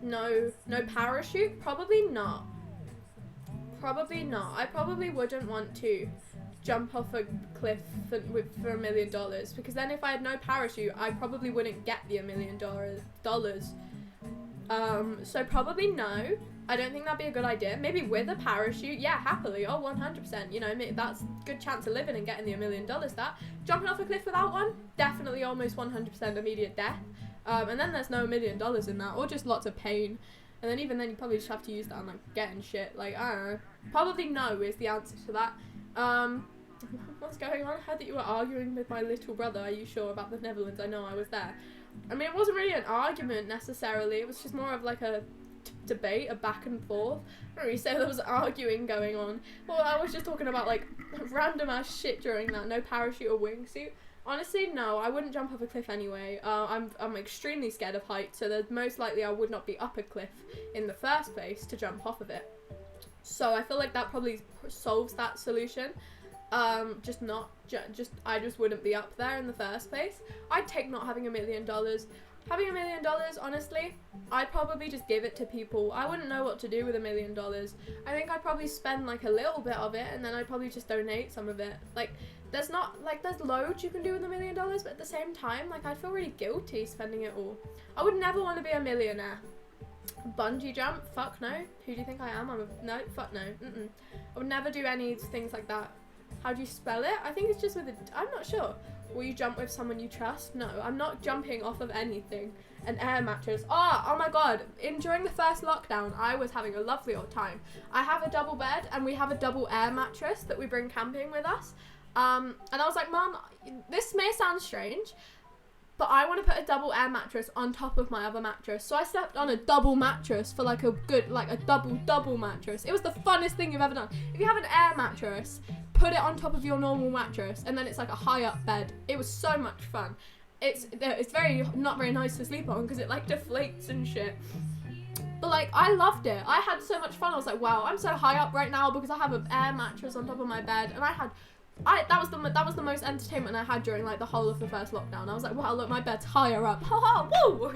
No parachute? Probably not. I probably wouldn't want to jump off a cliff for $1 million, because then if I had no parachute, I probably wouldn't get the $1 million. So probably no. I don't think that'd be a good idea. Maybe with a parachute, yeah, happily. Oh, 100%. You know, that's a good chance of living and getting the $1 million. That jumping off a cliff without one, definitely almost 100% immediate death. And then there's no $1 million in that, or just lots of pain. And then even then, you probably just have to use that on like getting shit. Like, I don't know. Probably no is the answer to that. What's going on? I heard that you were arguing with my little brother. Are you sure about the Netherlands? I know, I was there. I mean, it wasn't really an argument necessarily. It was just more of like a debate, a back and forth. I don't really say there was arguing going on. Well, I was just talking about like random ass shit during that. No parachute or wingsuit. Honestly, no, I wouldn't jump off a cliff anyway. I'm extremely scared of heights, so that most likely I would not be up a cliff in the first place to jump off of it. So I feel like that probably solves that solution. I just wouldn't be up there in the first place. I'd take not having $1 million. Having $1 million, honestly, I'd probably just give it to people. I wouldn't know what to do with $1 million. I think I'd probably spend like a little bit of it, and then I'd probably just donate some of it. Like, there's loads you can do with $1 million, but at the same time, like, I'd feel really guilty spending it all. I would never want to be a millionaire. Bungee jump? Fuck no. Who do you think I am? No, fuck no. I would never do any things like that. How do you spell it? I think it's just with I'm not sure. Will you jump with someone you trust? No, I'm not jumping off of anything. An air mattress. Oh my god. During the first lockdown, I was having a lovely old time. I have a double bed and we have a double air mattress that we bring camping with us. And I was like, Mum, this may sound strange, but I want to put a double air mattress on top of my other mattress. So I slept on a double mattress for like a double mattress. It was the funnest thing you've ever done. If you have an air mattress, put it on top of your normal mattress, and then it's like a high up bed. It was so much fun. It's not very nice to sleep on because it like deflates and shit. But like, I loved it. I had so much fun. I was like, wow, I'm so high up right now because I have an air mattress on top of my bed, and that was the most entertainment I had during like the whole of the first lockdown. I was like, wow, look, my bed's higher up. Haha, woo!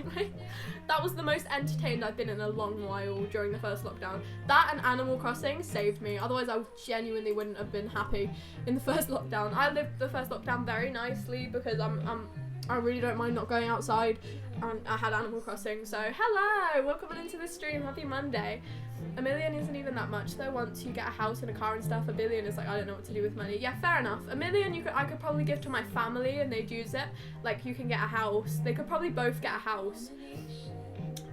That was the most entertained I've been in a long while during the first lockdown. That and Animal Crossing saved me. Otherwise, I genuinely wouldn't have been happy in the first lockdown. I lived the first lockdown very nicely because I really don't mind not going outside, and I had Animal Crossing. So hello, welcome into the stream. Happy Monday. $1 million isn't even that much though. Once you get a house and a car and stuff, $1 billion is like, I don't know what to do with money. Yeah, fair enough. $1 million I could probably give to my family and they'd use it. Like, you can get a house. They could probably both get a house.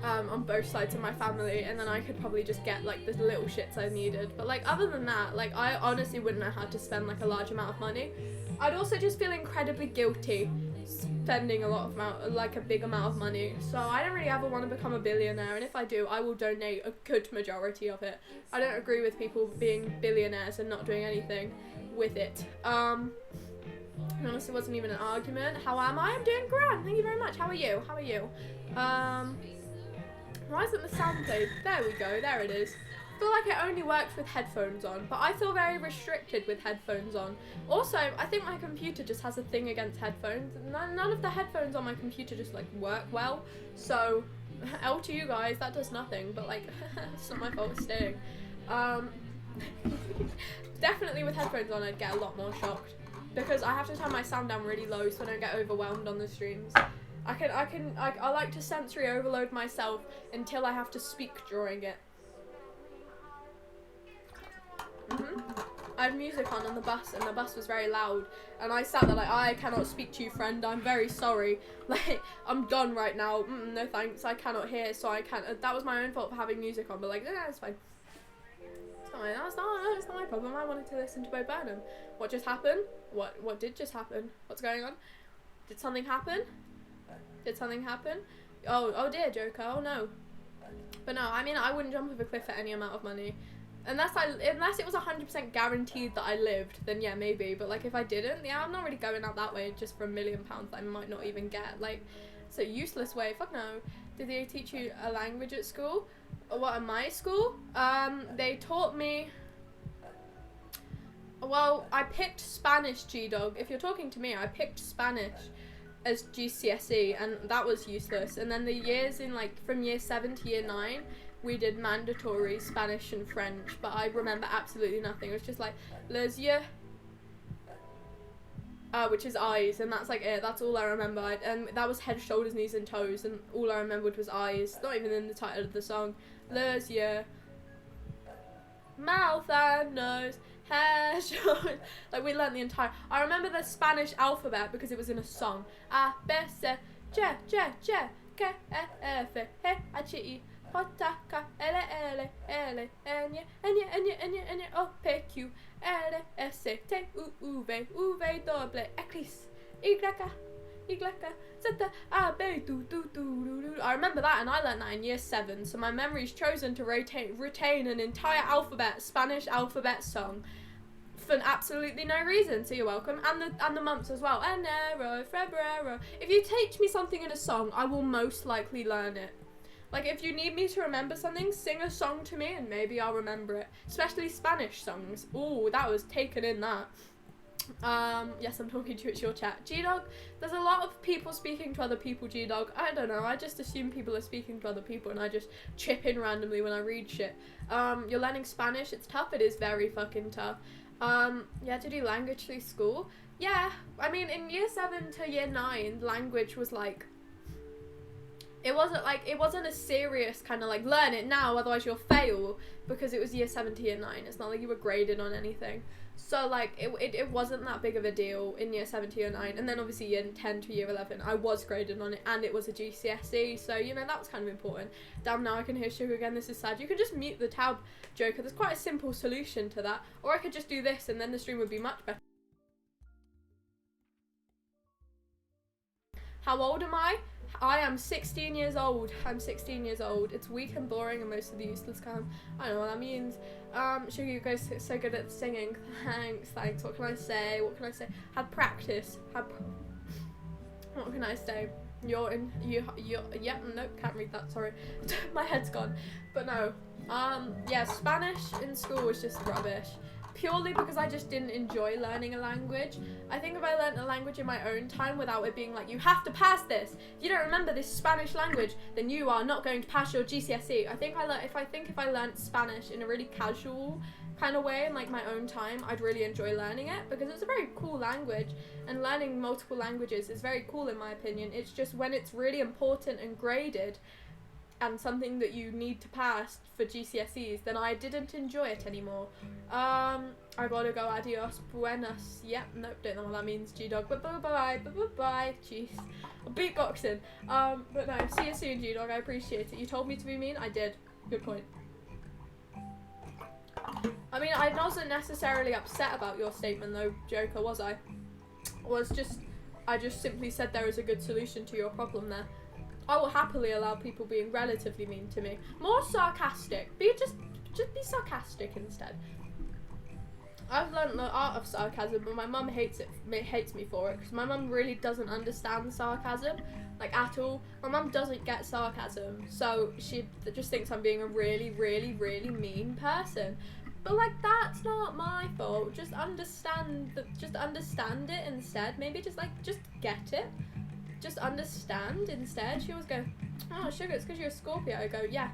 On both sides of my family, and then I could probably just get like the little shits I needed. But like, other than that, like, I honestly wouldn't know how to spend like a large amount of money. I'd also just feel incredibly guilty spending a big amount of money. So I don't really ever want to become a billionaire, and if I do, I will donate a good majority of it. I don't agree with people being billionaires and not doing anything with it. Honestly, wasn't even an argument. How am I? I'm doing grand. Thank you very much. How are you? Why isn't the sound played? There we go. There it is. I feel like it only works with headphones on, but I feel very restricted with headphones on. Also, I think my computer just has a thing against headphones. None of the headphones on my computer just like work well. So, L to you guys, that does nothing. But like, it's not my fault it's staying. Definitely with headphones on, I'd get a lot more shocked because I have to turn my sound down really low so I don't get overwhelmed on the streams. I like to sensory overload myself until I have to speak during it. I had music on the bus, and the bus was very loud, and I sat there like, I cannot speak to you, friend, I'm very sorry, like, I'm done right now, no thanks, I cannot hear, so I can't, that was my own fault for having music on, but like, nah, it's fine. It's fine, that's not my problem, I wanted to listen to Bo Burnham. What just happened? What did just happen? What's going on? Did something happen? Did something happen? Oh dear, Joker, oh no. But no, I mean, I wouldn't jump off a cliff for any amount of money. Unless it was 100% guaranteed that I lived, then yeah, maybe. But like if I didn't, yeah, I'm not really going out that way just for £1 million that I might not even get. Like, it's a useless way. Fuck no. Did they teach you a language at school? Or what, at my school? They taught me. Well, I picked Spanish, G-Dog. If you're talking to me, I picked Spanish as GCSE, and that was useless. And then the years in like from year 7 to year 9. We did mandatory Spanish and French, but I remember absolutely nothing. It was just like les yeux, which is eyes, and that's like it. That's all I remember. And that was head, shoulders, knees, and toes, and all I remembered was eyes. Not even in the title of the song. Les yeux, mouth and nose, head, shoulders. Like we learned the entire. I remember the Spanish alphabet because it was in a song. A B C G G G K E F G H I J K L L L N N O P Q R S T U V W X Y Z A B D. I remember that, and I learned that in year 7. So my memory's chosen to retain an entire Spanish alphabet song for absolutely no reason. So you're welcome, and the months as well. Enero, Febrero. If you teach me something in a song, I will most likely learn it. Like, if you need me to remember something, sing a song to me and maybe I'll remember it. Especially Spanish songs. Ooh, that was taken in that. Yes, I'm talking to you, it's your chat. G-Dog, there's a lot of people speaking to other people, G-Dog. I don't know, I just assume people are speaking to other people and I just chip in randomly when I read shit. You're learning Spanish, it's tough, it is very fucking tough. You had to do language through school? Yeah, I mean, in year 7 to year 9, language was like, it wasn't a serious kind of like, learn it now, otherwise you'll fail, because it was year 7 to year 9. It's not like you were graded on anything. So, like, it wasn't that big of a deal in year 7 to year 9. And then, obviously, year 10 to year 11, I was graded on it, and it was a GCSE. So, you know, that was kind of important. Damn, now I can hear Sugar again. This is sad. You can just mute the tab, Joker. There's quite a simple solution to that. Or I could just do this, and then the stream would be much better. How old am I? I am 16 years old. I'm 16 years old. It's weak and boring and most of the useless kind. I don't know what that means. Sugar, you guys are so good at singing. Thanks. What can I say? Had practice. What can I say? You're, yeah, nope, can't read that, sorry. My head's gone. But no. Yeah, Spanish in school was just rubbish. Purely because I just didn't enjoy learning a language. I think if I learned a language in my own time without it being like, you have to pass this. If you don't remember this Spanish language, then you are not going to pass your GCSE. I think if I learned Spanish in a really casual kind of way in like my own time, I'd really enjoy learning it because it's a very cool language, and learning multiple languages is very cool in my opinion. It's just when it's really important and graded and something that you need to pass for GCSEs, then I didn't enjoy it anymore. I gotta go, adios, buenas. Yep, nope, don't know what that means, G-Dog, but bye, jeez. Beatboxing. But no, see you soon, G-Dog, I appreciate it. You told me to be mean? I did. Good point. I mean, I wasn't necessarily upset about your statement though, Joker, was I? I just simply said there is a good solution to your problem there. I will happily allow people being relatively mean to me. More sarcastic. Just be sarcastic instead. I've learned the art of sarcasm, but my mum hates me for it because my mum really doesn't understand sarcasm, like at all. My mum doesn't get sarcasm, so she just thinks I'm being a really, really, really mean person. But like, that's not my fault. Just understand it instead. Maybe just get it. Just understand instead. She always go, oh, Sugar, it's because you're a Scorpio. I go, yeah,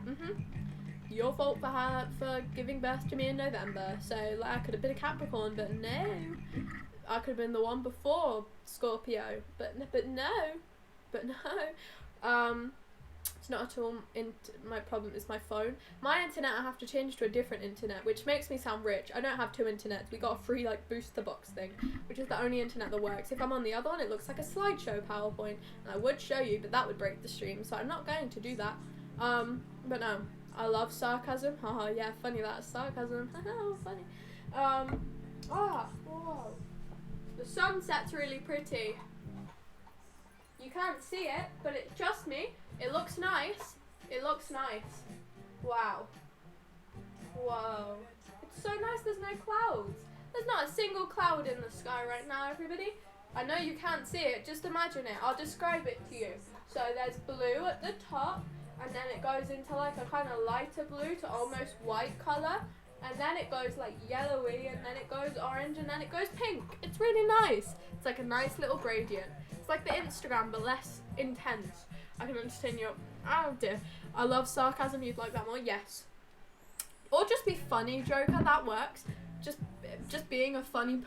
your fault for giving birth to me in November. So like, I could have been a Capricorn, but no. I could have been the one before Scorpio, but no. But no, it's not at all. My problem is my phone. My internet, I have to change to a different internet, which makes me sound rich. I don't have 2 internets. We got a free like booster box thing, which is the only internet that works. If I'm on the other one, it looks like a slideshow PowerPoint, and I would show you, but that would break the stream, so I'm not going to do that. But no, I love sarcasm. Haha, yeah, funny, that's sarcasm. Haha, funny. Whoa. The sunset's really pretty. You can't see it, but trust me, it looks nice. It looks nice. Wow. Whoa. It's so nice there's no clouds. There's not a single cloud in the sky right now, everybody. I know you can't see it, just imagine it. I'll describe it to you. So there's blue at the top, and then it goes into like a kind of lighter blue to almost white colour. And then it goes like yellowy, and then it goes orange, and then it goes pink. It's really nice. It's like a nice little gradient. It's like the Instagram, but less intense. I can understand you. Oh dear. I love sarcasm. You'd like that more? Yes. Or just be funny, Joker. That works. Just being a funny.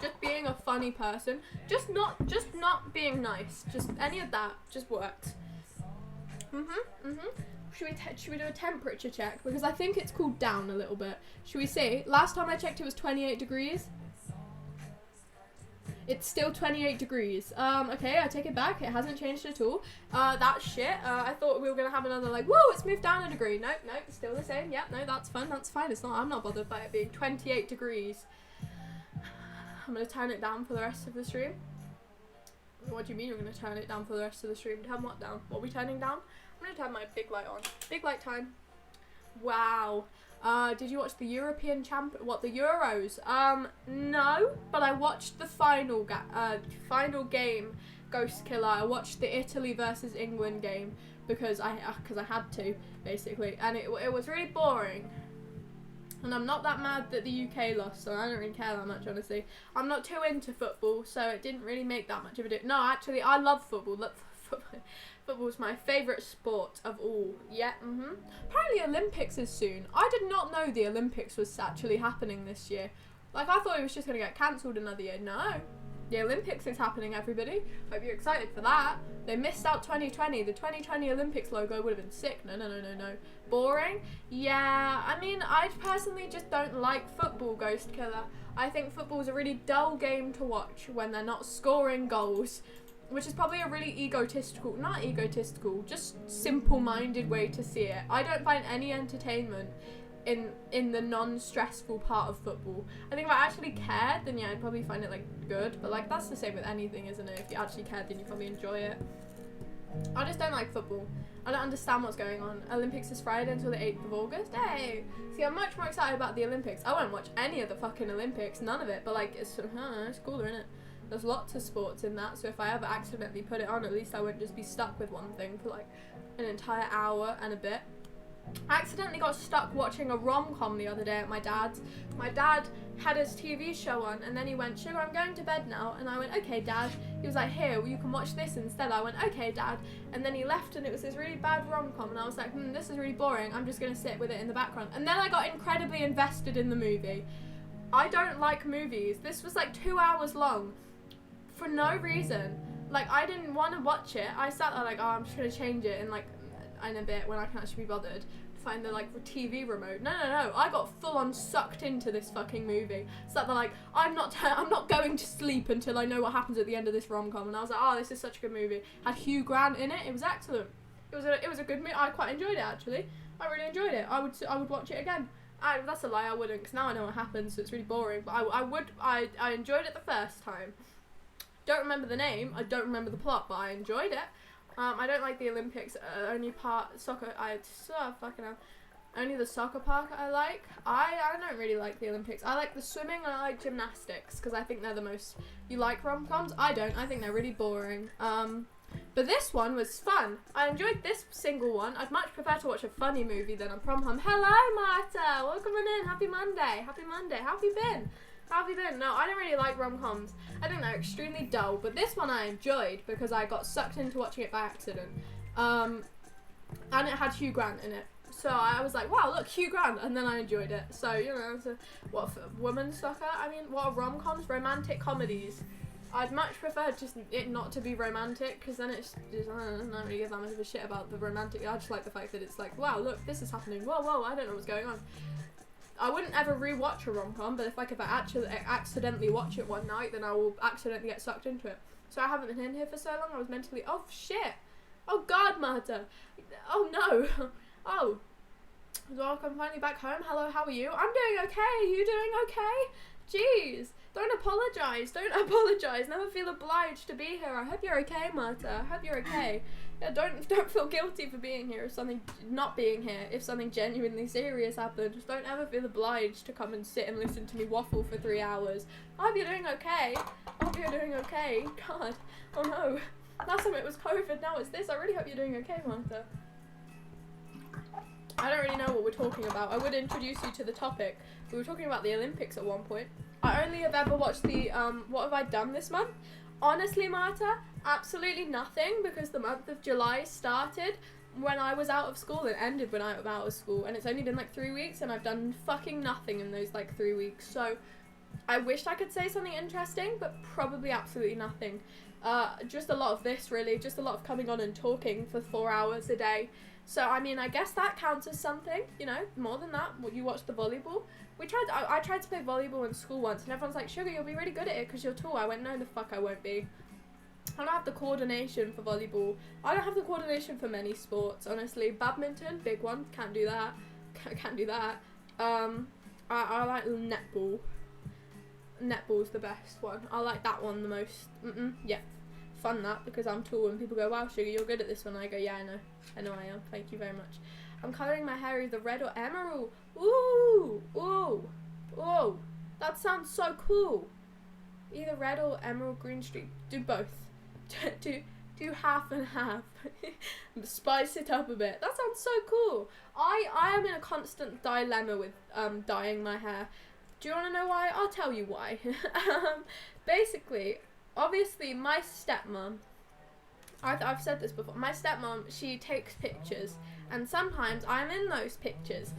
Just being a funny person. Just not being nice. Just any of that just works. Should we do a temperature check? Because I think it's cooled down a little bit. Should we see? Last time I checked it was 28 degrees. It's still 28 degrees. Okay, I take it back. It hasn't changed at all. That's shit. I thought we were going to have another like, whoa, it's moved down a degree. Nope, still the same. Yep, no, that's fun. That's fine. I'm not bothered by it being 28 degrees. I'm going to turn it down for the rest of the stream. What do you mean you're going to turn it down for the rest of the stream? Turn what down? What are we turning down? I'm going to turn my big light on. Big light time. Wow. Did you watch the European the Euros? No, but I watched the final game, Ghost Killer. I watched the Italy versus England game because I had to, basically, and it was really boring. And I'm not that mad that the UK lost, so I don't really care that much, honestly. I'm not too into football, so it didn't really make that much of a difference. No, actually, I love football. Football's my favourite sport of all. Yeah, Apparently Olympics is soon. I did not know the Olympics was actually happening this year. Like, I thought it was just going to get cancelled another year. No. The Olympics is happening, everybody. Hope you're excited for that. They missed out 2020. The 2020 Olympics logo would have been sick. No. Boring? Yeah, I mean, I personally just don't like football, Ghost Killer. I think football's a really dull game to watch when they're not scoring goals. Which is probably a really just simple-minded way to see it. I don't find any entertainment in the non-stressful part of football. I think if I actually cared, then yeah, I'd probably find it like good. But like that's the same with anything, isn't it? If you actually cared, then you probably enjoy it. I just don't like football. I don't understand what's going on. Olympics is Friday until the 8th of August. Hey! See, I'm much more excited about the Olympics. I won't watch any of the fucking Olympics, none of it. But like, it's cooler, innit? There's lots of sports in that, so if I ever accidentally put it on, at least I won't just be stuck with one thing for like an entire hour and a bit. I accidentally got stuck watching a rom-com the other day at my dad's. My dad had his TV show on, and then he went, "Sugar, I'm going to bed now." And I went, "Okay, Dad." He was like, "Here, well, you can watch this instead." I went, "Okay, Dad." And then he left, and it was this really bad rom-com, and I was like, this is really boring. I'm just going to sit with it in the background. And then I got incredibly invested in the movie. I don't like movies. This was like 2 hours long. For no reason. Like, I didn't want to watch it. I sat there like, oh, I'm just going to change it in a bit when I can actually be bothered to find the TV remote. No. I got full on sucked into this fucking movie. Sat there like, I'm not going to sleep until I know what happens at the end of this rom-com. And I was like, oh, this is such a good movie. Had Hugh Grant in it. It was excellent. It was a good movie. I quite enjoyed it, actually. I really enjoyed it. I would watch it again. That's a lie, I wouldn't, because now I know what happens, so it's really boring. But I enjoyed it the first time. Don't remember the name, I don't remember the plot, but I enjoyed it. I don't like the Olympics, only soccer, only the soccer part I like. I don't really like the Olympics. I like the swimming and I like gymnastics, because I think they're the most, you like rom-coms? I don't, I think they're really boring. But this one was fun. I enjoyed this single one. I'd much prefer to watch a funny movie than a prom-com. Hello, Marta, welcome on in, happy Monday. How have you been? No, I don't really like rom-coms. I think they're extremely dull, but this one I enjoyed because I got sucked into watching it by accident. And it had Hugh Grant in it. So I was like, wow, look, Hugh Grant, and then I enjoyed it. So, what for women's soccer? I mean, what are rom-coms? Romantic comedies. I'd much prefer just it not to be romantic, because then it's just, I don't really give that much of a shit about the romantic. I just like the fact that it's like, wow, look, this is happening. Whoa, I don't know what's going on. I wouldn't ever rewatch a rom-com, but if I actually accidentally watch it one night, then I will accidentally get sucked into it. So I haven't been in here for so long, I was mentally, oh shit, oh god, Marta, oh no, oh, Doc, I'm finally back home, hello, how are you? I'm doing okay, are you doing okay? Jeez, don't apologise, never feel obliged to be here. I hope you're okay, Marta, I hope you're okay. Yeah, don't feel guilty for being here not being here if something genuinely serious happens. Don't ever feel obliged to come and sit and listen to me waffle for 3 hours. I hope you're doing okay. God, oh no. Last time it was COVID, now it's this. I really hope you're doing okay, Martha. I don't really know what we're talking about. I would introduce you to the topic. We were talking about the Olympics at one point. I only have ever watched the, what have I done this month? Honestly, Marta, absolutely nothing, because the month of July started when I was out of school and ended when I was out of school, and it's only been like 3 weeks and I've done fucking nothing in those like 3 weeks. So I wished I could say something interesting, but probably absolutely nothing. Just a lot of this, really, just a lot of coming on and talking for 4 hours a day. So I mean, I guess that counts as something, you know. More than that, you watched the volleyball. I tried to play volleyball in school once, and everyone's like, Sugar, you'll be really good at it because you're tall. I went, no, the fuck I won't be. I don't have the coordination for volleyball. I don't have the coordination for many sports, honestly. Badminton, big one, can't do that. Can't do that. I like netball. Netball's the best one. I like that one the most. Yeah. Fun that, because I'm tall and people go, wow, Sugar, you're good at this one. I go, yeah, I know I am. Thank you very much. I'm colouring my hair either red or emerald. Ooh, that sounds so cool. Either red or emerald green streak. Do both. do half and half. Spice it up a bit. That sounds so cool. I am in a constant dilemma with dyeing my hair. Do you want to know why? I'll tell you why. Basically, obviously my stepmom, I've said this before, my stepmom, she takes pictures, and sometimes I'm in those pictures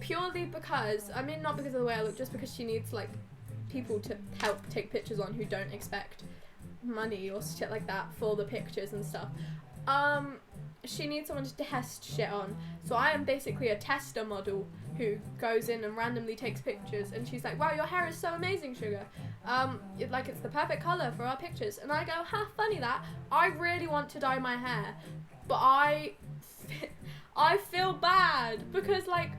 purely because, I mean, not because of the way I look, just because she needs like people to help take pictures on who don't expect money or shit like that for the pictures and stuff. She needs someone to test shit on, so I am basically a tester model who goes in and randomly takes pictures, and she's like, wow, your hair is so amazing, Sugar, it's the perfect colour for our pictures. And I go, ha, funny that, I really want to dye my hair, but I feel bad, because like,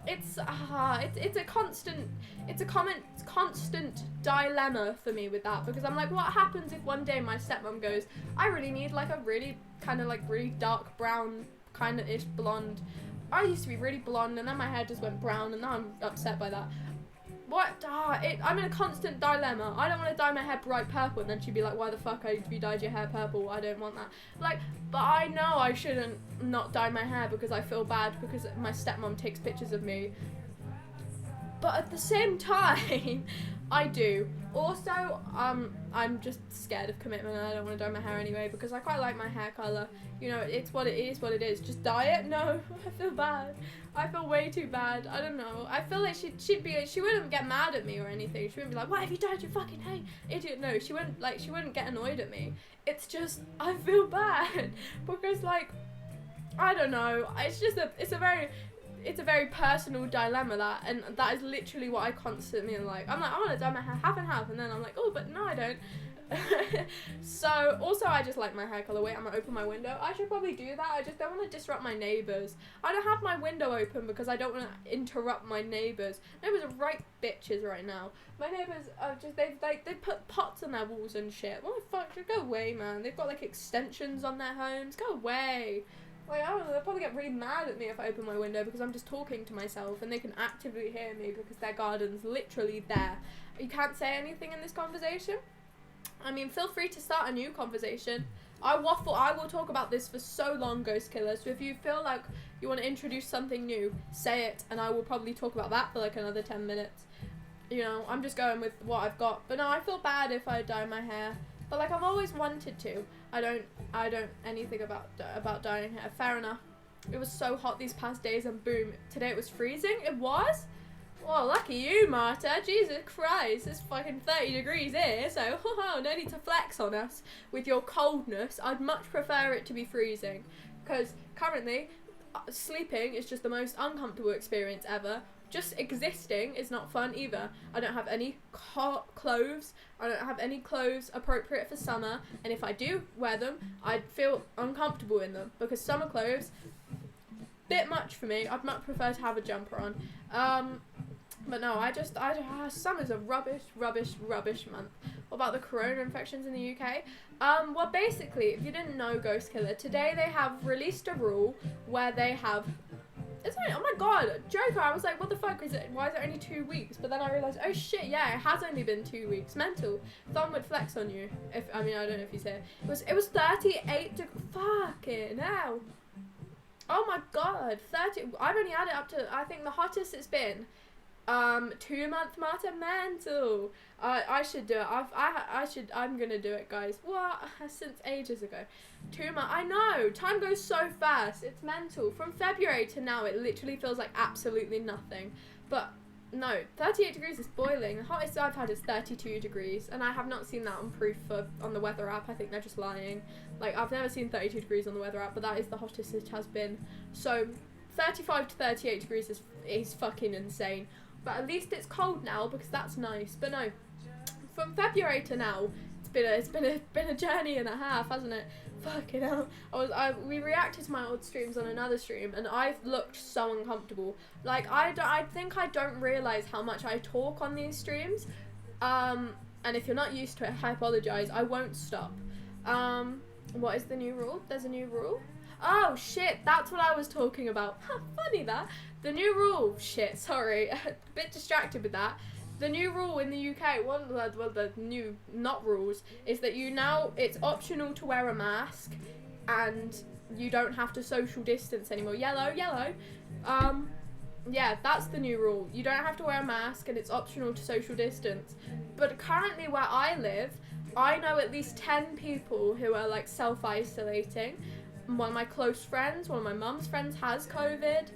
it's a constant dilemma for me with that, because I'm like, what happens if one day my stepmom goes, I really need like a really kind of like really dark brown kind of ish blonde. I used to be really blonde, and then my hair just went brown, and now I'm upset by that. I'm in a constant dilemma. I don't want to dye my hair bright purple, and then she'd be like, why the fuck have you dyed your hair purple? I don't want that. Like, but I know I shouldn't not dye my hair because I feel bad because my stepmom takes pictures of me. But at the same time, I do. Also, I'm just scared of commitment, and I don't want to dye my hair anyway because I quite like my hair colour. You know, it's what it is, what it is. Just dye it? No, I feel bad. I feel way too bad. I don't know. I feel like she wouldn't get mad at me or anything. She wouldn't be like, why have you dyed your fucking hair, idiot? No, she wouldn't get annoyed at me. It's just, I feel bad because like, I don't know. It's a very personal dilemma, and that is literally what I constantly am like. I'm like, I want to dye my hair half and half, and then I'm like, oh, but no, I don't. So, also, I just like my hair colour. Wait, I'm gonna open my window. I should probably do that. I just don't want to disrupt my neighbours. I don't have my window open because I don't want to interrupt my neighbours. Neighbours are right bitches right now. My neighbours are just, they put pots on their walls and shit. What the fuck? Just go away, man. They've got like extensions on their homes. Go away. Like, I don't know, they'll probably get really mad at me if I open my window because I'm just talking to myself, and they can actively hear me because their garden's literally there. You can't say anything in this conversation. I mean, feel free to start a new conversation. I will talk about this for so long, Ghost Killer, so if you feel like you want to introduce something new, say it, and I will probably talk about that for like another 10 minutes. You know, I'm just going with what I've got. But no, I feel bad if I dye my hair. But like, I've always wanted to. I don't anything about dyeing hair. Fair enough. It was so hot these past days, and boom, today it was freezing. It was? Well, lucky you, Marta. Jesus Christ, it's fucking 30 degrees here, so no need to flex on us with your coldness. I'd much prefer it to be freezing, because currently, sleeping is just the most uncomfortable experience ever. Just existing is not fun either. I don't have any clothes. I don't have any clothes appropriate for summer, and if I do wear them, I'd feel uncomfortable in them, because summer clothes, bit much for me. I'd much prefer to have a jumper on. But no, summer's a rubbish month. What about the corona infections in the UK? Well, basically, if you didn't know, Ghost Killer, today they have released a rule where they have, oh my god, Joker, I was like, what the fuck, why is it only 2 weeks? But then I realised, oh shit, yeah, it has only been 2 weeks. Mental. Thumb would flex on you. I don't know if you say it. It was 38 fucking hell. Oh my god, 30, I've only had it up to, I think the hottest it's been, 2 month Marta, mental. I should do it. I'm gonna do it, guys. What? Since ages ago. 2 months, I know, time goes so fast, it's mental. From February to now, it literally feels like absolutely nothing. But no, 38 degrees is boiling. The hottest I've had is 32 degrees, and I have not seen that on proof on the weather app. I think they're just lying. Like, I've never seen 32 degrees on the weather app, but that is the hottest it has been. So 35 to 38 degrees is fucking insane. But at least it's cold now, because that's nice. But no, from February to now, it's been a journey and a half, hasn't it? Fucking hell. We reacted to my old streams on another stream, and I've looked so uncomfortable. Like, I think I don't realise how much I talk on these streams. And if you're not used to it, I apologise. I won't stop. What is the new rule? There's a new rule? Oh shit, that's what I was talking about. Funny that. The new rule, shit, sorry, a bit distracted with that. The new rule in the UK, the new not rules, is that it's optional to wear a mask, and you don't have to social distance anymore. Yellow. Yeah, that's the new rule. You don't have to wear a mask, and it's optional to social distance. But currently where I live, I know at least 10 people who are like self-isolating. One of my close friends, one of my mum's friends has COVID.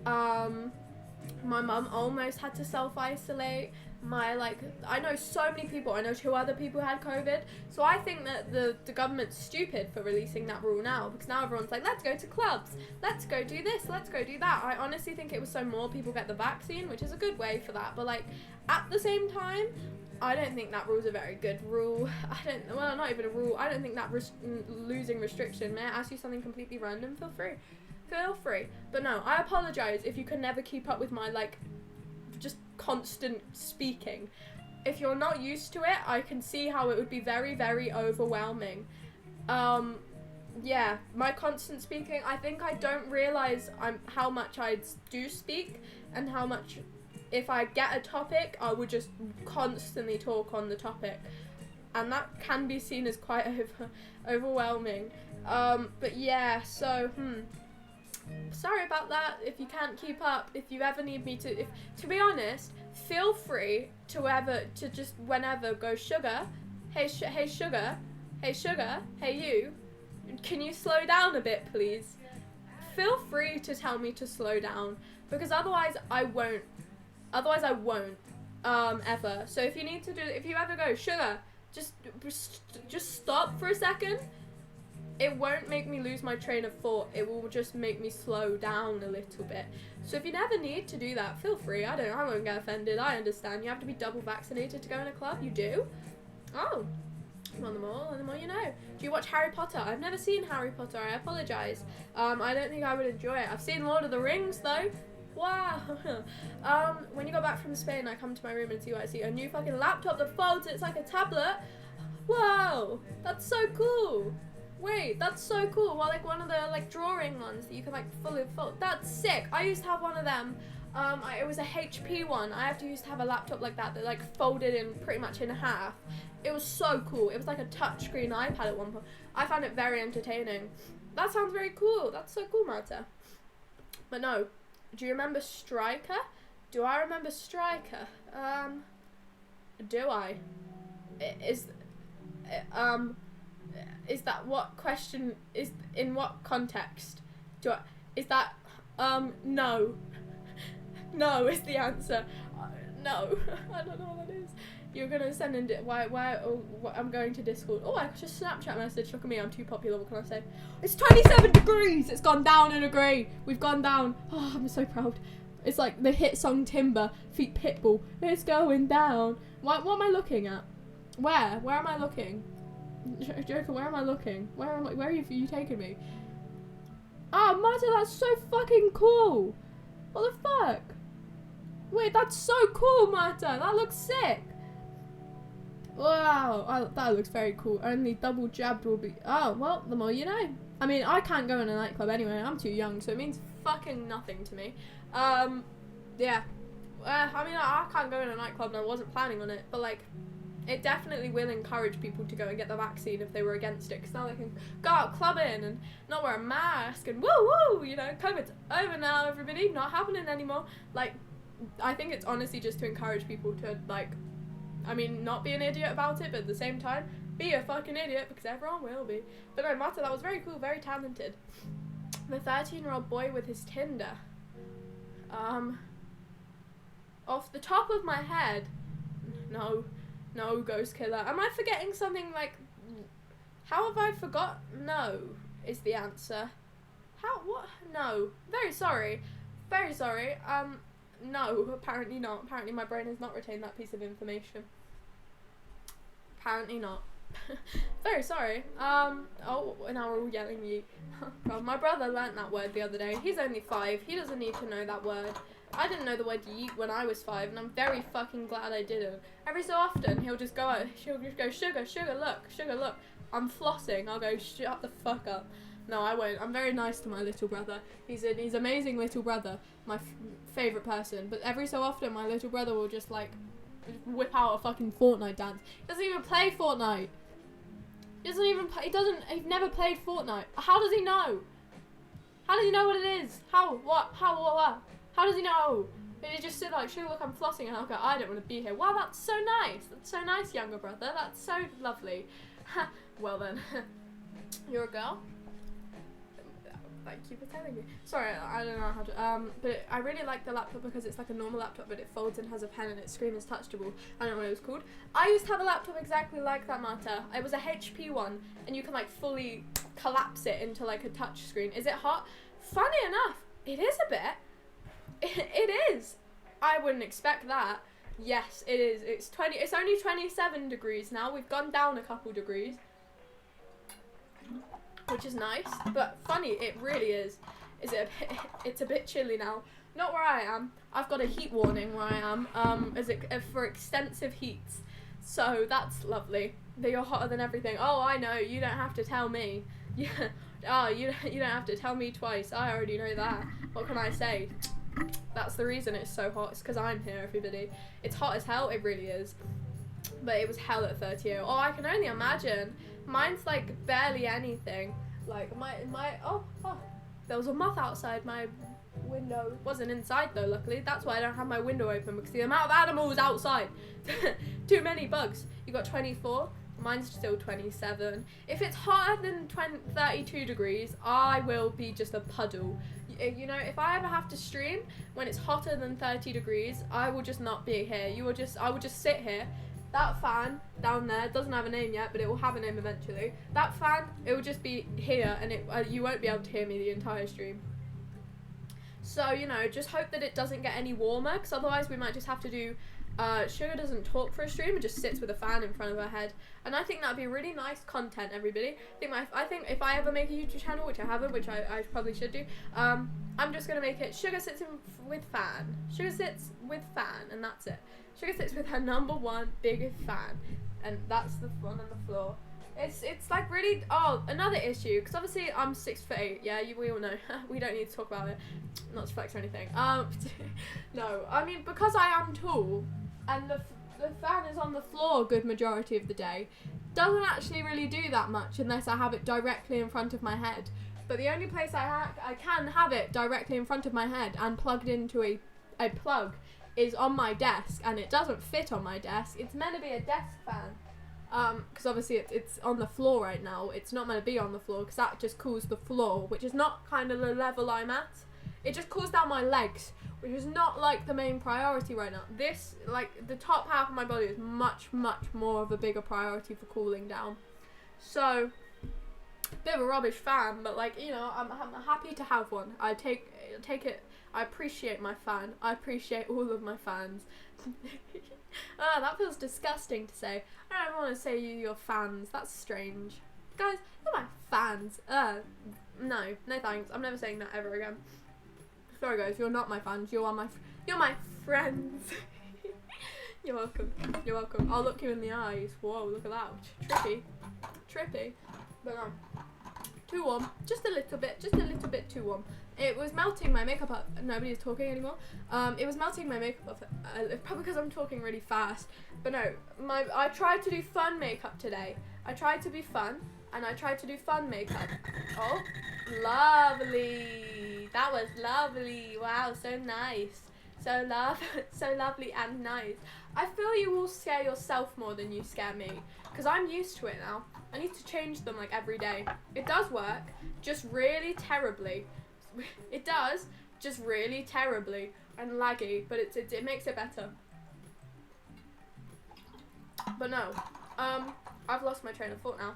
My mum almost had to self-isolate. I know so many people. I know 2 other people had COVID. So I think that the government's stupid for releasing that rule now, because now everyone's like, let's go to clubs, let's go do this, let's go do that. I honestly think it was so more people get the vaccine, which is a good way for that. But like, at the same time, I don't think that rule's a very good rule. Not even a rule. I don't think that losing restriction. May I ask you something completely random? Feel free. But no, I apologise if you can never keep up with my, like, just constant speaking. If you're not used to it, I can see how it would be very, very overwhelming. Yeah, my constant speaking, I think I don't realise how much I do speak, and how much, if I get a topic, I would just constantly talk on the topic. And that can be seen as quite overwhelming. But yeah, so, sorry about that if you can't keep up. If you ever need me to be honest, feel free to just whenever go, Sugar, hey Sugar, hey you, can you slow down a bit please? Feel free to tell me to slow down, because otherwise I won't ever. So if you ever go, Sugar, just stop for a second, it won't make me lose my train of thought. It will just make me slow down a little bit. So if you never need to do that, feel free. I won't get offended. I understand. You have to be double vaccinated to go in a club. You do? Oh. On the more you know. Do you watch Harry Potter? I've never seen Harry Potter. I apologise. I don't think I would enjoy it. I've seen Lord of the Rings though. Wow. When you go back from Spain, I come to my room and see what I see. A new fucking laptop that folds. It's like a tablet. Whoa. That's so cool. Wait, that's so cool. Well, like one of the like drawing ones that you can like fully fold. That's sick. I used to have one of them. It was a HP one. I used to have a laptop like that like folded in pretty much in half. It was so cool. It was like a touchscreen iPad at one point. I found it very entertaining. That sounds very cool. That's so cool, Marta. But no, do you remember Striker? Do I remember Striker? Do I? Is that what question is in what context? No. No is the answer. No. I don't know what that is. You're gonna send in I'm going to Discord. Oh, I just Snapchat message. Look at me, I'm too popular. What can I say? It's 27 degrees. It's gone down a degree. We've gone down. Oh, I'm so proud. It's like the hit song Timber feat Pitbull. It's going down. What am I looking at? Where am I looking? Joker, where am I looking? Where are you taking me? Oh, Marta, that's so fucking cool. What the fuck? Wait, that's so cool, Marta. That looks sick. Wow, that looks very cool. Only double jabbed will be... Oh, well, the more you know. I mean, I can't go in a nightclub anyway. I'm too young, so it means fucking nothing to me. Yeah. I mean, I can't go in a nightclub and I wasn't planning on it, but, like, it definitely will encourage people to go and get the vaccine if they were against it, because now they can go out clubbing and not wear a mask and woo, you know, COVID's over now, everybody, not happening anymore. Like, I think it's honestly just to encourage people to, like, I mean, not be an idiot about it, but at the same time, be a fucking idiot, because everyone will be. But no, Marta, that was very cool, very talented. The 13-year-old boy with his Tinder. Off the top of my head, no, Ghost Killer. Am I forgetting something, like, how have I forgot? No, is the answer. What? No. Very sorry. No, apparently not. Apparently my brain has not retained that piece of information. Apparently not. Very sorry. Oh, now we're all yelling yeet. God, my brother learnt that word the other day. He's only 5. He doesn't need to know that word. I didn't know the word yeet when I was 5, and I'm very fucking glad I didn't. Every so often, he'll just go, sugar, look. I'm flossing. I'll go, shut the fuck up. No, I won't. I'm very nice to my little brother. He's an amazing little brother. My favourite person. But every so often, my little brother will just, like, whip out a fucking Fortnite dance. He doesn't even play Fortnite. He's never played Fortnite. How does he know? How does he know what it is? What? How does he know? He just sit like, look, I'm flossing, and I'll go, I don't want to be here. Wow, that's so nice. That's so nice, younger brother. That's so lovely. Well then, you're a girl? Thank you for telling me. Sorry, I don't know how to, but I really like the laptop because it's like a normal laptop, but it folds and has a pen and its screen is touchable. I don't know what it was called. I used to have a laptop exactly like that, Marta. It was a HP one, and you can, like, fully collapse it into, like, a touch screen. Is it hot? Funny enough, it is a bit. It is. I wouldn't expect that. Yes, it is. It's only 27 degrees now. We've gone down a couple degrees, which is nice, but funny, it really is. It's a bit chilly now. Not where I am. I've got a heat warning where I am, for extensive heats. So that's lovely. That you're hotter than everything. Oh, I know. You don't have to tell me. Yeah. Oh, you don't have to tell me twice. I already know that. What can I say? That's the reason it's so hot. It's because I'm here, everybody. It's hot as hell. It really is. But it was hell at 38. Oh, I can only imagine. Mine's like barely anything. Like there was a moth outside my window. It wasn't inside though, luckily. That's why I don't have my window open, because the amount of animals outside. Too many bugs. You got 24. Mine's still 27. If it's hotter than 32 degrees, I will be just a puddle. You know, if I ever have to stream when it's hotter than 30 degrees, I will just not be here. I will just sit here. That fan down there doesn't have a name yet, but it will have a name eventually. That fan, it will just be here, and you won't be able to hear me the entire stream. So, you know, just hope that it doesn't get any warmer, because otherwise we might just have to do Sugar doesn't talk for a stream and just sits with a fan in front of her head, and I think that'd be really nice content, everybody. I think if I ever make a YouTube channel, which I haven't, which I probably should do, I'm just gonna make it Sugar sits with fan. Sugar sits with fan, and that's it. Sugar sits with her #1 biggest fan, and that's the one on the floor. It's like really, another issue, because obviously I'm 6'8", yeah, we all know. We don't need to talk about it, not to flex or anything. No, I mean, because I am tall, and the fan is on the floor a good majority of the day, doesn't actually really do that much unless I have it directly in front of my head. But the only place I can have it directly in front of my head and plugged into a plug is on my desk, and it doesn't fit on my desk. It's meant to be a desk fan. Because obviously it's on the floor right now. It's not meant to be on the floor, because that just cools the floor, which is not kind of the level I'm at. It just cools down my legs, which is not like the main priority right now. This, like the top half of my body is much more of a bigger priority for cooling down. So, bit of a rubbish fan, but like, you know, I'm happy to have one. I take it. I appreciate my fan. I appreciate all of my fans. That feels disgusting to say. I don't want to say you're fans. That's strange. Guys, you're my fans. No thanks. I'm never saying that ever again. Sorry guys, you're not my fans. You're my friends. You're welcome. You're welcome. I'll look you in the eyes. Whoa, look at that. Trippy. But no. Too warm. Just a little bit too warm. It was melting my makeup up. Nobody's talking anymore. It was melting my makeup up. Probably because I'm talking really fast. But no, I tried to do fun makeup today. I tried to be fun, and I tried to do fun makeup. Oh, lovely. That was lovely. Wow, so nice. So lovely and nice. I feel you will scare yourself more than you scare me, because I'm used to it now. I need to change them like every day. It does work, just really terribly. It does, just really terribly and laggy, but it makes it better. But no, I've lost my train of thought now.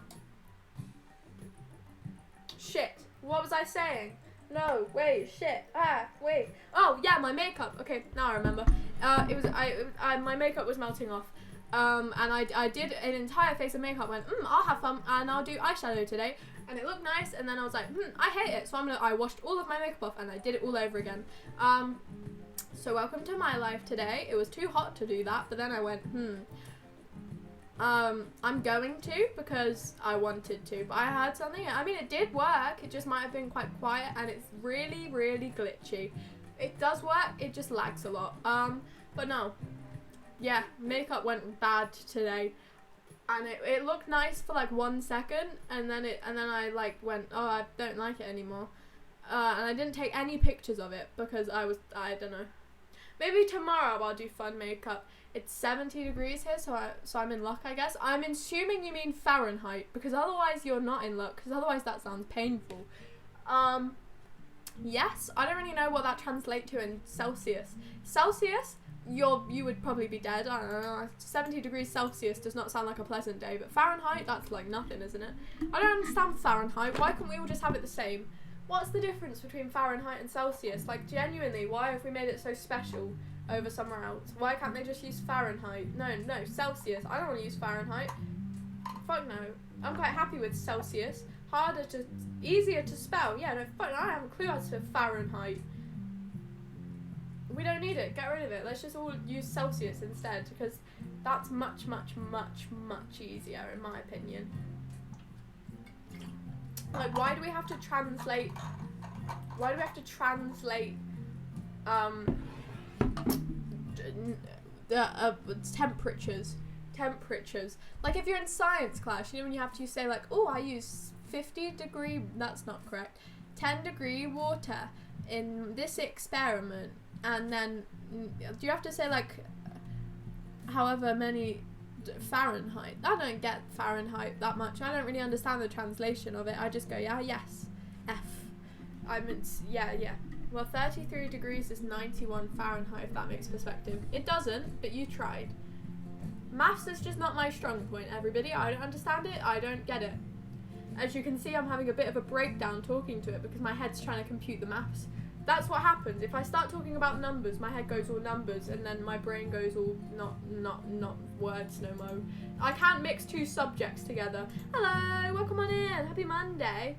Shit, what was I saying? No, wait, shit, wait. Oh, yeah, my makeup. Okay, now I remember. My makeup was melting off. And I did an entire face of makeup, went, I'll have fun, and I'll do eyeshadow today. And it looked nice, and then I was like, I hate it. So I washed all of my makeup off, and I did it all over again. So welcome to my life today. It was too hot to do that, but then I went, I'm going to, because I wanted to, but I had something. I mean, it did work. It just might have been quite quiet, and it's really, really glitchy. It does work. It just lags a lot. But no. Yeah, makeup went bad today. And it looked nice for like 1 second, and then I like went, oh, I don't like it anymore. And I didn't take any pictures of it because I don't know. Maybe tomorrow I'll do fun makeup. It's 70 degrees here, so I'm in luck, I guess. I'm assuming you mean Fahrenheit, because otherwise you're not in luck, because otherwise that sounds painful. Yes, I don't really know what that translates to in Celsius. Celsius? You would probably be dead. I don't know. 70 degrees Celsius does not sound like a pleasant day, but Fahrenheit, that's like nothing, isn't it? I don't understand Fahrenheit. Why can't we all just have it the same? What's the difference between Fahrenheit and Celsius? Like, genuinely, why have we made it so special over somewhere else? Why can't they just use Fahrenheit? No, Celsius. I don't want to use Fahrenheit. Fuck no. I'm quite happy with Celsius. Easier to spell. Yeah, no, fuck, I don't have a clue as to Fahrenheit. We don't need it. Get rid of it. Let's just all use Celsius instead, because that's much easier in my opinion. Like, why do we have to translate? Why do we have to translate temperatures? Like, if you're in science class, you know, when you have to say like, oh, I use 50 degree. That's not correct. 10 degree water in this experiment. And then, do you have to say, like, however many Fahrenheit? I don't get Fahrenheit that much. I don't really understand the translation of it. I just go, yeah, yes, F. Yeah. Well, 33 degrees is 91 Fahrenheit, if that makes perspective. It doesn't, but you tried. Maths is just not my strong point, everybody. I don't understand it. I don't get it. As you can see, I'm having a bit of a breakdown talking to it because my head's trying to compute the maths. That's what happens. If I start talking about numbers, my head goes all numbers, and then my brain goes all not words no more. I can't mix two subjects together. Hello, welcome on in. Happy Monday.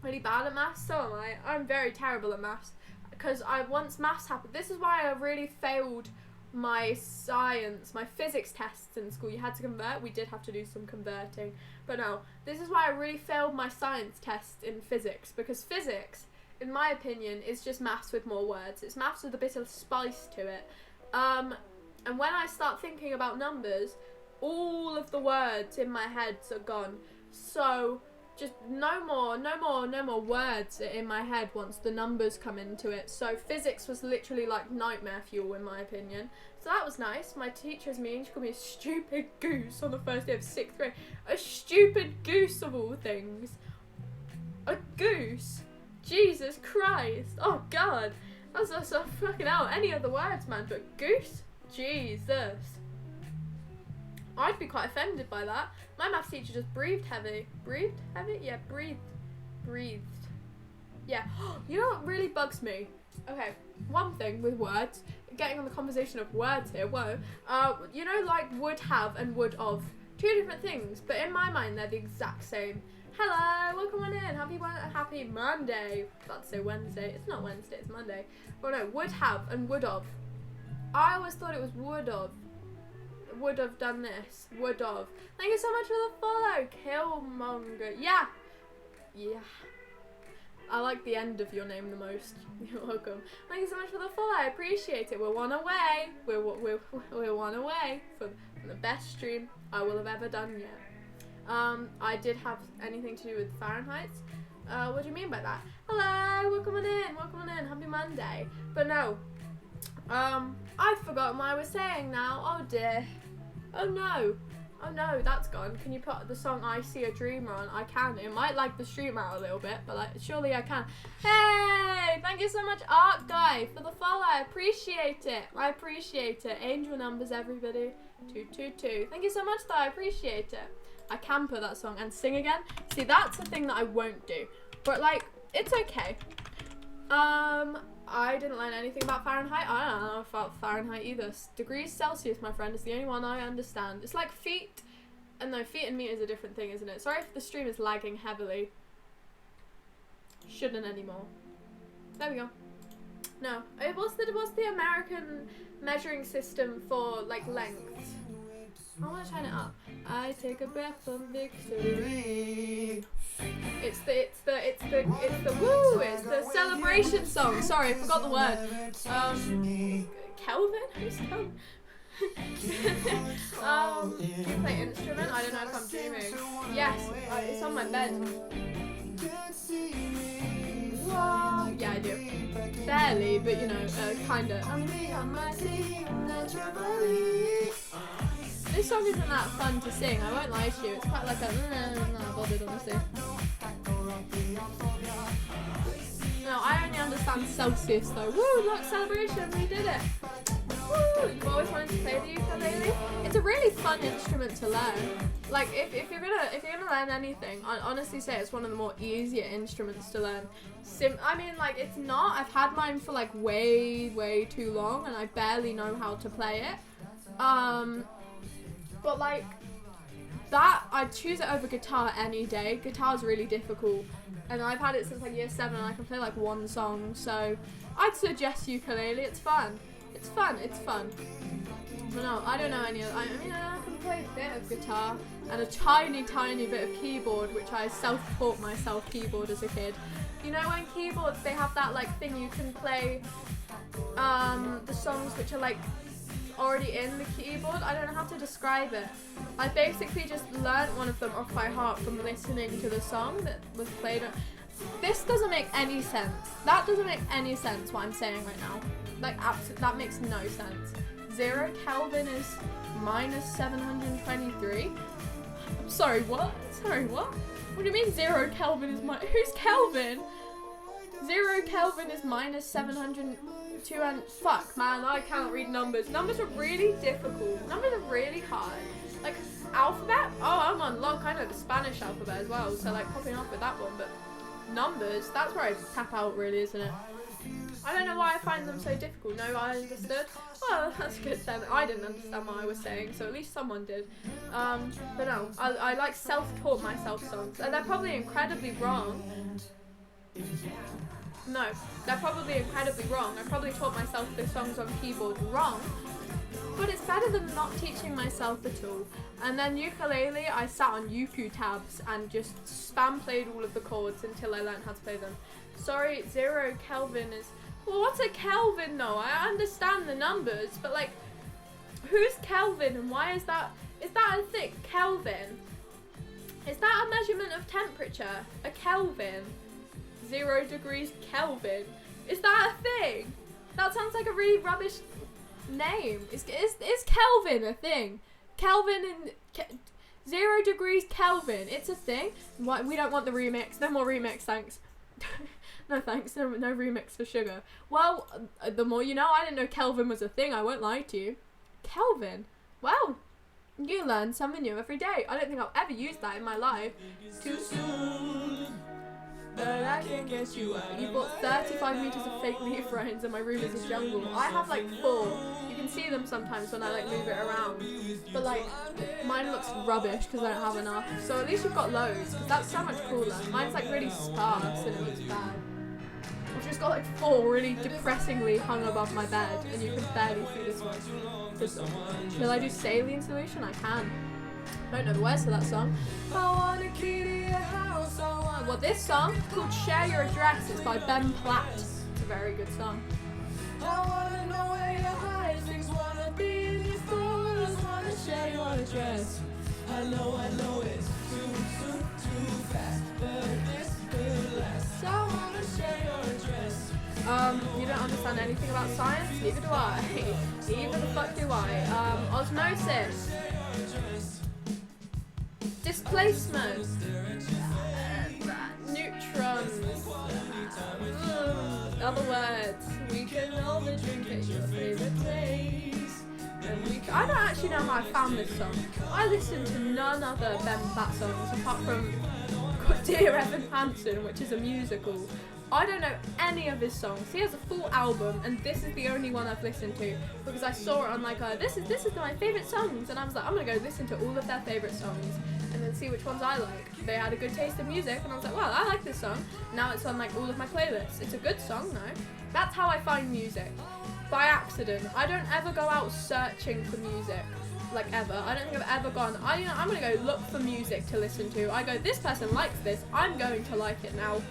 Really bad at maths, so am I. I'm very terrible at maths, because once maths happened. This is why I really failed my physics tests in school. You had to convert. We did have to do some converting, but no. This is why I really failed my science test in physics, because physics, in my opinion, is just maths with more words. It's maths with a bit of spice to it. And when I start thinking about numbers, all of the words in my head are gone. So just no more words in my head once the numbers come into it. So physics was literally like nightmare fuel in my opinion. So that was nice. My teacher's mean. She called me a stupid goose on the first day of 6th grade. A stupid goose of all things. A goose. Jesus Christ. Oh God. That's so fucking out. Any other words, man, but goose? Jesus. I'd be quite offended by that. My maths teacher just breathed heavy. Breathed heavy? Yeah, breathed. Yeah. You know what really bugs me? Okay, one thing with words, getting on the conversation of words here, whoa. You know, like would have and would of. Two different things, but in my mind they're the exact same. Hello, welcome on in. Happy Monday. About to say Wednesday. It's not Wednesday, it's Monday. Oh no, would have and would of. I always thought it was would of. Would have done this. Would have. Thank you so much for the follow, Killmonger. Yeah. I like the end of your name the most. You're welcome. Thank you so much for the follow. I appreciate it. We're one away. We're one away from the best stream I will have ever done yet. I did have anything to do with Fahrenheit. What do you mean by that? Hello, welcome on in. Happy Monday. But no, I've forgotten what I was saying now. Oh dear. Oh no, that's gone. Can you put the song I See a Dreamer on? I can. It might lag the stream out a little bit, but like, surely I can. Hey, thank you so much, Art Guy, for the follow. I appreciate it. Angel numbers, everybody. 222. Thank you so much, though. I appreciate it. I can put that song and sing again. See, that's the thing that I won't do. But like, it's okay. I didn't learn anything about Fahrenheit. I don't know about Fahrenheit either. Degrees Celsius, my friend, is the only one I understand. It's like feet. And no, feet and meters is a different thing, isn't it? Sorry if the stream is lagging heavily. Shouldn't anymore. There we go. No. What's the American measuring system for like length? I want to turn it up. I take a breath from victory. It's the celebration song. Sorry, I forgot the word. Kelvin? Who's Kelvin? Play instrument? I don't know if I'm dreaming. Yes, it's on my bed. Whoa. Yeah, I do. Barely, but you know, kinda. This song isn't that fun to sing, I won't lie to you. It's quite like a not bothered, honestly. No, I only understand Celsius though. Woo, look, celebration, we did it. Woo, you've always wanted to play the ukulele? It's a really fun instrument to learn. Like if you're gonna learn anything, I'd honestly say it's one of the more easier instruments to learn. I mean, like, it's not. I've had mine for like way too long and I barely know how to play it. But like that, I'd choose it over guitar any day. Guitar's really difficult, and I've had it since like year 7, and I can play like one song. So I'd suggest ukulele. It's fun. But no, I don't know any other. I mean, I can play a bit of guitar and a tiny bit of keyboard, which I self-taught myself keyboard as a kid. You know, when keyboards, they have that like thing you can play the songs which are like already in the keyboard. I don't know how to describe it. I basically just learnt one of them off by heart from listening to the song that was played. This doesn't make any sense. That doesn't make any sense what I'm saying right now. Like, absolutely, that makes no sense. 0 Kelvin is minus 723. I'm sorry, what? What do you mean 0 Kelvin is who's Kelvin? 0 Kelvin is minus 702 and fuck, man, I can't read numbers. Numbers are really difficult. Numbers are really hard. Like, alphabet? Oh, I'm on log. I know the Spanish alphabet as well, so like popping off with that one, but numbers, that's where I tap out really, isn't it? I don't know why I find them so difficult. No, I understood. Well, that's good then. I didn't understand what I was saying, so at least someone did. But no, I like self-taught myself songs, and they're probably incredibly wrong. No, they're probably incredibly wrong. I probably taught myself the songs on keyboard wrong, but it's better than not teaching myself at all. And then ukulele, I sat on Uku tabs and just spam played all of the chords until I learned how to play them. Sorry, 0 Kelvin is... Well, what's a Kelvin though? I understand the numbers, but like, who's Kelvin and why is that... Is that a thing? Kelvin? Is that a measurement of temperature? A Kelvin? 0 degrees Kelvin? Is that a thing? That sounds like a really rubbish name. Is Kelvin a thing? Kelvin and 0 degrees Kelvin. It's a thing. Why, we don't want the remix. No more remix, thanks. No thanks, no remix for Sugar. Well, the more you know. I didn't know Kelvin was a thing, I won't lie to you. Kelvin? Well, you learn something new every day. I don't think I'll ever use that in my life. Too soon, but I can't get you out. You bought 35 meters of fake leaf vines and my room is a jungle. I have like 4. You can see them sometimes when I like move it around. But like, mine looks rubbish because I don't have enough. So at least you've got loads, because that's so much cooler. Mine's like really sparse and it looks bad. I've just got like 4 really depressingly hung above my bed and you can barely see this one. Will I do saline solution? I can. I don't know the words to that song. I wanna key to your house. Well, this song called Share Your Address. It's by Ben Platt. It's a very good song. I wanna know where your hide things, wanna be in your photos, wanna share your address. I know it's too soon, too fast, but this could last. I wanna share your address. You don't understand anything about science? Neither do I. Neither the fuck do I. Osmosis. Displacement. Neutrons. Other words. We can all be drinking your favorite place. I don't actually know how I found this song. I listened to none other Ben Platt songs apart from Dear Evan Hansen, which is a musical. I don't know any of his songs. He has a full album, and this is the only one I've listened to because I saw it on like this is my favourite songs, and I was like, I'm gonna go listen to all of their favourite songs and then see which ones I like. They had a good taste in music, and I was like, wow, I like this song. Now it's on like all of my playlists. It's a good song though. That's how I find music, by accident. I don't ever go out searching for music. Like ever. I don't think I've ever gone, I'm gonna go look for music to listen to. I go, this person likes this, I'm going to like it now.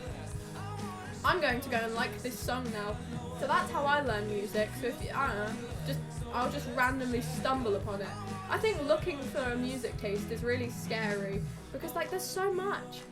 I'm going to go and like this song now. So that's how I learn music. So if you, I don't know, I'll just randomly stumble upon it. I think looking for a music taste is really scary because like there's so much.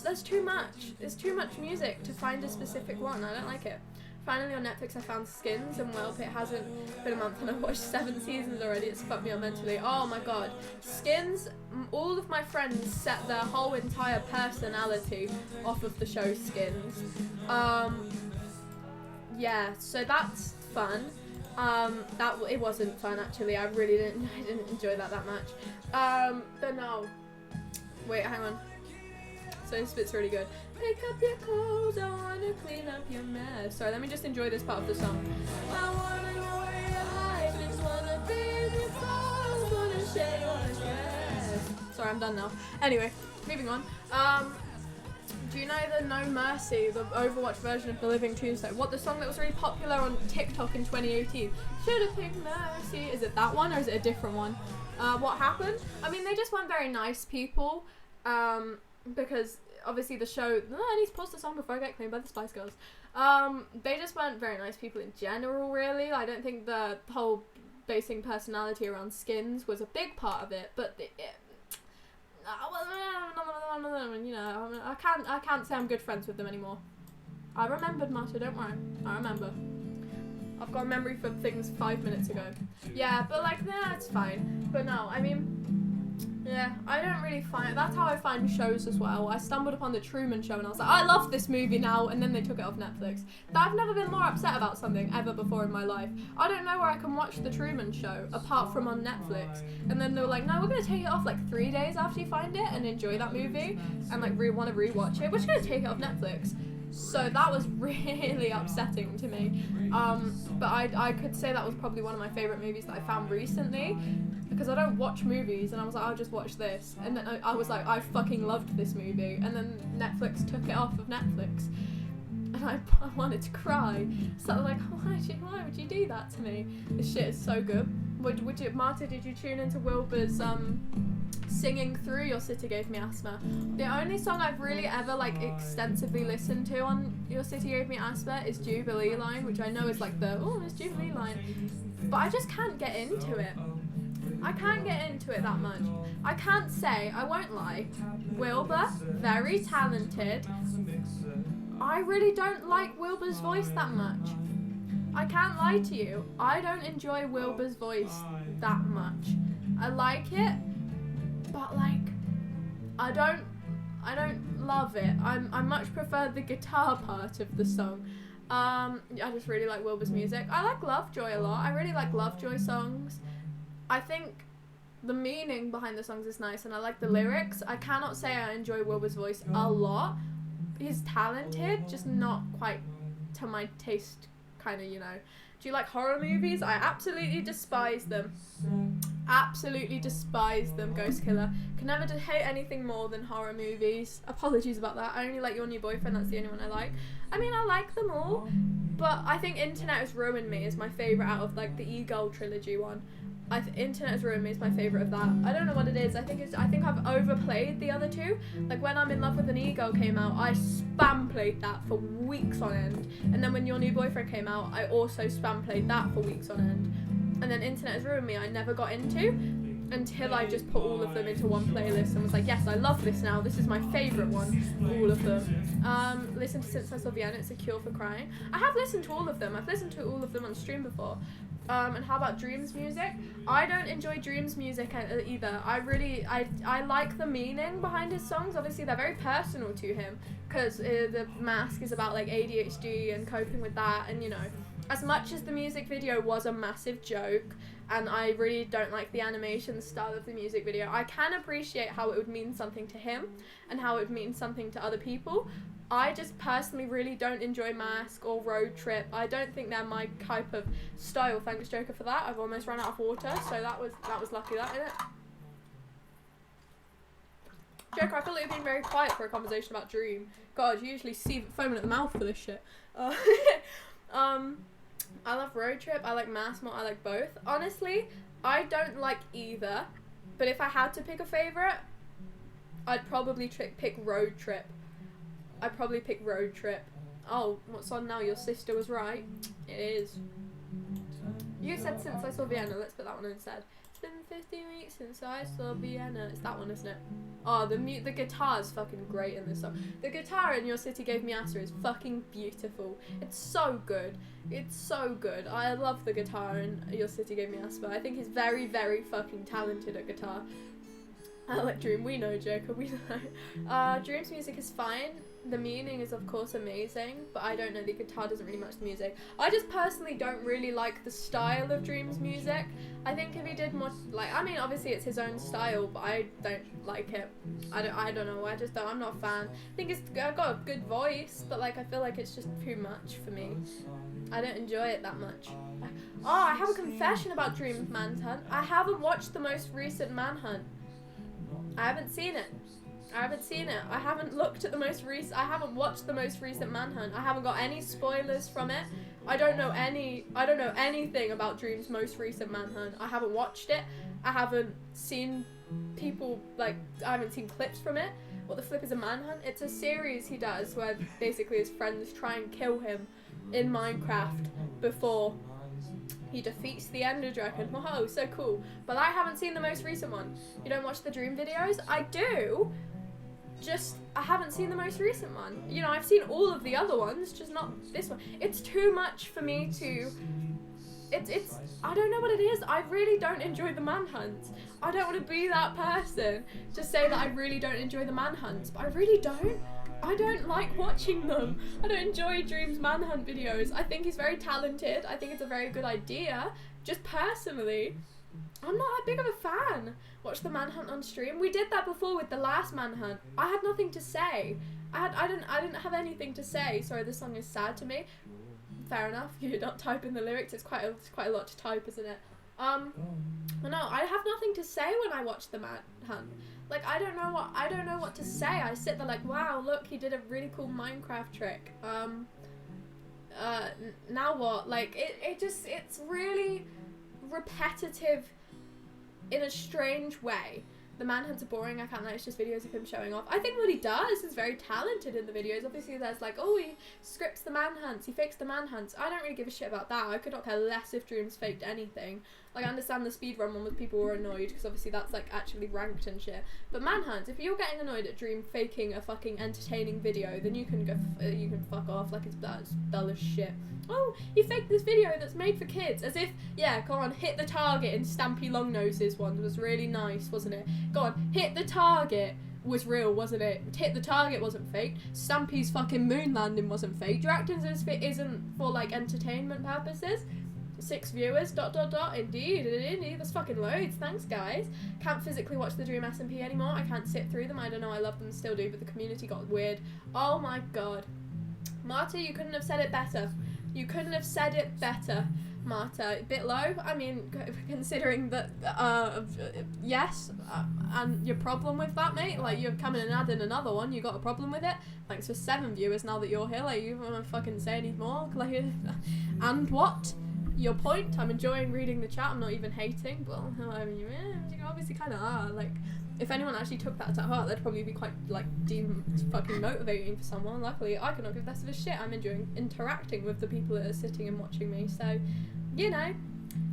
There's too much. There's too much music to find a specific one. I don't like it. Finally on Netflix I found Skins, and well, it hasn't been a month and I've watched 7 seasons already. It's fucked me up mentally. Oh my god. Skins, all of my friends set their whole entire personality off of the show Skins. Yeah, so that's fun. It wasn't fun actually. I didn't enjoy that much. But no. Wait, hang on. So this bit's really good. Pick up your clothes, I wanna clean up your mess. Sorry, let me just enjoy this part of the song. I wanna know where your hide things, wanna be in your photos, wanna share your address. Sorry, I'm done now. Anyway, moving on. Do you know the No Mercy, the Overwatch version of The Living Tuesday? What, the song that was really popular on TikTok in 2018? Should've picked Mercy. Is it that one or is it a different one? What happened? I mean, they just weren't very nice people. Because obviously the show, I need to pause the song before I get claimed by the Spice Girls. They just weren't very nice people in general, really. I don't think the whole basing personality around Skins was a big part of it, but you know, I can't say I'm good friends with them anymore. I remembered, Marta, don't worry. I remember. I've got a memory for things 5 minutes ago. Yeah, but like, nah, it's fine. But no, I mean, yeah, I don't really find, that's how I find shows as well. I stumbled upon The Truman Show and I was like, I love this movie now, and then they took it off Netflix. I've never been more upset about something ever before in my life. I don't know where I can watch The Truman Show apart from on Netflix. And then they were like, no, we're gonna take it off like 3 days after you find it and enjoy that movie and like want to rewatch it. We're just gonna take it off Netflix. So that was really upsetting to me. But I could say that was probably one of my favourite movies that I found recently, because I don't watch movies, and I was like, I'll just watch this. And then I was like, I fucking loved this movie. And then Netflix took it off of Netflix. And I wanted to cry. So I was like, why would you do that to me? This shit is so good. Marta, did you tune into Wilbur's singing Through Your City Gave Me Asthma? The only song I've really ever like extensively listened to on Your City Gave Me Asthma is Jubilee line, which I know is like the, oh, it's Jubilee line. But I just can't get into it. I can't get into it that much. I can't say, I won't lie, Wilbur, very talented. I really don't like Wilbur's voice that much. I can't lie to you. I don't enjoy Wilbur's voice that much. I like it, but like, I I don't love it. I much prefer the guitar part of the song. I just really like Wilbur's music. I like Lovejoy a lot. I really like Lovejoy songs. I think the meaning behind the songs is nice, and I like the lyrics. I cannot say I enjoy Wilbur's voice a lot. He's talented, just not quite to my taste, kind of, you know. Do you like horror movies? I absolutely despise them. Absolutely despise them, Ghost Killer. Can never hate anything more than horror movies. Apologies about that. I only like Your New Boyfriend, that's the only one I like. I mean, I like them all, but I think Internet Has Ruined Me is my favourite out of, like, the E-Girl trilogy one. Internet Has Ruined Me is my favourite of that. I don't know what it is. I think I've overplayed the other two. Like, when I'm in Love with an E-Girl came out, I spam played that for weeks on end. And then when Your New Boyfriend came out, I also spam played that for weeks on end. And then Internet Has Ruined Me I never got into until I just put all of them into one playlist and was like, yes, I love this now. This is my favourite one. All of them. Listen to Since I Saw Vienna, It's a Cure for Crying. I have listened to all of them. I've listened to all of them on stream before. And how about Dream's music? I don't enjoy Dream's music either. I like the meaning behind his songs. Obviously, they're very personal to him because the mask is about like ADHD and coping with that. And you know, as much as the music video was a massive joke, and I really don't like the animation style of the music video, I can appreciate how it would mean something to him and how it would mean something to other people. I just personally really don't enjoy Mask or Road Trip. I don't think they're my type of style. Thanks, Joker, for that. I've almost run out of water, so that was lucky, that, innit? Joker, I feel like you've been very quiet for a conversation about Dream. God, you usually see foaming at the mouth for this shit. I love Road Trip. I like Mask more. I like both. Honestly, I don't like either, but if I had to pick a favourite, I'd probably pick Road Trip. I'd probably pick Road Trip. Oh, what's on now? Your sister was right. It is. You said Since I Saw Vienna. Let's put that one instead. It's been 50 weeks since I saw Vienna. It's that one, isn't it? Oh, the guitar is fucking great in this song. The guitar in Your City Gave Me Asa is fucking beautiful. It's so good. It's so good. I love the guitar in Your City Gave Me Asa. I think he's very, very fucking talented at guitar. I like Dream. We know, Joker. We know. Dream's music is fine. The meaning is, of course, amazing, but I don't know. The guitar doesn't really match the music. I just personally don't really like the style of Dream's music. I think if he did more, like, I mean, obviously it's his own style, but I don't like it. I don't know. I just don't. I'm not a fan. I think it's got a good voice, but like I feel like it's just too much for me. I don't enjoy it that much. Oh, I have a confession about Dream's Manhunt. I haven't watched the most recent Manhunt. I haven't seen it. I haven't looked at the most recent. I haven't watched the most recent Manhunt. I haven't got any spoilers from it. I don't know anything about Dream's most recent Manhunt. I haven't watched it. I haven't seen people, like, I haven't seen clips from it. What the flip is a Manhunt? It's a series he does where basically his friends try and kill him in Minecraft before he defeats the Ender Dragon. Whoa, so cool. But I haven't seen the most recent one. You don't watch the Dream videos? I do. Just, I haven't seen the most recent one. You know, I've seen all of the other ones, just not this one. It's too much for me to... It's I don't know what it is. I really don't enjoy the Manhunts. I don't want to be that person to say that I really don't enjoy the Manhunts, but I really don't. I don't like watching them. I don't enjoy Dream's Manhunt videos. I think he's very talented. I think it's a very good idea. Just personally, I'm not that big of a fan. Watch the Manhunt on stream. We did that before with the last Manhunt. I had nothing to say. I didn't have anything to say. Sorry, this song is sad to me. Fair enough. You're not typing the lyrics. It's quite a lot to type, isn't it? No, I have nothing to say when I watch the Manhunt. Like, I don't know what to say. I sit there like, wow, look, he did a really cool Minecraft trick. Now what? Like, it's really repetitive in a strange way. The Manhunts are boring. I can't lie, it's just videos of him showing off. I think what he does is very talented in the videos. Obviously there's like, oh, he scripts the Manhunts, he fakes the Manhunts. I don't really give a shit about that. I could not care less if Dreams faked anything. Like, I understand the speedrun one with people who are annoyed, because obviously that's like actually ranked and shit. But Manhunt, if you're getting annoyed at Dream faking a fucking entertaining video, then you can go, you can fuck off. Like, it's dull as shit. Oh, he faked this video that's made for kids, as if, yeah, go on, hit the target in Stampy Longnoses one. It was really nice, wasn't it? Go on, hit the target was real, wasn't it? Hit the Target wasn't fake. Stampy's fucking moon landing wasn't fake. Your acting isn't for like entertainment purposes. 6 viewers, ... Indeed, there's fucking loads, thanks guys. Can't physically watch the Dream SMP anymore, I can't sit through them, I don't know, I love them, still do, but the community got weird. Oh my god. Marta, you couldn't have said it better. You couldn't have said it better, Marta. A bit low, I mean, considering that, yes, and your problem with that, mate, like, you're coming and adding another one, you got a problem with it? Thanks for 7 viewers now that you're here, like, you don't want to fucking say any more, like, and what? Your point? I'm enjoying reading the chat, I'm not even hating, well, I mean, you obviously kind of are, like, if anyone actually took that to heart, that'd probably be quite, like, fucking motivating for someone. Luckily, I cannot give less of a shit, I'm enjoying interacting with the people that are sitting and watching me, so, you know,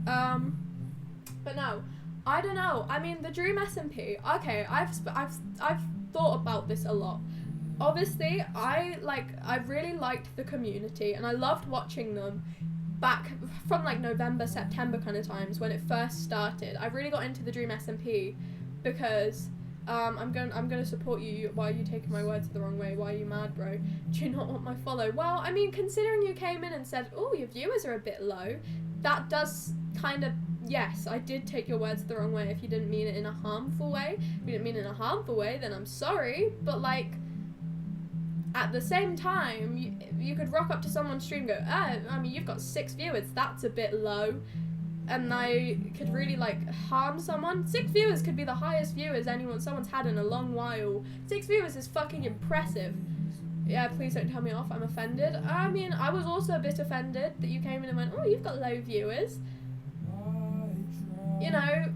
but no, I don't know, I mean, the Dream SMP, okay, I've thought about this a lot. Obviously, I really liked the community, and I loved watching them back from like November, September kind of times when it first started. I really got into the Dream SMP because I'm gonna support you. Why are you taking my words the wrong way? Why are you mad, bro? Do you not want my follow? Well, I mean, considering you came in and said, oh, your viewers are a bit low, that does kind of, yes, I did take your words the wrong way. If you didn't mean it in a harmful way, if you didn't mean it in a harmful way, then I'm sorry, but like, at the same time, you could rock up to someone's stream and go, I mean, you've got 6 viewers, that's a bit low. And I could really, like, harm someone. 6 viewers could be the highest viewers someone's had in a long while. 6 viewers is fucking impressive. Yeah, please don't tell me off, I'm offended. I mean, I was also a bit offended that you came in and went, oh, you've got low viewers. You know,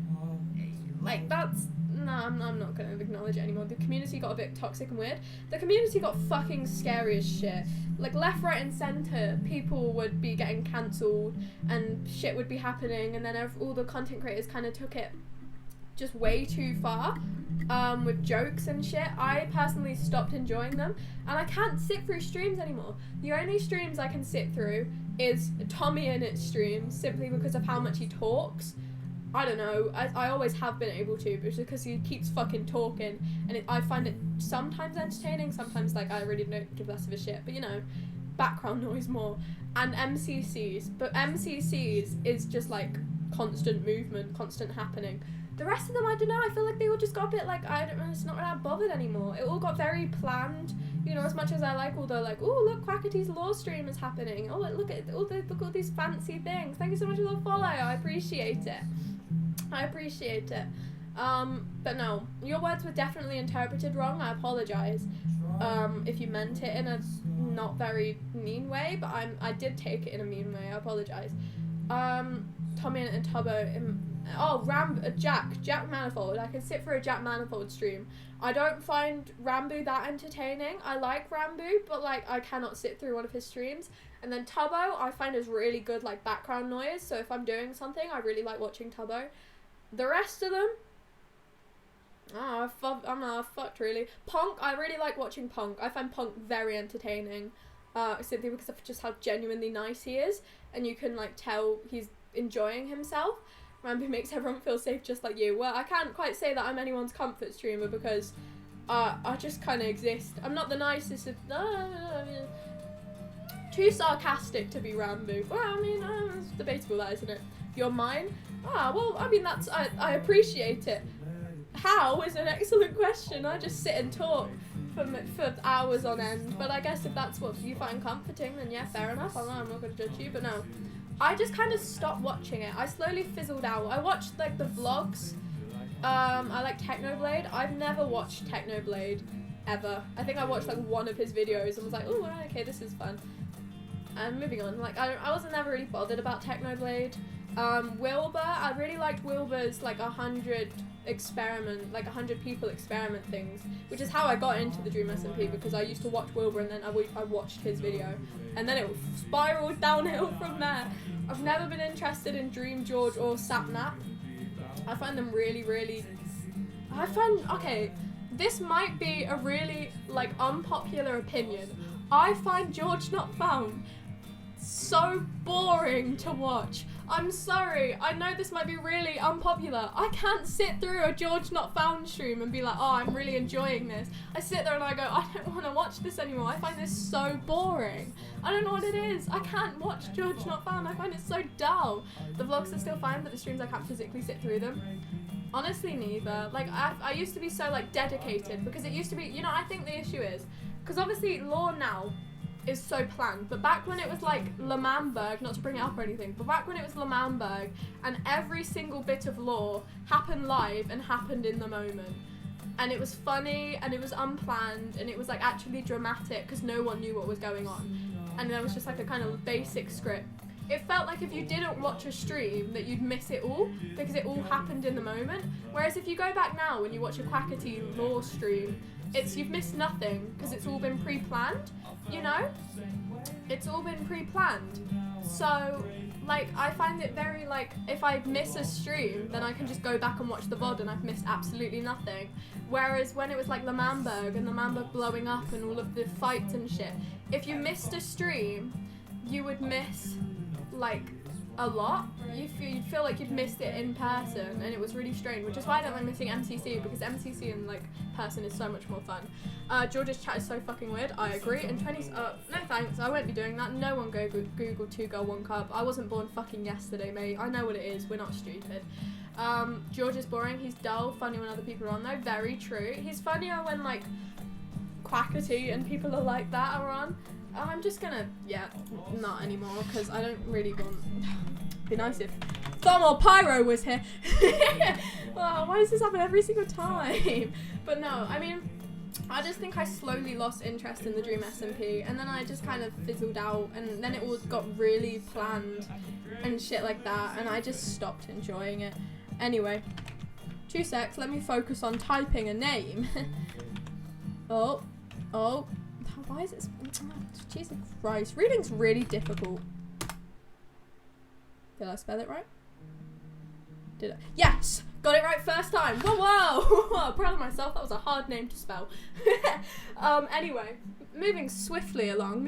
like, that's... No, I'm not going to acknowledge it anymore. The community got a bit toxic and weird. The community got fucking scary as shit. Like, left, right and centre, people would be getting cancelled and shit would be happening, and then all the content creators kind of took it just way too far with jokes and shit. I personally stopped enjoying them, and I can't sit through streams anymore. The only streams I can sit through is Tommy in its streams, simply because of how much he talks. I don't know, I always have been able to, but it's because he keeps fucking talking, and I find it sometimes entertaining, sometimes, like, I really don't give less of a shit, but, you know, background noise more, and MCCs, but MCCs is just, like, constant movement, constant happening. The rest of them, I don't know, I feel like they all just got a bit, like, I don't know, it's not really bothered anymore. It all got very planned, you know, as much as I like all the, like, oh, look, Quackity's law stream is happening, oh, look at all these fancy things, thank you so much for the follow, I appreciate it. I appreciate it. But no, your words were definitely interpreted wrong. I apologise if you meant it in a not very mean way, but I did take it in a mean way. I apologise. Tommy and Tubbo. Jack Manifold. I can sit for a Jack Manifold stream. I don't find Rambo that entertaining. I like Rambo, but like I cannot sit through one of his streams. And then Tubbo, I find is really good like background noise. So if I'm doing something, I really like watching Tubbo. The rest of them, I'm fucked really. Punk, I really like watching Punk. I find Punk very entertaining, simply because of just how genuinely nice he is, and you can like tell he's enjoying himself. Rambo makes everyone feel safe just like you. Well, I can't quite say that I'm anyone's comfort streamer because I just kind of exist. I'm not the nicest of... too sarcastic to be Rambo. Well, I mean, it's debatable that, isn't it? You're mine? Well, I mean, that's... I appreciate it. How is an excellent question. I just sit and talk for hours on end. But I guess if that's what you find comforting, then yeah, fair enough. I'm not going to judge you, but no. I just kind of stopped watching it. I slowly fizzled out. I watched, like, the vlogs. I like Technoblade. I've never watched Technoblade, ever. I think I watched, like, one of his videos and was like, oh, okay, this is fun. And moving on. Like, I wasn't never really bothered about Technoblade. Wilbur, I really liked Wilbur's, like, 100 people experiment things, which is how I got into the Dream SMP, because I used to watch Wilbur and then I watched his video, and then it spiraled downhill from there. I've never been interested in Dream George or Sapnap. I find them really, really... okay, this might be a really, like, unpopular opinion. I find George Not Found so boring to watch. I'm sorry. I know this might be really unpopular. I can't sit through a George Not Found stream and be like, oh, I'm really enjoying this. I sit there and I go, I don't want to watch this anymore. I find this so boring. I don't know what it is. I can't watch George Not Found. I find it so dull. The vlogs are still fine, but the streams I can't physically sit through them. Honestly, neither. Like, I used to be so, like, dedicated because it used to be, you know, I think the issue is, because obviously lore now is so planned, but back when it was like L'Manberg, not to bring it up or anything, but back when it was L'Manberg and every single bit of lore happened live and happened in the moment, and it was funny and it was unplanned and it was like actually dramatic because no one knew what was going on, and there was just like a kind of basic script. It felt like if you didn't watch a stream that you'd miss it all because it all happened in the moment, whereas if you go back now and you watch a Quackity lore stream, you've missed nothing because it's all been pre-planned, you know? It's all been pre-planned. So, like, I find it very, like, if I miss a stream, then I can just go back and watch the VOD and I've missed absolutely nothing. Whereas when it was, like, L'Manberg and L'Manberg blowing up and all of the fights and shit, if you missed a stream, you would miss, like, a lot. You'd feel like you'd missed it in person, and it was really strange, which is why I don't like missing MCC, because MCC in like person is so much more fun. George's chat is so fucking weird. I agree. And 20s, no thanks, I won't be doing that. No one go Google 2 Girl 1 Cup. I wasn't born fucking yesterday, mate. I know what it is. We're not stupid. George is boring. He's dull. Funny when other people are on though. Very true. He's funnier when like Quackity and people are like that are on. I'm just gonna, not anymore, because I don't really want... It'd be nice if Thermal Pyro was here. Oh, why does this happen every single time? But no, I mean, I just think I slowly lost interest in the Dream SMP, and then I just kind of fizzled out, and then it all got really planned and shit like that, and I just stopped enjoying it. Anyway, 2 secs, let me focus on typing a name. Oh. Why is it? Jesus Christ. Reading's really difficult. Did I spell it right? Did I? Yes! Got it right first time. Whoa! Proud of myself. That was a hard name to spell. Anyway, moving swiftly along.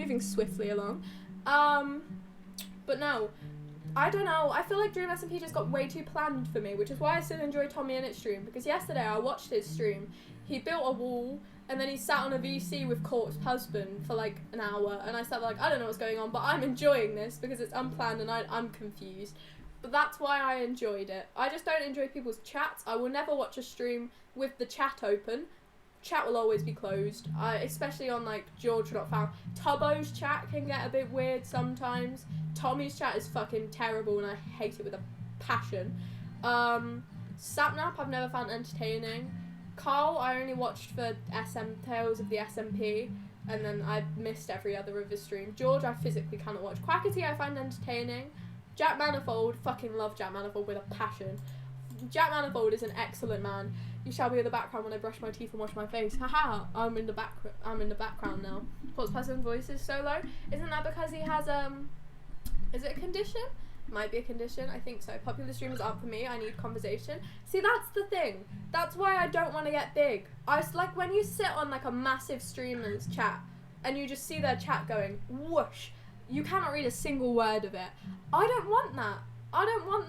But no. I don't know. I feel like Dream SMP just got way too planned for me, which is why I still enjoy Tommy Innett's stream. Because yesterday I watched his stream. He built a wall. And then he sat on a VC with Court's husband for like an hour, and I sat like, I don't know what's going on, but I'm enjoying this because it's unplanned and I'm confused. But that's why I enjoyed it. I just don't enjoy people's chats. I will never watch a stream with the chat open. Chat will always be closed, especially on like George Not Found. Tubbo's chat can get a bit weird sometimes. Tommy's chat is fucking terrible and I hate it with a passion. Sapnap I've never found entertaining. Carl, I only watched for Tales of the SMP, and then I missed every other of his stream. George, I physically cannot watch. Quackity, I find entertaining. Jack Manifold, fucking love Jack Manifold with a passion. Jack Manifold is an excellent man. You shall be in the background when I brush my teeth and wash my face. Haha, I'm in the background now. What's person's voice is so low? Isn't that because he has is it a condition? Might be a condition, I think so. Popular streamers aren't for me, I need conversation. See, that's the thing. That's why I don't want to get big. Like when you sit on like a massive streamer's chat and you just see their chat going whoosh, you cannot read a single word of it. I don't want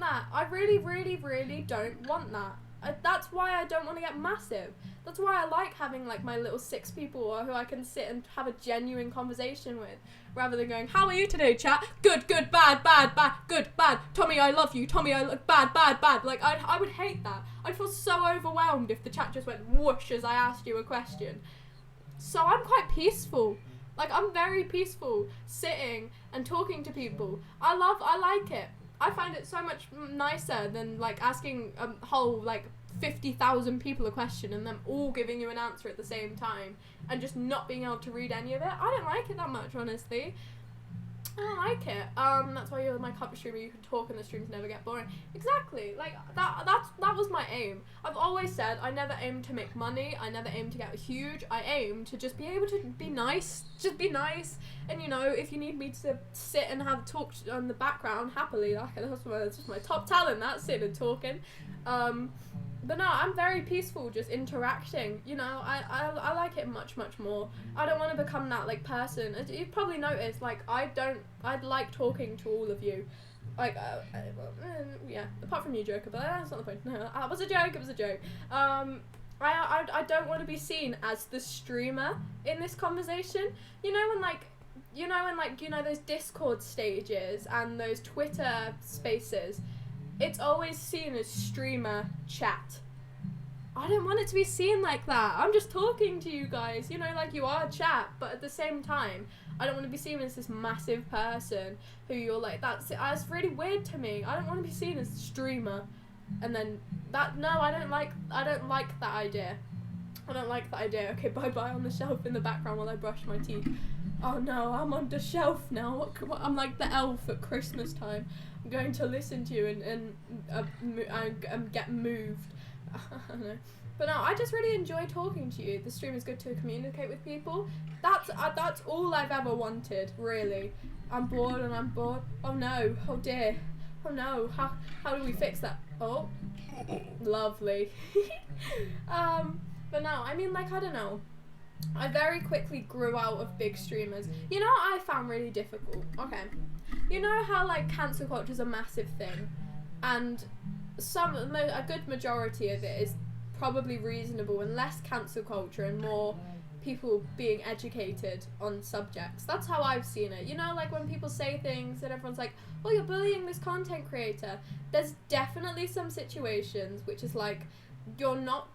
that. I really, really, really don't want that. That's why I don't want to get massive. That's why I like having like my little 6 people who I can sit and have a genuine conversation with, rather than going, how are you today, chat? Good, bad, good, bad. Tommy, I love you. Tommy, I look bad. Like, I would hate that. I'd feel so overwhelmed if the chat just went whoosh as I asked you a question. So I'm quite peaceful. Like, I'm very peaceful, sitting and talking to people. I like it. I find it so much nicer than, like, asking a whole, like, 50,000 people a question and them all giving you an answer at the same time and just not being able to read any of it. I don't like it that much, honestly. I don't like it. That's why you're my cup streamer. You can talk and the streams never get boring. Exactly. Like that was my aim. I've always said I never aim to make money. I never aim to get huge. I aim to just be able to be nice. Just be nice. And you know, if you need me to sit and have talk on the background happily, like that's just my top talent. That's sitting and talking. But no, I'm very peaceful, just interacting. You know, I like it much more. I don't want to become that like person. You've probably noticed, like I like talking to all of you. Like, yeah, apart from you, Joker, but that's not the point. No, it was a joke, it was a joke. I don't want to be seen as the streamer in this conversation. You know when those Discord stages and those Twitter spaces, it's always seen as streamer chat. I don't want it to be seen like that. I'm just talking to you guys, like you are chat, but at the same time, I don't want to be seen as this massive person who you're like, that's really weird to me. I don't want to be seen as a streamer. And then I don't like that idea. I don't like that idea. Okay, bye-bye on the shelf in the background while I brush my teeth. Oh no, I'm on the shelf now. I'm like the elf at Christmas time. I'm going to listen to you and get moved. I don't know. But no, I just really enjoy talking to you. The stream is good to communicate with people. That's all I've ever wanted, really. I'm bored. Oh no, oh dear. Oh no, how do we fix that? Oh, lovely. But no, I mean, like, I don't know. I very quickly grew out of big streamers. You know what I found really difficult? Okay. You know how, like, cancel culture is a massive thing? And a good majority of it is probably reasonable and less cancel culture and more people being educated on subjects. That's how I've seen it. You know, like when people say things and everyone's like, oh, you're bullying this content creator. There's definitely some situations which is like, they're not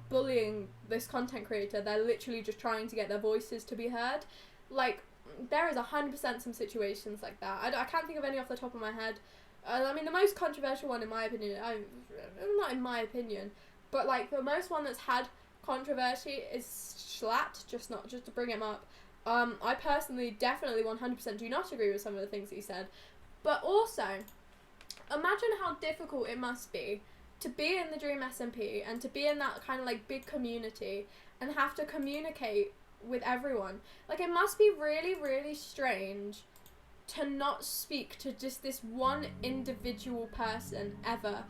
bullying this content creator. They're literally just trying to get their voices to be heard. Like, there is 100% some situations like that. I can't think of any off the top of my head. I mean, the most controversial one, in my opinion, not in my opinion, but like the most one that's had controversy is Schlatt. Just to bring him up. I personally, definitely, 100% do not agree with some of the things he said. But also, imagine how difficult it must be to be in the Dream SMP and to be in that kind of like big community and have to communicate with everyone. Like, it must be really, really strange to not speak to just this one individual person ever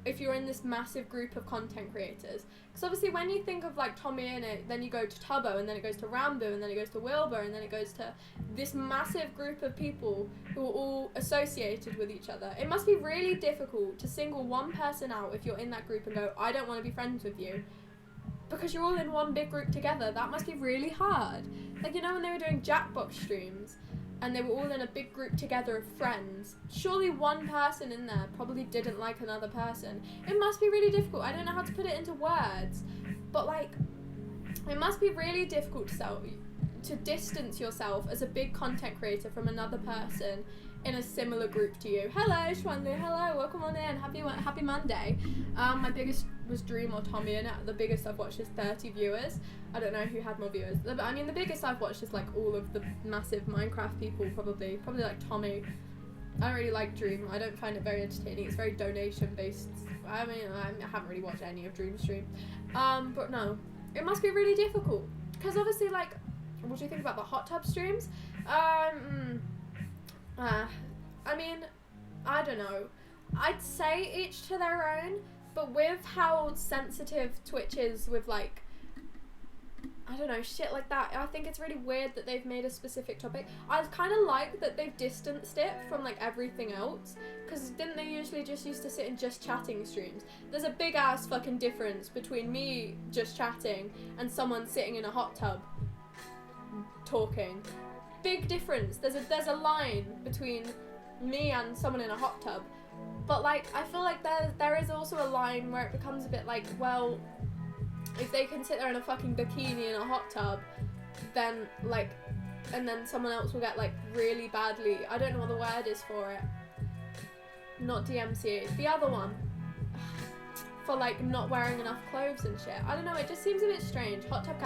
if you're in this massive group of content creators. Because obviously when you think of like Tommy in it, then you go to Tubbo, and then it goes to Rambo, and then it goes to Wilbur, and then it goes to this massive group of people who are all associated with each other. It must be really difficult to single one person out if you're in that group and go, I don't want to be friends with you. Because you're all in one big group together. That must be really hard. Like, you know when they were doing Jackbox streams, and they were all in a big group together of friends, surely one person in there probably didn't like another person. It must be really difficult. I don't know how to put it into words, but like, it must be really difficult to distance yourself as a big content creator from another person in a similar group to you. Hello, Schwanley. Hello, welcome on in. Happy Monday. My biggest was Dream or Tommy, and the biggest I've watched is 30 viewers. I don't know who had more viewers. I mean, the biggest I've watched is like all of the massive Minecraft people, probably like Tommy. I don't really like Dream. I don't find it very entertaining. It's very donation based. I mean, I haven't really watched any of Dream's stream. But no, it must be really difficult because obviously, like, what do you think about the hot tub streams? I mean, I don't know. I'd say each to their own, but with how sensitive Twitch is with, like, I don't know, shit like that, I think it's really weird that they've made a specific topic. I kind of like that they've distanced it from, like, everything else, because didn't they usually just used to sit in just chatting streams? There's a big-ass fucking difference between me just chatting and someone sitting in a hot tub talking. Big difference. There's a line between me and someone in a hot tub, but like I feel like there is also a line where it becomes a bit like, well, if they can sit there in a fucking bikini in a hot tub, then like, and then someone else will get like really badly, I don't know what the word is for it, not DMCA, the other one, for like not wearing enough clothes and shit. I don't know, it just seems a bit strange. Hot Tub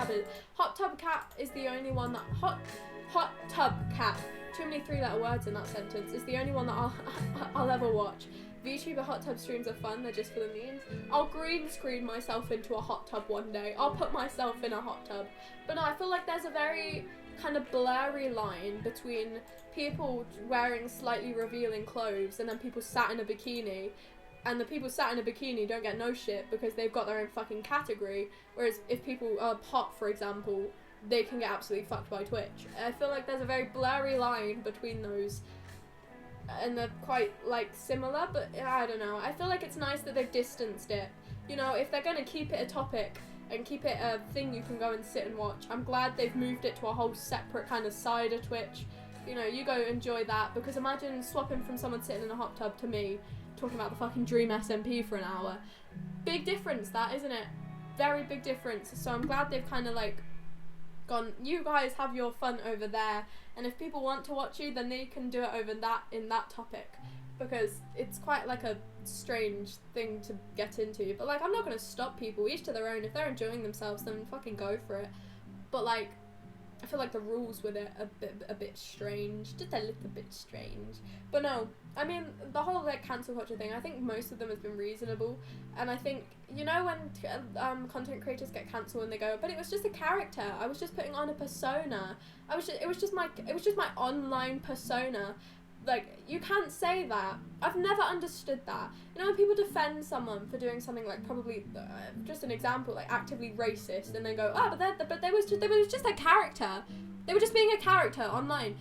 Cat is the only one that Hot Tub Cat, too many 3-letter words in that sentence, is the only one that I'll ever watch. VTuber hot tub streams are fun, they're just for the memes. I'll green screen myself into a hot tub one day. I'll put myself in a hot tub. But no, I feel like there's a very kind of blurry line between people wearing slightly revealing clothes and then people sat in a bikini. And the people sat in a bikini don't get no shit because they've got their own fucking category. Whereas if people are hot, for example, they can get absolutely fucked by Twitch. I feel like there's a very blurry line between those and they're quite like similar, but I don't know. I feel like it's nice that they've distanced it. You know, if they're gonna keep it a topic and keep it a thing you can go and sit and watch, I'm glad they've moved it to a whole separate kind of side of Twitch. You know, you go enjoy that, because imagine swapping from someone sitting in a hot tub to me talking about the fucking Dream SMP for an hour. Big difference, that, isn't it? Very big difference. So I'm glad they've kind of like gone, you guys have your fun over there, and if people want to watch you, then they can do it over that, in that topic, because it's quite like a strange thing to get into. But like, I'm not gonna stop people, each to their own. If they're enjoying themselves, then fucking go for it. But like, I feel like the rules with it are a bit strange, just a little bit strange. But no, I mean, the whole like cancel culture thing, I think most of them has been reasonable. And I think, you know, when content creators get cancelled and they go, but it was just a character, I was just putting on a persona, it was just my online persona. Like, you can't say that. I've never understood that. You know, when people defend someone for doing something like, probably, just an example, like actively racist, and then go, oh, but they was just a character. They were just being a character online.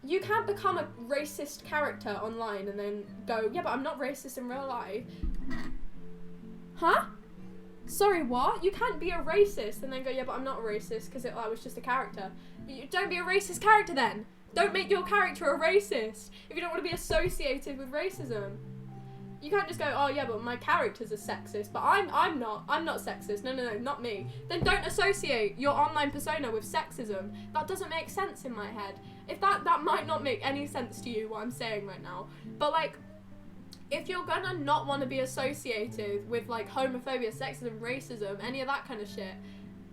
You can't become a racist character online and then go, yeah, but I'm not racist in real life. Huh? Sorry, what? You can't be a racist and then go, yeah, but I'm not a racist because I was just a character. Don't be a racist character then. Don't make your character a racist if you don't want to be associated with racism. You can't just go, oh yeah, but my character's a sexist, but I'm not sexist. No, not me. Then don't associate your online persona with sexism. That doesn't make sense in my head. If that might not make any sense to you, what I'm saying right now. But like, if you're gonna not want to be associated with like homophobia, sexism, racism, any of that kind of shit,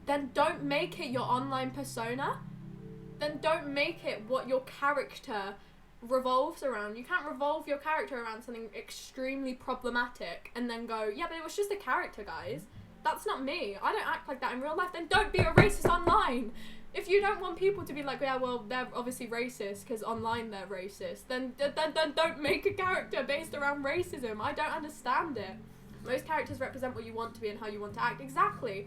then don't make it your online persona. Then don't make it what your character revolves around. You can't revolve your character around something extremely problematic and then go, yeah, but it was just a character, guys. That's not me. I don't act like that in real life. Then don't be a racist online. If you don't want people to be like, yeah, well, they're obviously racist because online they're racist, then don't make a character based around racism. I don't understand it. Most characters represent what you want to be and how you want to act. Exactly.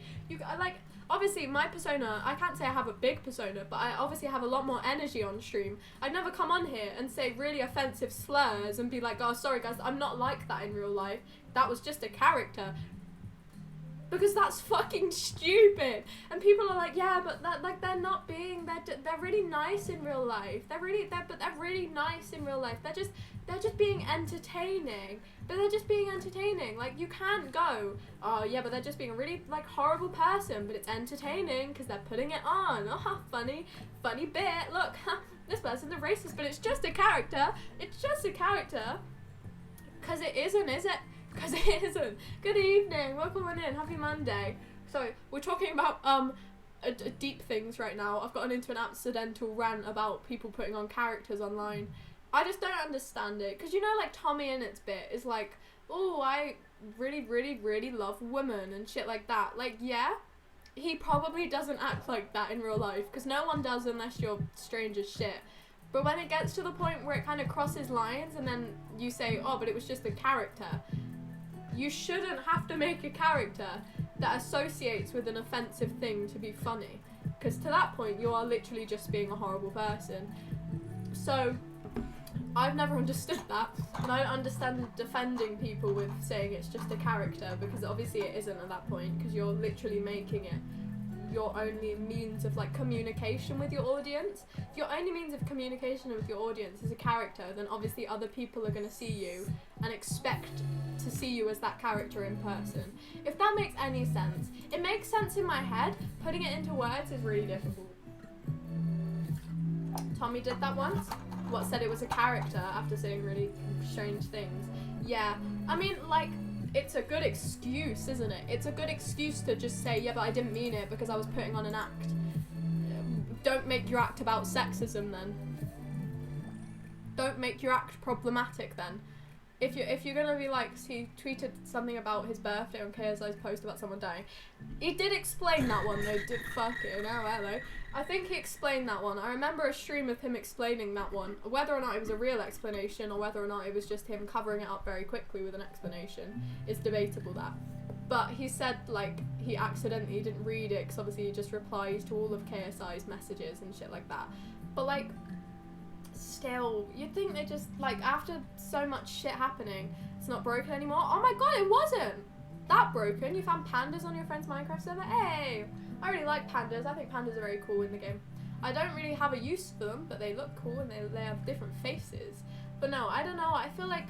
Obviously, my persona, I can't say I have a big persona, but I obviously have a lot more energy on stream. I'd never come on here and say really offensive slurs and be like, oh, sorry guys, I'm not like that in real life. That was just a character. Because that's fucking stupid. And people are like, yeah, but they're not being, they're really nice in real life. They're really nice in real life. They're just being entertaining. But they're just being entertaining. Like, you can't go, oh yeah, but they're just being a really like horrible person, but it's entertaining because they're putting it on. Oh, funny bit. Look, this person's a racist, but it's just a character. It's just a character. Because it isn't, is it? Because it isn't. Good evening, welcome on in, happy Monday. So, we're talking about deep things right now. I've gotten into an accidental rant about people putting on characters online. I just don't understand it. Because you know, like, Tommy in its bit is like, oh, I really love women and shit like that. Like, yeah, he probably doesn't act like that in real life. Because no one does unless you're strange as shit. But when it gets to the point where it kind of crosses lines and then you say, oh, but it was just a character, you shouldn't have to make a character that associates with an offensive thing to be funny. Because to that point, you are literally just being a horrible person. So, I've never understood that. And I don't understand defending people with saying it's just a character, because obviously it isn't at that point, because you're literally making it your only means of like communication with your audience. If your only means of communication with your audience is a character, then obviously other people are going to see you and expect to see you as that character in person. If that makes any sense. It makes sense in my head. Putting it into words is really difficult. Tommy did that once. What, said it was a character after saying really strange things. Yeah, I mean, like, it's a good excuse, isn't it? It's a good excuse to just say, yeah, but I didn't mean it because I was putting on an act. Don't make your act about sexism then. Don't make your act problematic then. If you're gonna be like, he tweeted something about his birthday on KSI's post about someone dying. He did explain that one though, fucking hell, hello. I think he explained that one. I remember a stream of him explaining that one. Whether or not it was a real explanation or whether or not it was just him covering it up very quickly with an explanation is debatable, that. But he said, like, he accidentally didn't read it because obviously he just replies to all of KSI's messages and shit like that. But, like, Still, you'd think they just, like, after so much shit happening, it's not broken anymore. Oh my god, it wasn't that broken. You found pandas on your friend's Minecraft server. Hey, I really like pandas. I think pandas are very cool in the game. I don't really have a use for them, but they look cool and they have different faces. But no, I don't know. I feel like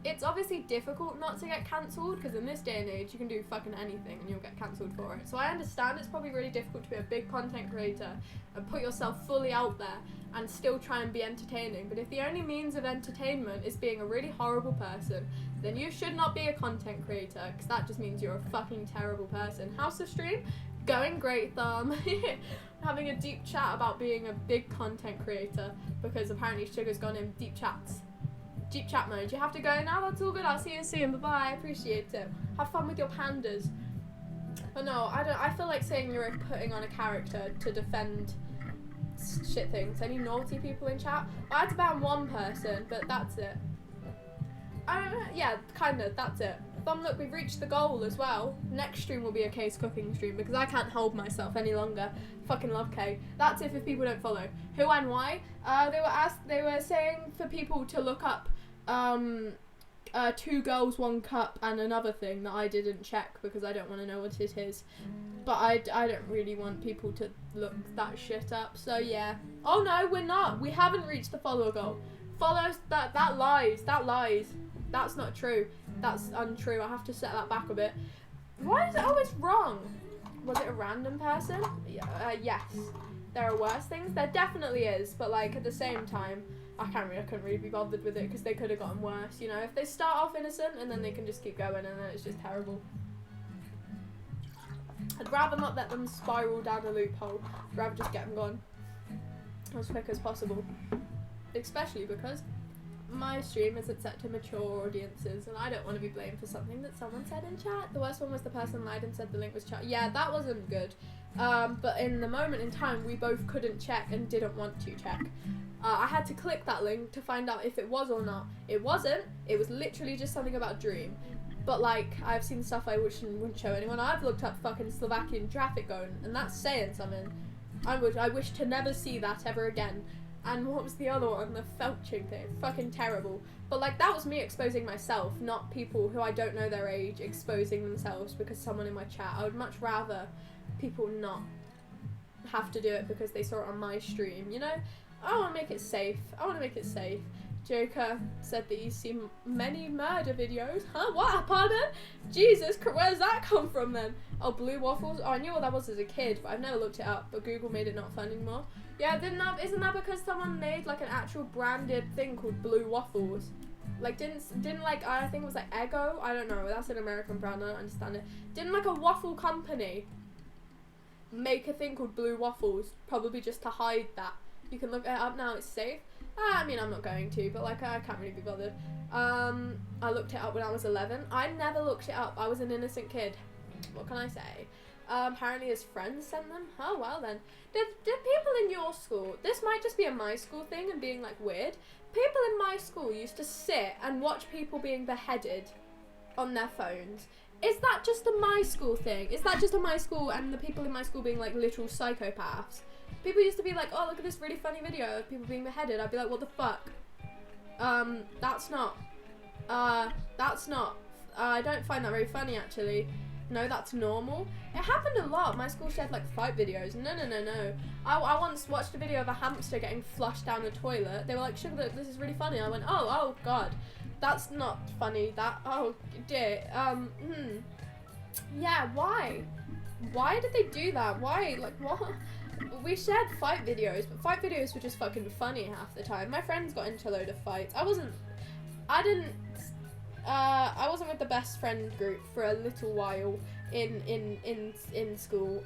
it's obviously difficult not to get cancelled, because in this day and age you can do fucking anything and you'll get cancelled for it. So I understand it's probably really difficult to be a big content creator and put yourself fully out there and still try and be entertaining. But if the only means of entertainment is being a really horrible person, then you should not be a content creator, because that just means you're a fucking terrible person. House of Stream, going great, Thumb. Having a deep chat about being a big content creator, because apparently Sugar's gone in deep chats. Deep chat mode. You have to go now. That's all good. I'll see you soon. Bye bye. Appreciate it. Have fun with your pandas. But no, I feel like saying you're putting on a character to defend shit things. Any naughty people in chat? I had to ban one person, but that's it. Yeah, kinda. That's it. Thumb, look, we've reached the goal as well. Next stream will be a K's cooking stream, because I can't hold myself any longer. Fucking love K. That's if people don't follow. Who and why? They were saying for people to look up 2 girls, 1 cup, and another thing that I didn't check because I don't want to know what it is. But I don't really want people to look that shit up. So yeah. Oh no, we're not. We haven't reached the follower goal. Follows that lies. That lies. That's not true. That's untrue. I have to set that back a bit. Why is it always wrong? Was it a random person? Yes. There are worse things. There definitely is, but like at the same time, I couldn't really be bothered with it, because they could have gotten worse. You know, if they start off innocent and then they can just keep going, and then it's just terrible. I'd rather not let them spiral down a loophole. I'd rather just get them gone as quick as possible. Especially because my stream isn't set to mature audiences, and I don't want to be blamed for something that someone said in chat. The worst one was the person lied and said the link was chat. Yeah, that wasn't good. But in the moment in time, we both couldn't check and didn't want to check. I had to click that link to find out if it was or not. It wasn't. It was literally just something about Dream. But like, I've seen stuff I wouldn't show anyone. I've looked up fucking Slovakian traffic cone, and that's saying something. I wish to never see that ever again. And what was the other one? The felching thing. Fucking terrible. But like, that was me exposing myself, not people who I don't know their age exposing themselves because someone in my chat. I would much rather people not have to do it because they saw it on my stream, you know? I want to make it safe. Joker said that he's seen many murder videos. Huh? What? Pardon? Jesus, where's that come from then? Oh, blue waffles? Oh, I knew what that was as a kid, but I've never looked it up. But Google made it not fun anymore. Yeah, isn't that because someone made like an actual branded thing called blue waffles? Like, didn't like, I think it was like Eggo? I don't know. That's an American brand. I don't understand it. Didn't like a waffle company make a thing called blue waffles? Probably just to hide that. You can look it up now. It's safe. I mean, I'm not going to, but like, I can't really be bothered. I looked it up when I was 11. I never looked it up. I was an innocent kid. What can I say? Apparently his friends sent them. Oh, well then. Did people in your school, this might just be a my school thing and being like weird, people in my school used to sit and watch people being beheaded on their phones. Is that just a my school thing? Is that just a my school and the people in my school being like literal psychopaths? People used to be like, oh, look at this really funny video of people being beheaded. I'd be like, what the fuck? That's not, I don't find that very funny, actually. No, that's normal. It happened a lot. My school shared, like, fight videos. No. I once watched a video of a hamster getting flushed down the toilet. They were like, sugar, this is really funny. I went, oh, God. That's not funny. Oh, dear. Yeah, why? Why did they do that? Why? Like, what? We shared fight videos, but fight videos were just fucking funny half the time. My friends got into a load of fights. I wasn't with the best friend group for a little while in school.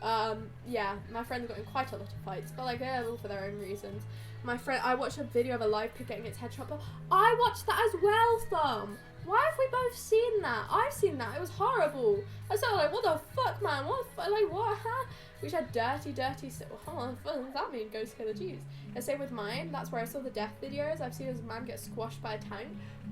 Yeah, my friends got in quite a lot of fights, but like, all for their own reasons. I watched a video of a live pig getting its head chopped off. I watched that as well, Thumb. Why have we both seen that? I've seen that. It was horrible. I was like, what the fuck, man? What? Huh? We had dirty. Hold on, what does that mean? Go scare the Jews. The same with mine. That's where I saw the death videos. I've seen this man get squashed by a tank.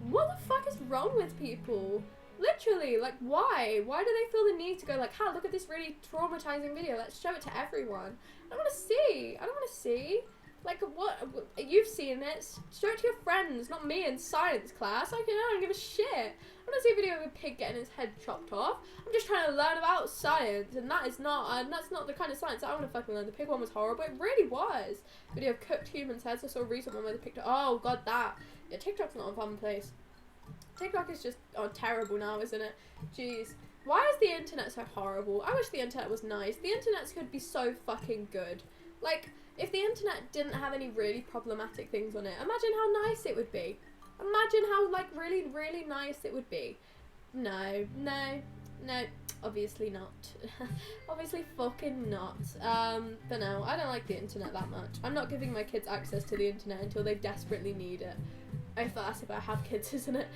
What the fuck is wrong with people? Literally, like, why? Why do they feel the need to go like, look at this really traumatizing video. Let's show it to everyone. I don't want to see. Like, what? You've seen it. Show it to your friends, not me in science class. I don't give a shit. I want to see a video of a pig getting his head chopped off. I'm just trying to learn about science, and that's not the kind of science that I want to fucking learn. The pig one was horrible. It really was. Video of cooked humans' heads. I saw a recent one where they picked up. Oh god, that. Yeah, TikTok's not a fun place. TikTok is just terrible now, isn't it? Jeez. Why is the internet so horrible? I wish the internet was nice. The internet could be so fucking good. Like, if the internet didn't have any really problematic things on it, imagine how nice it would be. Imagine how, like, really, really nice it would be. No, obviously not. Obviously fucking not. But no, I don't like the internet that much. I'm not giving my kids access to the internet until they desperately need it. That's if I have kids, isn't it?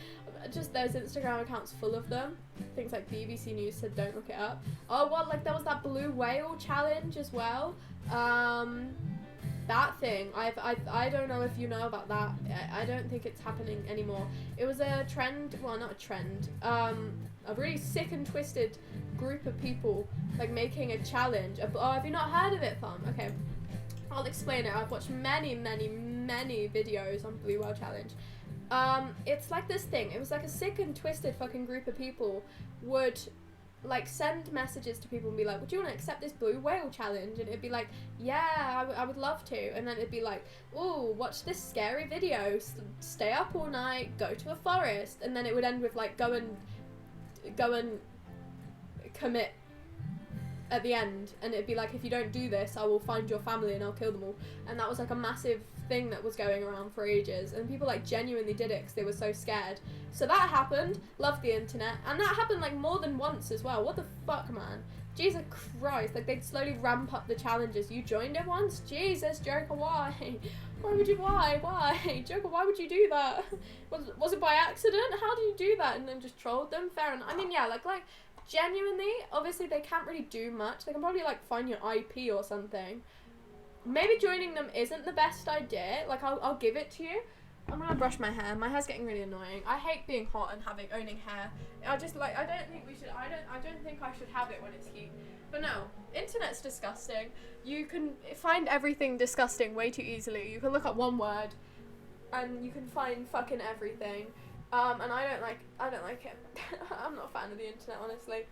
Just there's Instagram accounts full of them. Things like BBC News said don't look it up. Oh, well, like there was that blue whale challenge as well. That thing, I don't know if you know about that. I don't think it's happening anymore. It was a trend, well not a trend, a really sick and twisted group of people like making a challenge. Oh, have you not heard of it, fam? Okay, I'll explain it. I've watched many videos on Blue Whale Challenge. It's like this thing. It was like a sick and twisted fucking group of people would like send messages to people and be like, would you want to accept this blue whale challenge? And it'd be like, yeah, I would love to. And then it'd be like, oh, watch this scary video, stay up all night, go to a forest. And then it would end with like, go and commit at the end. And it'd be like, if you don't do this, I will find your family and I'll kill them all. And that was like a massive thing that was going around for ages, and people like genuinely did it because they were so scared. So that happened. Loved the internet. And that happened like more than once as well. What the fuck, man? Jesus Christ. Like they'd slowly ramp up the challenges. You joined it once? Jesus, Joker, why? Why? Joker, why would you do that? Was it by accident? How did you do that? And then just trolled them? Fair enough. I mean, yeah, like genuinely, obviously they can't really do much. They can probably like find your IP or something. Maybe joining them isn't the best idea. Like, I'll give it to you. I'm gonna brush my hair. My hair's getting really annoying. I hate being hot and owning hair. I don't think I should have it when it's heat. But no, internet's disgusting. You can find everything disgusting way too easily. You can look up one word and you can find fucking everything. And I don't like it. I'm not a fan of the internet, honestly.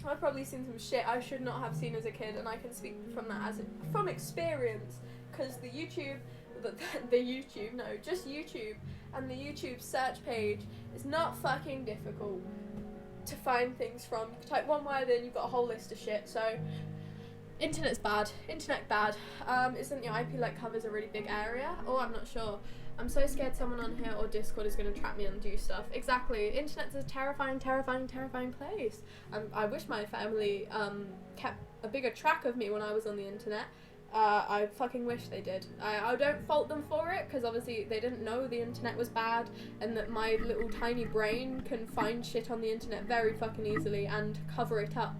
I've probably seen some shit I should not have seen as a kid, and I can speak from that from experience, because YouTube and the YouTube search page is not fucking difficult to find things from. You type one word in, you've got a whole list of shit. So internet's bad. Internet bad. Isn't your IP like covers a really big area? Oh, I'm not sure. I'm so scared someone on here or Discord is going to trap me and do stuff. Exactly. Internet's a terrifying place. I wish my family kept a bigger track of me when I was on the internet. I fucking wish they did. I don't fault them for it, because obviously they didn't know the internet was bad and that my little tiny brain can find shit on the internet very fucking easily and cover it up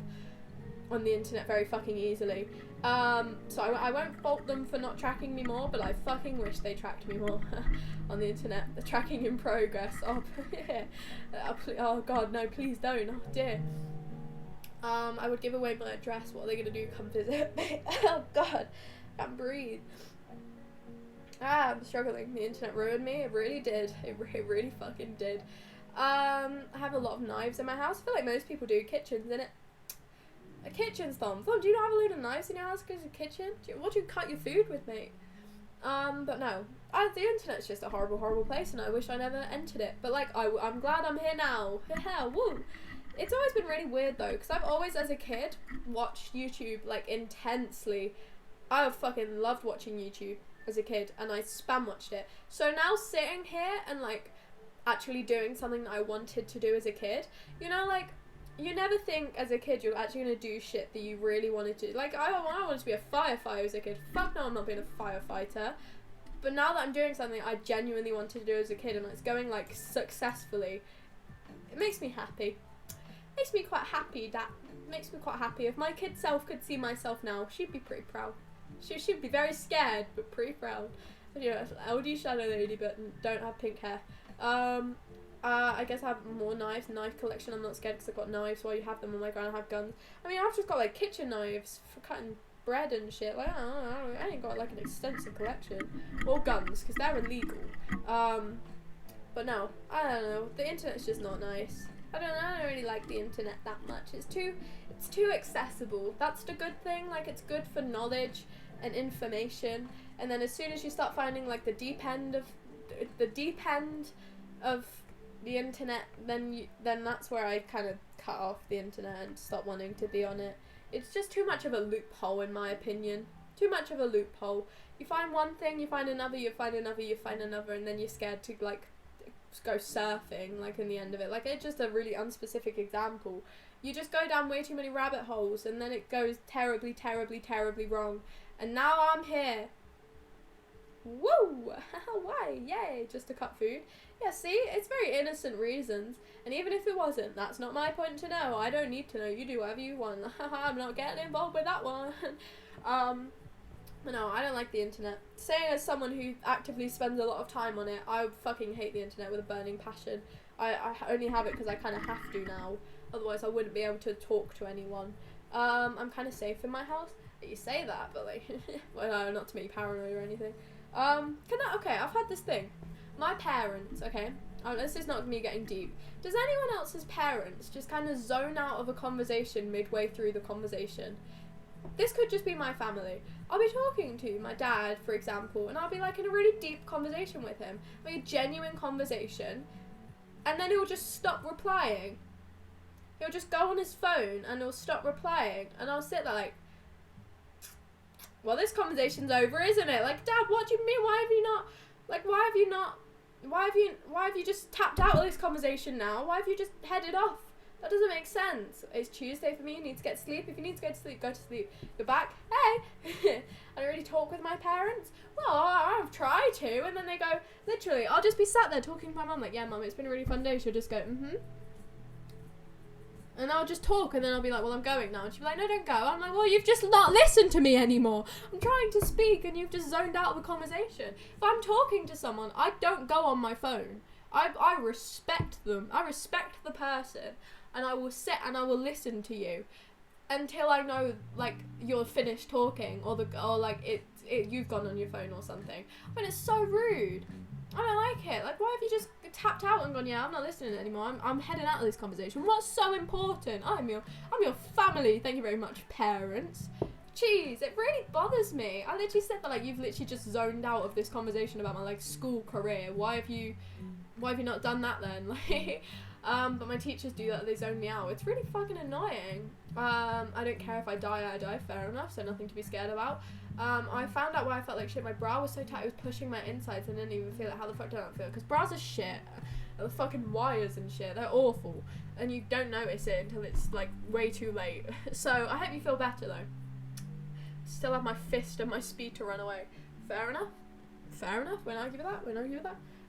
on the internet very fucking easily. So I won't fault them for not tracking me more, but I fucking wish they tracked me more on the internet. The tracking in progress. Oh, yeah. Oh god, no, please don't. Oh dear. I would give away my address. What are they gonna do? Come visit me? Oh god, I can't breathe. I'm struggling. The internet ruined me. It really did. It really fucking did. I have a lot of knives in my house. I feel like most people do. Kitchens, innit? A kitchen's Thom, do you not have a load of knives in your house because of a kitchen? What do you cut your food with, mate? But no. The internet's just a horrible place, and I wish I never entered it. But, like, I'm glad I'm here now. Woo! It's always been really weird, though, because I've always, as a kid, watched YouTube, like, intensely. I fucking loved watching YouTube as a kid, and I spam watched it. So now sitting here and, like, actually doing something that I wanted to do as a kid, you know, like, you never think as a kid you're actually going to do shit that you really wanted to. Like, I wanted to be a firefighter as a kid. Fuck no, I'm not being a firefighter. But now that I'm doing something I genuinely wanted to do as a kid and it's going, like, successfully, it makes me happy. Makes me quite happy. If my kid self could see myself now, she'd be pretty proud. She'd be very scared, but pretty proud. You know, LD Shadow Lady, but don't have pink hair. I guess I have more knives, knife collection. I'm not scared because I've got knives while you have them. Oh my god, I have guns. I mean, I've just got like kitchen knives for cutting bread and shit. Like, I ain't got like an extensive collection. Or guns, because they're illegal. But no, I don't know. The internet's just not nice. I don't really like the internet that much. It's too accessible. That's the good thing. Like, it's good for knowledge and information. And then as soon as you start finding like the deep end of the internet, then that's where I kind of cut off the internet and stop wanting to be on it. It's just too much of a loophole, in my opinion. Too much of a loophole. You find one thing, you find another, you find another, you find another, and then you're scared to like go surfing, like, in the end of it. Like, it's just a really unspecific example. You just go down way too many rabbit holes, and then it goes terribly, terribly, terribly wrong. And now I'm here. Woo! Why? Yay! Just to cut food. Yeah, see? It's very innocent reasons. And even if it wasn't, that's not my point to know. I don't need to know. You do whatever you want. I'm not getting involved with that one. No, I don't like the internet. Saying as someone who actively spends a lot of time on it, I fucking hate the internet with a burning passion. I only have it because I kind of have to now. Otherwise, I wouldn't be able to talk to anyone. I'm kind of safe in my house. You say that, but like, well, no, not to make you paranoid or anything. Okay, I've had this thing. My parents, okay, this is not me getting deep. Does anyone else's parents just kind of zone out of a conversation midway through the conversation? This could just be my family. I'll be talking to my dad, for example, and I'll be like in a really deep conversation with him, like a genuine conversation, and then he'll just stop replying. He'll just go on his phone and he'll stop replying, and I'll sit there like, well, this conversation's over, isn't it? Like, Dad, what do you mean? Why have you just tapped out of this conversation now? Why have you just headed off? That doesn't make sense. It's Tuesday for me. You need to get sleep. If you need to go to sleep, go to sleep. You're back. Hey. I don't really talk with my parents. Well, I've tried to. And then they go, literally, I'll just be sat there talking to my mum. Like, yeah, Mum, it's been a really fun day. She'll just go, mm-hmm. And I'll just talk, and then I'll be like, well, I'm going now. And she'll be like, no, don't go. I'm like, well, you've just not listened to me anymore. I'm trying to speak, and you've just zoned out of the conversation. If I'm talking to someone, I don't go on my phone. I respect them. I respect the person, and I will sit and I will listen to you until I know, like, you're finished talking, or you've gone on your phone or something. But it's so rude. I don't like it. Like, why have you just tapped out and gone, yeah, I'm not listening anymore. I'm heading out of this conversation. What's so important? I'm your family. Thank you very much, parents. Jeez, it really bothers me. I literally said that, like, you've literally just zoned out of this conversation about my, like, school career. Why have you not done that then? Like, but my teachers do that. They zone me out. It's really fucking annoying. I don't care if I die, fair enough, so nothing to be scared about. I found out why I felt like shit. My bra was so tight, it was pushing my insides, and I didn't even feel it. How the fuck did I feel? Because bras are shit. The fucking wires and shit, they're awful. And you don't notice it until it's, like, way too late. So, I hope you feel better, though. Still have my fist and my speed to run away. Fair enough. When I give it that.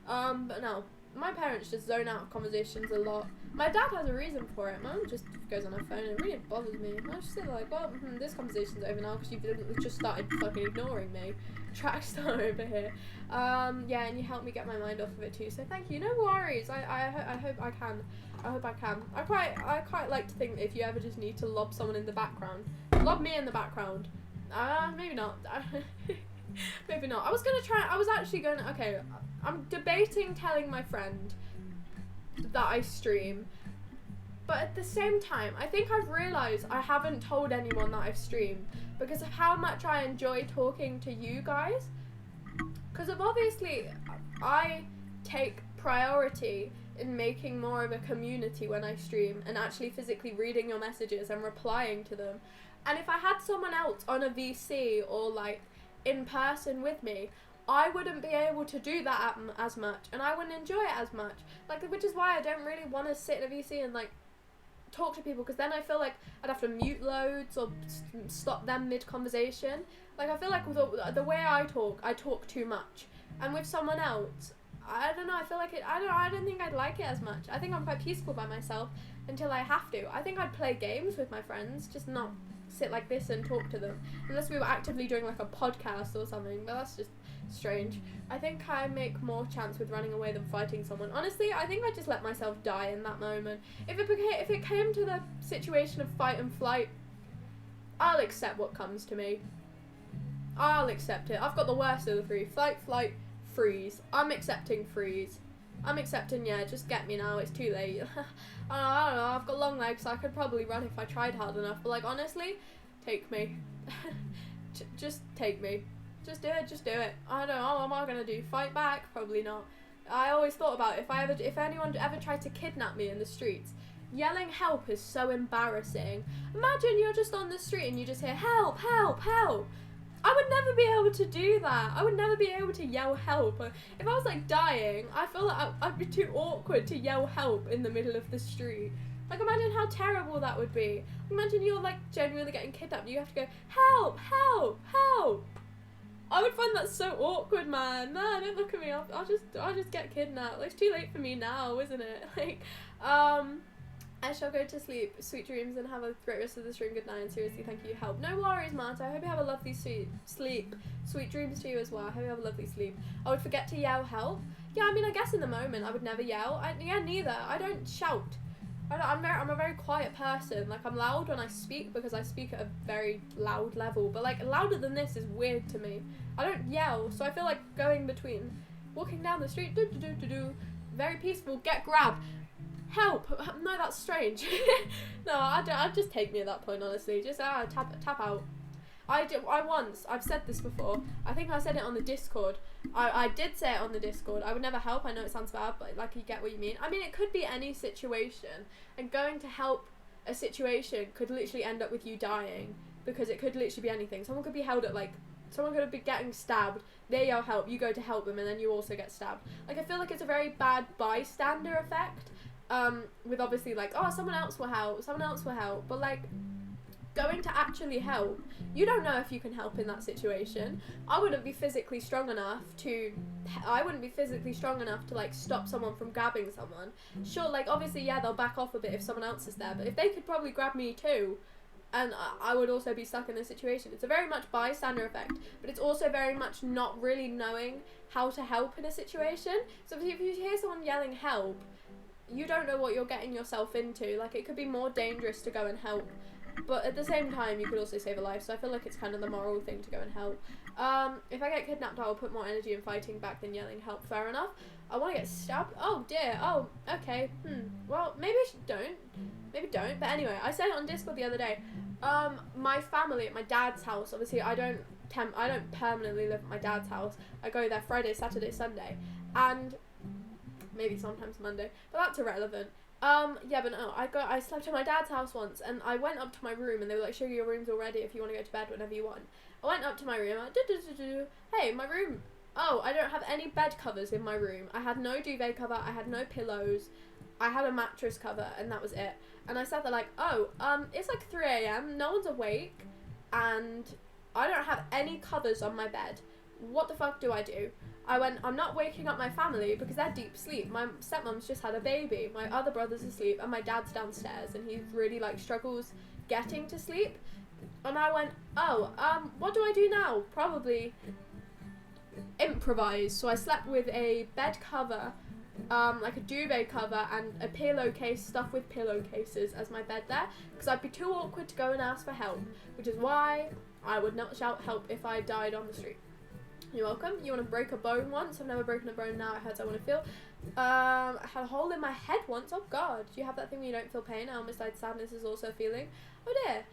But no. My parents just zone out of conversations a lot. My dad has a reason for it. Mum just goes on her phone and it really bothers me. I just sit like, well, this conversation's over now because you've just started fucking ignoring me. Track star over here. Yeah, and you helped me get my mind off of it too. So thank you. No worries. I hope I can. I quite like to think that if you ever just need to lob someone in the background, lob me in the background. Maybe not. Maybe not. Okay, I'm debating telling my friend that I stream, but at the same time, I think I've realised I haven't told anyone that I've streamed because of how much I enjoy talking to you guys. Because obviously, I take priority in making more of a community when I stream and actually physically reading your messages and replying to them. And if I had someone else on a VC or like in person with me, I wouldn't be able to do that as much, and I wouldn't enjoy it as much. Like, which is why I don't really want to sit in a VC and like talk to people, because then I feel like I'd have to mute loads or stop them mid-conversation. Like, I feel like the way I talk too much, and with someone else, I don't know. I feel like I don't think I'd like it as much. I think I'm quite peaceful by myself until I have to. I think I'd play games with my friends, just not sit like this and talk to them, unless we were actively doing like a podcast or something, but that's just strange. I think I make more chance with running away than fighting someone. Honestly, I think I just let myself die in that moment. If it came to the situation of fight and flight, I'll accept what comes to me. I'll accept it. I've got the worst of the three. Fight, flight, freeze. I'm accepting freeze. I'm accepting, yeah, just get me now, it's too late. I don't know, I've got long legs, so I could probably run if I tried hard enough, but like, honestly, take me. Just take me. Just do it. I don't know, what am I gonna do? Fight back? Probably not. I always thought about if anyone ever tried to kidnap me in the streets, yelling help is so embarrassing. Imagine you're just on the street and you just hear help, help, help. I would never be able to do that. I would never be able to yell help. If I was like dying, I feel like I'd be too awkward to yell help in the middle of the street. Like, imagine how terrible that would be. Imagine you're like genuinely getting kidnapped and you have to go, help, help, help. I would find that so awkward, man. No, don't look at me. I'll just get kidnapped. Like, it's too late for me now, isn't it? Like, I shall go to sleep. Sweet dreams and have a great rest of the stream. Good night and seriously, thank you. Help. No worries, Marta. I hope you have a lovely sleep. Sweet dreams to you as well. I hope you have a lovely sleep. I would forget to yell help. Yeah, I mean, I guess in the moment I would never yell. Yeah, neither. I don't shout. I'm a very quiet person. Like, I'm loud when I speak because I speak at a very loud level. But like, louder than this is weird to me. I don't yell, so I feel like going between walking down the street, very peaceful. Get grabbed. Help! No, that's strange. No, I'd just take me at that point, honestly. Just tap out. I've said this before. I think I said it on the Discord. I did say it on the Discord. I would never help. I know it sounds bad, but like, you get what you mean. I mean, it could be any situation, and going to help a situation could literally end up with you dying, because it could literally be anything. Someone could be held at like, someone could be getting stabbed. They yell help. You go to help them, and then you also get stabbed. Like, I feel like it's a very bad bystander effect. With obviously like, oh, someone else will help, but like, going to actually help, you don't know if you can help in that situation. I wouldn't be physically strong enough to like stop someone from grabbing someone. Sure, like, obviously, yeah, they'll back off a bit if someone else is there, but if they could probably grab me too, and I would also be stuck in this situation. It's a very much bystander effect, but it's also very much not really knowing how to help in a situation. So if you hear someone yelling help, you don't know what you're getting yourself into. Like, it could be more dangerous to go and help, but at the same time, you could also save a life. So I feel like it's kind of the moral thing to go and help. If I get kidnapped, I will put more energy in fighting back than yelling help. Fair enough. I want to get stabbed. Oh dear. Oh, okay. Well, maybe don't. Maybe don't. But anyway, I said it on Discord the other day. My family at my dad's house. Obviously, I don't permanently live at my dad's house. I go there Friday, Saturday, Sunday, and maybe sometimes Monday, but that's irrelevant. Yeah, but no, I slept at my dad's house once, and I went up to my room, and they were like, show you your rooms already if you want to go to bed whenever you want. I went up to my room, hey, my room, oh, I don't have any bed covers in my room. I had no duvet cover, I had no pillows, I had a mattress cover, and that was it. And I sat there like, oh, it's like 3 a.m, no one's awake, and I don't have any covers on my bed. What the fuck do I do? I went, I'm not waking up my family because they're deep sleep. My stepmom's just had a baby. My other brother's asleep and my dad's downstairs and he really like struggles getting to sleep. And I went, oh, what do I do now? Probably improvise. So I slept with a bed cover, like a duvet cover and a pillowcase stuffed with pillowcases as my bed there, because I'd be too awkward to go and ask for help, which is why I would not shout help if I died on the street. You're welcome. You want to break a bone once? I've never broken a bone now. It hurts. I want to feel. I had a hole in my head once. Oh god. Do you have that thing where you don't feel pain? Homicide sadness is also a feeling. Oh dear.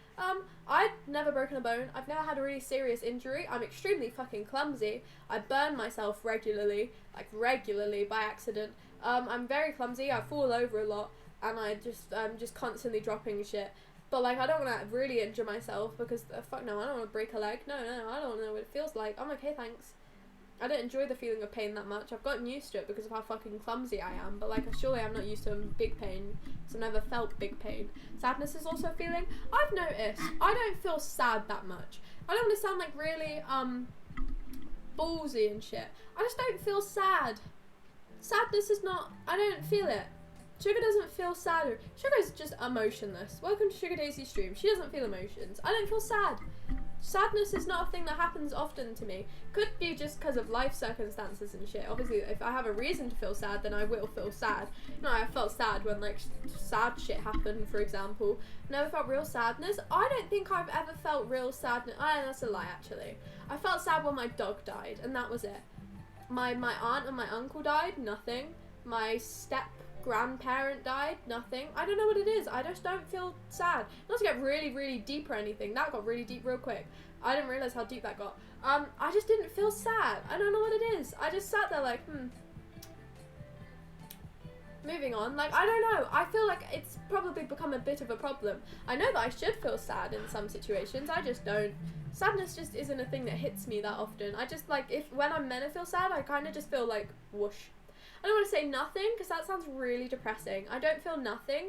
I've never broken a bone. I've never had a really serious injury. I'm extremely fucking clumsy. I burn myself regularly. Like, regularly by accident. I'm very clumsy. I fall over a lot. And I'm just constantly dropping shit. But like, I don't want to really injure myself because fuck no, I don't want to break a leg. No, I don't know what it feels like. I'm okay, thanks. I don't enjoy the feeling of pain that much. I've gotten used to it because of how fucking clumsy I am. But like, surely I'm not used to big pain, so I've never felt big pain. Sadness is also a feeling. I've noticed I don't feel sad that much. I don't want to sound like really ballsy and shit. I just don't feel sad. Sadness is not. I don't feel it. Sugar doesn't feel sad. Sugar is just emotionless. Welcome to Sugar Daisy's stream. She doesn't feel emotions. I don't feel sad. sadness is not a thing that happens often to me. Could be just because of life circumstances and shit. Obviously, if I have a reason to feel sad, then I will feel sad. You know, I felt sad when like sad shit happened, for example. Never felt real sadness. I don't think I've ever felt real sadness. That's a lie, actually. I felt sad when my dog died, and that was it. My aunt and my uncle died, nothing. My step grandparent died, nothing. I don't know what it is. I just don't feel sad. Not to get really, really deep or anything. That got really deep real quick. I didn't realize how deep that got. I just didn't feel sad. I don't know what it is. I just sat there like, moving on. Like, I don't know. I feel like it's probably become a bit of a problem. I know that I should feel sad in some situations. I just don't. Sadness just isn't a thing that hits me that often. I just, like, when I'm meant to feel sad, I kind of just feel like, whoosh. I don't want to say nothing, because that sounds really depressing. I don't feel nothing.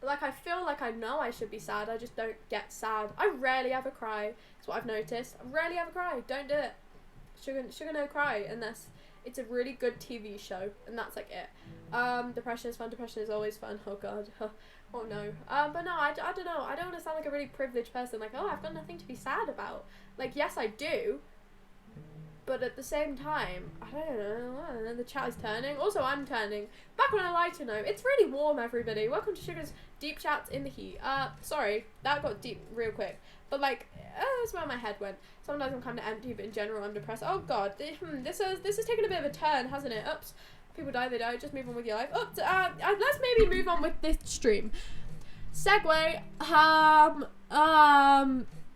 Like, I feel like I know I should be sad. I just don't get sad. I rarely ever cry. That's what I've noticed. I rarely ever cry. Don't do it. Sugar no cry, unless it's a really good TV show, and that's like it. Depression is fun. Depression is always fun. Oh god. Oh no. But no, I don't know. I don't want to sound like a really privileged person. Like, oh, I've got nothing to be sad about. Like, yes, I do. But at the same time, I don't know, the chat is turning. Also, I'm turning. Back on a lighter note, it's really warm, everybody. Welcome to Sugar's Deep Chats in the Heat. Sorry, that got deep real quick. But, like, that's where my head went. Sometimes I'm kind of empty, but in general, I'm depressed. Oh, God, this has taken a bit of a turn, hasn't it? Oops. People die, they die. Just move on with your life. Oops, let's maybe move on with this stream. Segue.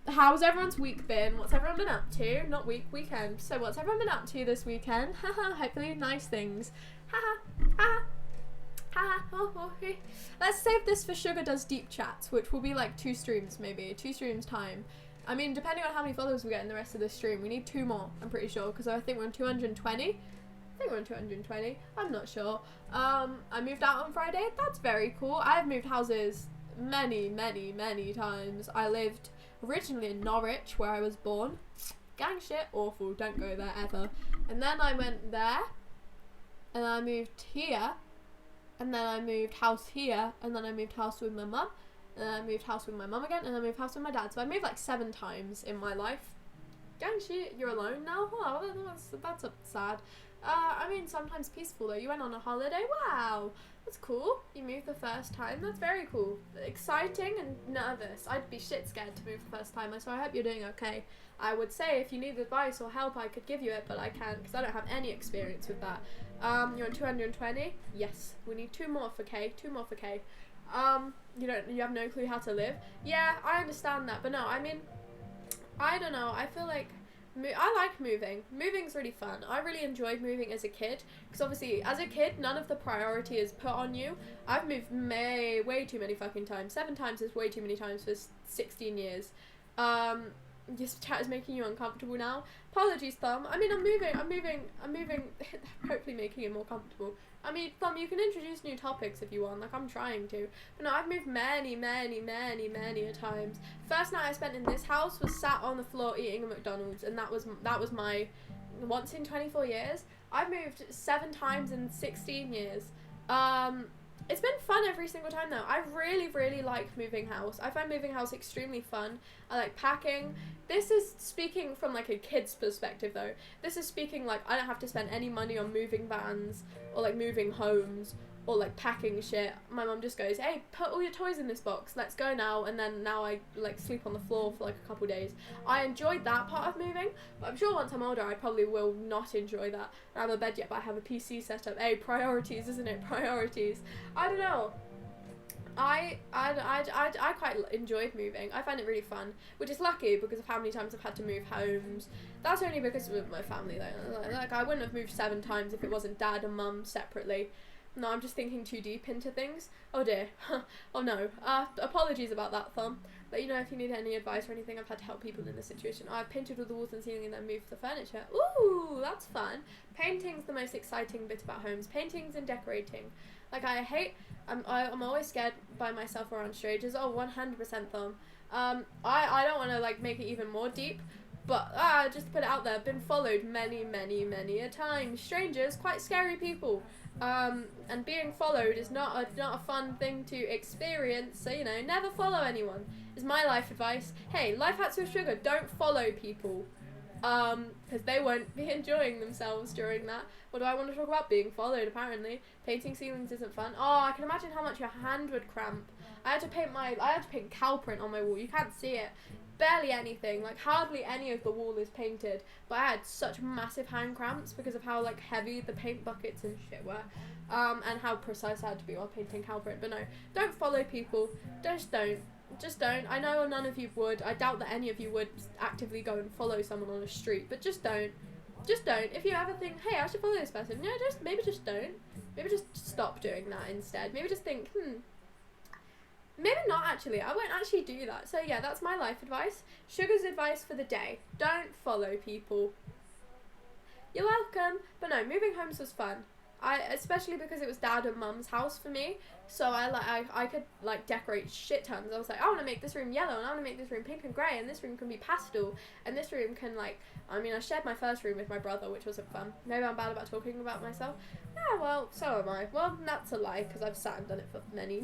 How's everyone's week been? What's everyone been up to? Not week, weekend. So what's everyone been up to this weekend? Haha, hopefully nice things. Haha, haha, haha. Let's save this for Sugar Does Deep Chats, which will be like 2 streams maybe. 2 streams time. I mean, depending on how many followers we get in the rest of this stream, we need 2 more, I'm pretty sure, because I think we're on 220. I think we're on 220. I'm not sure. I moved out on Friday. That's very cool. I've moved houses many, many, many times. I lived originally in Norwich, where I was born. Gang shit, awful, don't go there ever. And then I went there, and I moved here, and then I moved house here, and then I moved house with my mum, and then I moved house with my mum again, and then I moved house with my dad. So I moved like 7 times in my life. Gang shit, you're alone now? Oh, that's sad. I mean, sometimes peaceful though. You went on a holiday? Wow, that's cool. You moved the first time. That's very cool. Exciting and nervous. I'd be shit scared to move the first time, so I hope you're doing okay. I would say if you need advice or help, I could give you it, but I can't because I don't have any experience with that. You're on 220? Yes. We need 2 more for K. 2 more for K. You have no clue how to live? Yeah, I understand that, but no, I mean, I don't know. I feel like I like moving. Moving's really fun. I really enjoyed moving as a kid because obviously as a kid none of the priority is put on you. I've moved way too many fucking times. 7 times is way too many times for 16 years. This chat is making you uncomfortable now. Apologies, Thumb. I mean, I'm moving. Hopefully making it more comfortable. I mean, Thumb, you can introduce new topics if you want. Like, I'm trying to. But no, I've moved many a times. First night I spent in this house was sat on the floor eating a McDonald's, and that was my once in 24 years. I've moved 7 times in 16 years. It's been fun every single time though. I really like moving house. I find moving house extremely fun. I like packing. This is speaking from like a kid's perspective though. This is speaking like I don't have to spend any money on moving vans or like moving homes or like packing shit. My mum just goes, hey, put all your toys in this box, let's go now. And then now I like sleep on the floor for like a couple days. I enjoyed that part of moving, but I'm sure once I'm older I probably will not enjoy that. I don't have a bed yet, but I have a PC set up. Hey, priorities, isn't it? Priorities. I don't know. I quite enjoyed moving. I find it really fun, which is lucky because of how many times I've had to move homes. That's only because of my family though. Like I wouldn't have moved 7 times if it wasn't dad and mum separately. No, I'm just thinking too deep into things. Oh dear. Oh no. Apologies about that, Thumb. Let you know if you need any advice or anything. I've had to help people in this situation. I've painted all the walls and ceiling and then moved the furniture. Ooh, that's fun. Painting's the most exciting bit about homes. Paintings and decorating. Like I'm always scared by myself around strangers. Oh, 100% Thumb. I don't want to like make it even more deep, But just to put it out there, been followed many a time. Strangers, quite scary people. And being followed is not a fun thing to experience. So, you know, never follow anyone is my life advice. Hey, life hacks with sugar, don't follow people. Because they won't be enjoying themselves during that. What do I want to talk about? Being followed, apparently. Painting ceilings isn't fun. Oh, I can imagine how much your hand would cramp. I had to paint cow print on my wall. You can't see it. Barely anything, like hardly any of the wall is painted, but I had such massive hand cramps because of how like heavy the paint buckets and shit were, and how precise I had to be while painting cow print. But no, don't follow people. Just don't. I know none of you would. I doubt that any of you would actively go and follow someone on a street, but just don't. If you ever think, hey, I should follow this person, yeah, maybe just don't. Maybe just stop doing that instead. Maybe just think, maybe not actually. I won't actually do that. So yeah, that's my life advice. Sugar's advice for the day. Don't follow people. You're welcome. But no, moving homes was fun. Especially because it was dad and mum's house for me. So I could like decorate shit tons. I was like, I want to make this room yellow, and I want to make this room pink and grey, and this room can be pastel, and this room can like, I mean, I shared my first room with my brother, which wasn't fun. Maybe I'm bad about talking about myself. Yeah, well, so am I. Well, that's a lie, because I've sat and done it for many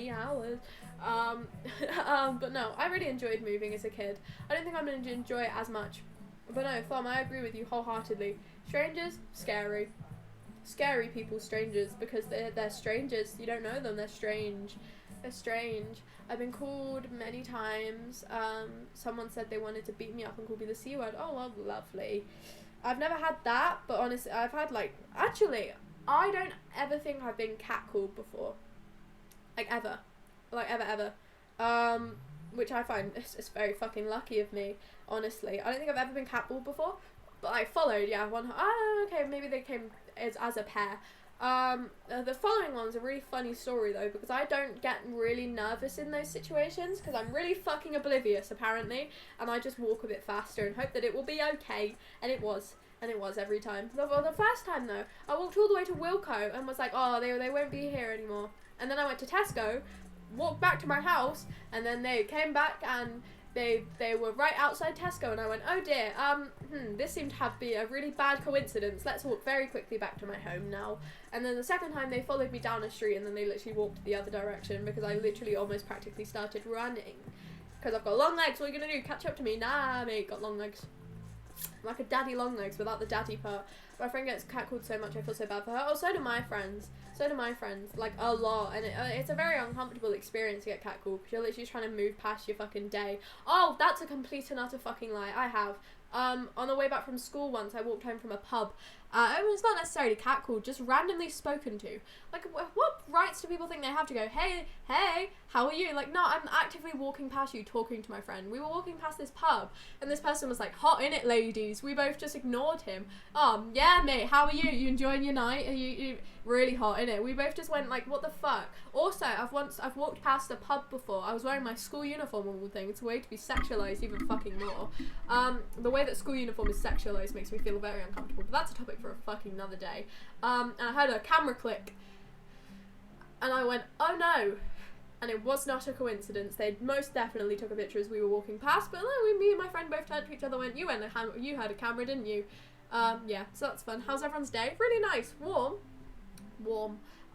hours. But no, I really enjoyed moving as a kid. I don't think I'm going to enjoy it as much. But no, Thom, I agree with you wholeheartedly. Strangers, scary. Scary people, strangers, because they're strangers. You don't know them. They're strange. I've been called many times. Someone said they wanted to beat me up and call me the C word. Oh, well, lovely. I've never had that, but honestly, I've had like, actually, I don't ever think I've been catcalled before. Like ever. Which I find it's very fucking lucky of me, honestly. I don't think I've ever been catcalled before, but I followed, yeah. Okay, maybe they came as a pair. The following one's a really funny story though, because I don't get really nervous in those situations because I'm really fucking oblivious apparently, and I just walk a bit faster and hope that it will be okay, and it was every time. The first time though, I walked all the way to Wilko and was like, oh, they won't be here anymore, and then I went to Tesco, walked back to my house, and then they came back and they were right outside Tesco, and I went, oh dear, this seemed to be a really bad coincidence. Let's walk very quickly back to my home now. And then the second time they followed me down a street, and then they literally walked the other direction because I literally almost practically started running. Because I've got long legs, what are you gonna do? Catch up to me? Nah, mate, got long legs. I'm like a daddy long legs without the daddy part. My friend gets catcalled so much, I feel so bad for her. Oh, so do my friends. Like, a lot. And it's a very uncomfortable experience to get catcalled because you're literally trying to move past your fucking day. Oh, that's a complete and utter fucking lie. I have. On the way back from school once, I walked home from a pub. It was not necessarily catcalled, just randomly spoken to. Like, what rights do people think they have to go, hey, how are you? Like, no, I'm actively walking past you, talking to my friend. We were walking past this pub, and this person was like, hot in it, ladies. We both just ignored him. Yeah, mate, how are you? You enjoying your night? Are you really hot in it? We both just went like, what the fuck? Also, I've walked past a pub before. I was wearing my school uniform and all thing. It's a way to be sexualized even fucking more. The way that school uniform is sexualized makes me feel very uncomfortable, but that's a topic for a fucking another day. And I heard a camera click, and I went, oh no. And it was not a coincidence. They most definitely took a picture as we were walking past, but no, me and my friend both turned to each other and went, you had a camera, didn't you? Yeah, so that's fun. How's everyone's day? Really nice. Warm.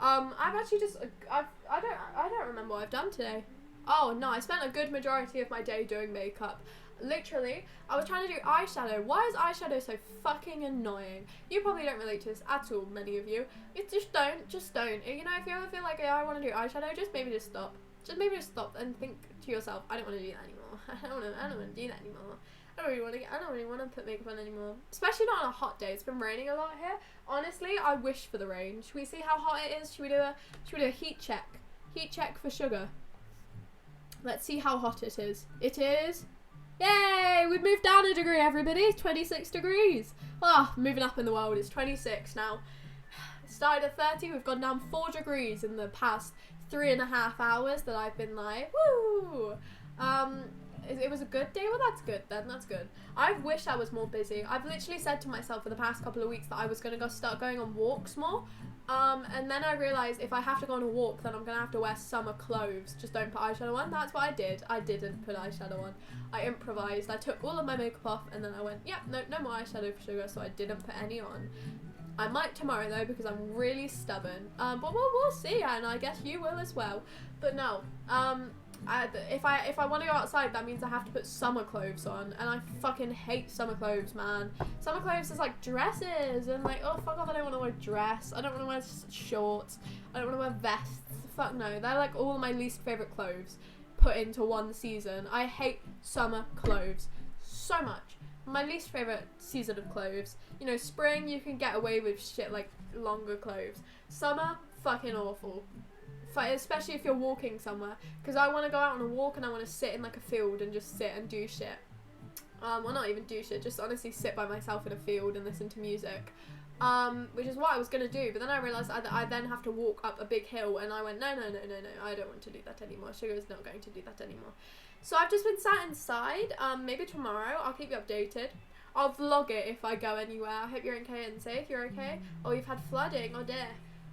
I've actually just, I don't remember what I've done today. Oh no, I spent a good majority of my day doing makeup. Literally, I was trying to do eyeshadow. Why is eyeshadow so fucking annoying? You probably don't relate to this at all, many of you. You just don't. You know, if you ever feel like, I want to do eyeshadow, just stop. Just maybe just stop and think to yourself, I don't want to do that anymore. I don't want to do that anymore. I don't really want to put makeup on anymore. Especially not on a hot day. It's been raining a lot here. Honestly, I wish for the rain. Should we see how hot it is? Should we do a heat check? Heat check for sugar. Let's see how hot it is. It is... Yay! We've moved down a degree, everybody. It's 26 degrees. Moving up in the world. It's 26 now. It started at 30. We've gone down 4 degrees in the past 3.5 hours that I've been live. Woo! It was a good day. Well, that's good then. That's good. I wish I was more busy. I've literally said to myself for the past couple of weeks that I was going to start going on walks more. And then I realised if I have to go on a walk, then I'm going to have to wear summer clothes. Just don't put eyeshadow on. That's what I did. I didn't put eyeshadow on. I improvised. I took all of my makeup off and then I went, yeah, no more eyeshadow for sugar, so I didn't put any on. I might tomorrow though because I'm really stubborn. But we'll see, and I guess you will as well. But no, if I want to go outside, that means I have to put summer clothes on, and I fucking hate summer clothes, man. Summer clothes is like dresses, and like, oh fuck off, I don't want to wear a dress. I don't want to wear shorts. I don't want to wear vests. Fuck no, they're like all of my least favourite clothes put into one season. I hate summer clothes so much. My least favourite season of clothes. You know, spring, you can get away with shit like longer clothes. Summer, fucking awful. Especially if you're walking somewhere. Because I want to go out on a walk and I want to sit in like a field and just sit and do shit. Well, not even do shit, just honestly sit by myself in a field and listen to music. Which is what I was going to do. But then I realised I then have to walk up a big hill, and I went, no, I don't want to do that anymore. Sugar is not going to do that anymore. So I've just been sat inside. Maybe tomorrow I'll keep you updated. I'll vlog it if I go anywhere. I hope you're okay and safe. You're okay? Or you've had flooding. Oh dear.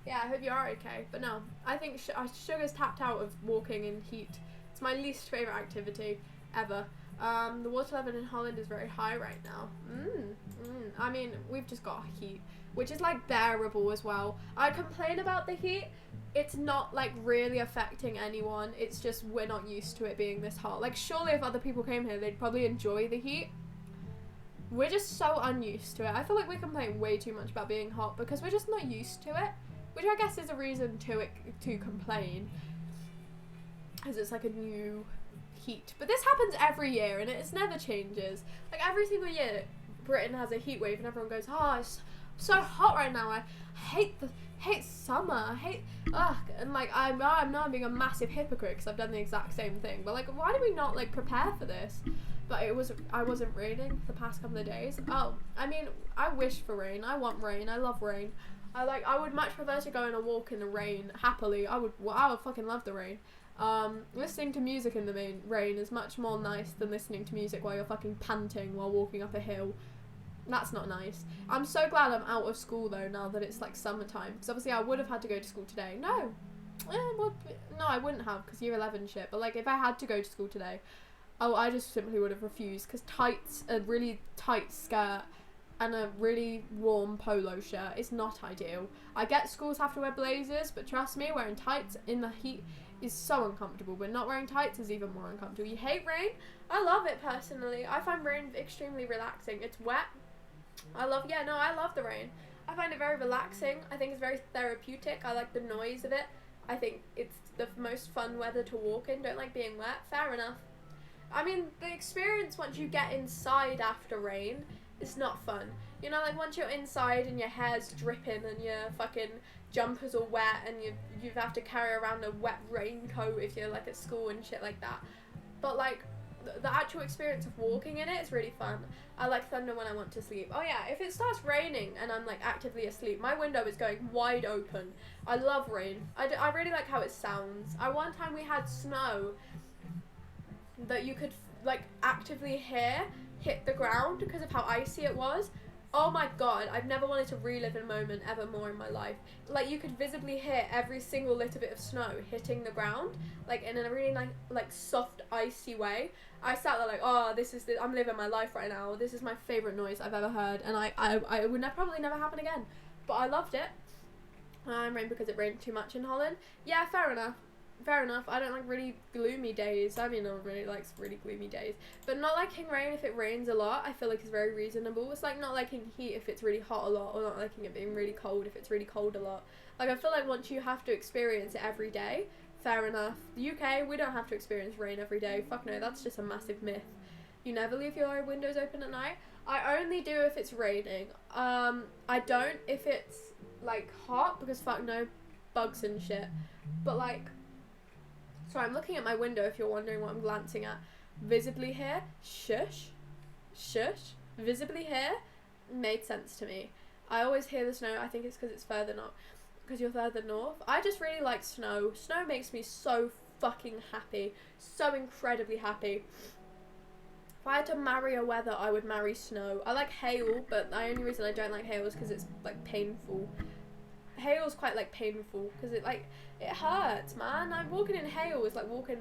Yeah, I hope you are okay. But no, I think Sugar's tapped out of walking in heat. It's my least favourite activity ever. The water level in Holland is very high right now. I mean, we've just got heat, which is like bearable as well. I complain about the heat. It's not like really affecting anyone. It's just we're not used to it being this hot. Like surely if other people came here, they'd probably enjoy the heat. We're just so unused to it. I feel like we complain way too much about being hot because we're just not used to it, which I guess is a reason to complain, because it's like a new heat. But this happens every year and it never changes. Like every single year, Britain has a heat wave and everyone goes, oh, it's so hot right now. I hate summer. And like I'm now being a massive hypocrite because I've done the exact same thing. But like, why do we not like prepare for this? But I wasn't raining the past couple of days. Oh, I mean, I wish for rain. I want rain. I love rain. I would much prefer to go on a walk in the rain happily. I would fucking love the rain. Listening to music in the rain is much more nice than listening to music while you're fucking panting while walking up a hill. That's not nice. I'm so glad I'm out of school though now that it's like summertime, because obviously I would have had to go to school today. No, I wouldn't have, because year 11 shit. But like if I had to go to school today, I just simply would have refused, because a really tight skirt and a really warm polo shirt is not ideal. I get schools have to wear blazers, but trust me, wearing tights in the heat is so uncomfortable, but not wearing tights is even more uncomfortable. You hate rain? I love it personally. I find rain extremely relaxing. It's wet. I love the rain. I find it very relaxing. I think it's very therapeutic. I like the noise of it. I think it's the most fun weather to walk in. Don't like being wet. Fair enough. I mean, the experience once you get inside after rain is not fun. You know, like once you're inside and your hair's dripping and your fucking jumpers are wet and you have to carry around a wet raincoat if you're like at school and shit like that. But like the actual experience of walking in it is really fun. I like thunder when I want to sleep. Oh yeah, if it starts raining and I'm like actively asleep, my window is going wide open. I love rain. I really like how it sounds. One time we had snow that you could like actively hear hit the ground because of how icy it was. Oh my god, I've never wanted to relive a moment ever more in my life. Like you could visibly hear every single little bit of snow hitting the ground, like in a really nice, like soft, icy way. I sat there like, oh, I'm living my life right now. This is my favourite noise I've ever heard, and I would probably never happen again. But I loved it. Rain because it rained too much in Holland. Yeah, fair enough. I don't like really gloomy days. I mean, no one really likes really gloomy days. But not liking rain if it rains a lot, I feel like is very reasonable. It's like not liking heat if it's really hot a lot, or not liking it being really cold if it's really cold a lot. Like, I feel like once you have to experience it every day, fair enough. The UK, we don't have to experience rain every day. Fuck no, that's just a massive myth. You never leave your windows open at night. I only do if it's raining. I don't if it's, like, hot, because fuck no, bugs and shit. But, like, so I'm looking at my window if you're wondering what I'm glancing at. Visibly here, shush, visibly here, made sense to me. I always hear the snow. I think it's because it's further north, because you're further north. I just really like snow. Snow makes me so fucking happy, so incredibly happy. If I had to marry a weather, I would marry snow. I like hail, but the only reason I don't like hail is because it's like painful. hail's quite like painful because it hurts, man. Like walking in hail is like walking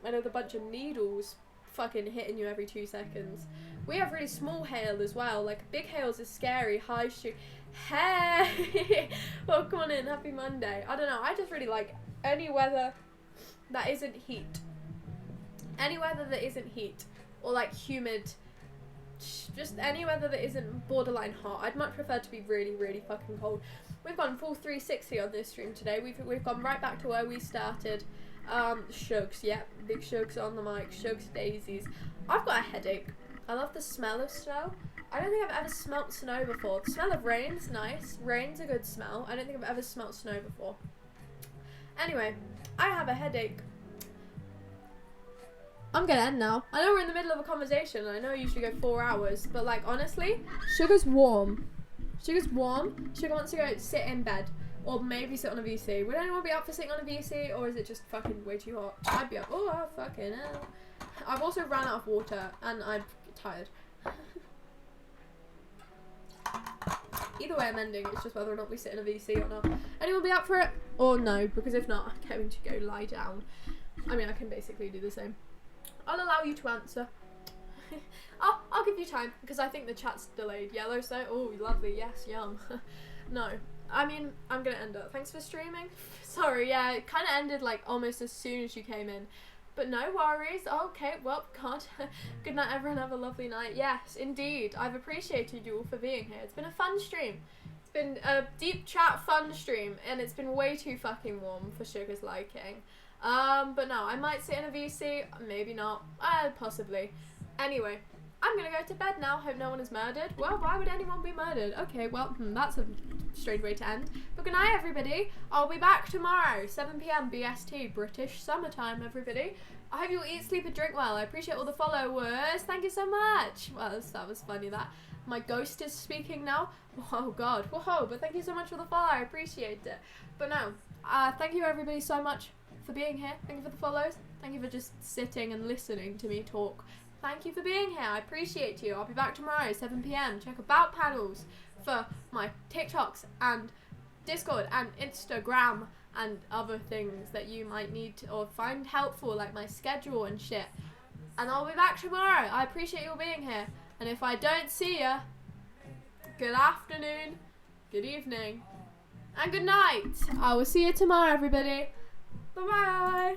with a bunch of needles fucking hitting you every 2 seconds. We have really small hail as well. Like big hails is scary. High shoot. Hey, welcome on in. Happy Monday. I don't know. I just really like any weather that isn't heat. Any weather that isn't heat or like humid. Just any weather that isn't borderline hot. I'd much prefer to be really, really fucking cold. We've gone full 360 on this stream today. We've gone right back to where we started. Shugs, yep, big Shugs on the mic. Shugs daisies. I've got a headache. I love the smell of snow. I don't think I've ever smelt snow before. The smell of rain's nice. Rain's a good smell. I don't think I've ever smelt snow before. Anyway, I have a headache. I'm gonna end now. I know we're in the middle of a conversation, and I know I usually go 4 hours, but like honestly, Sugar's warm. Sugar's warm. Sugar wants to go sit in bed, or maybe sit on a VC. Would anyone be up for sitting on a VC, or is it just fucking way too hot? I'd be up. Oh, fucking hell. I've also run out of water, and I'm tired. Either way, I'm ending. It's just whether or not we sit in a VC or not. Anyone be up for it? Or no, because if not, I'm going to go lie down. I mean, I can basically do the same. I'll allow you to answer. I'll give you time, because I think the chat's delayed. Yellowstone, oh, lovely, yes, yum. No, I mean, I'm going to end it. Thanks for streaming. Sorry, yeah, it kind of ended, like, almost as soon as you came in. But no worries. Okay, well, God. Good night, everyone. Have a lovely night. Yes, indeed. I've appreciated you all for being here. It's been a fun stream. It's been a deep chat fun stream, and it's been way too fucking warm for Sugar's liking. But no, I might sit in a VC. Maybe not. Possibly. Anyway, I'm gonna go to bed now. Hope no one is murdered. Well, why would anyone be murdered? Okay, well, that's a strange way to end. But good night, everybody. I'll be back tomorrow, 7 p.m. BST, British summertime, everybody. I hope you will eat, sleep, and drink well. I appreciate all the followers. Thank you so much. Well, that was funny, that. My ghost is speaking now. Oh, God. Whoa, but thank you so much for the follow. I appreciate it. But no, thank you, everybody, so much for being here. Thank you for the follows. Thank you for just sitting and listening to me talk. Thank you for being here. I appreciate you. I'll be back tomorrow, 7 p.m. Check About Panels for my TikToks and Discord and Instagram and other things that you might need to, or find helpful, like my schedule and shit. And I'll be back tomorrow. I appreciate you all being here. And if I don't see ya, good afternoon, good evening, and good night. I will see you tomorrow, everybody. Bye-bye.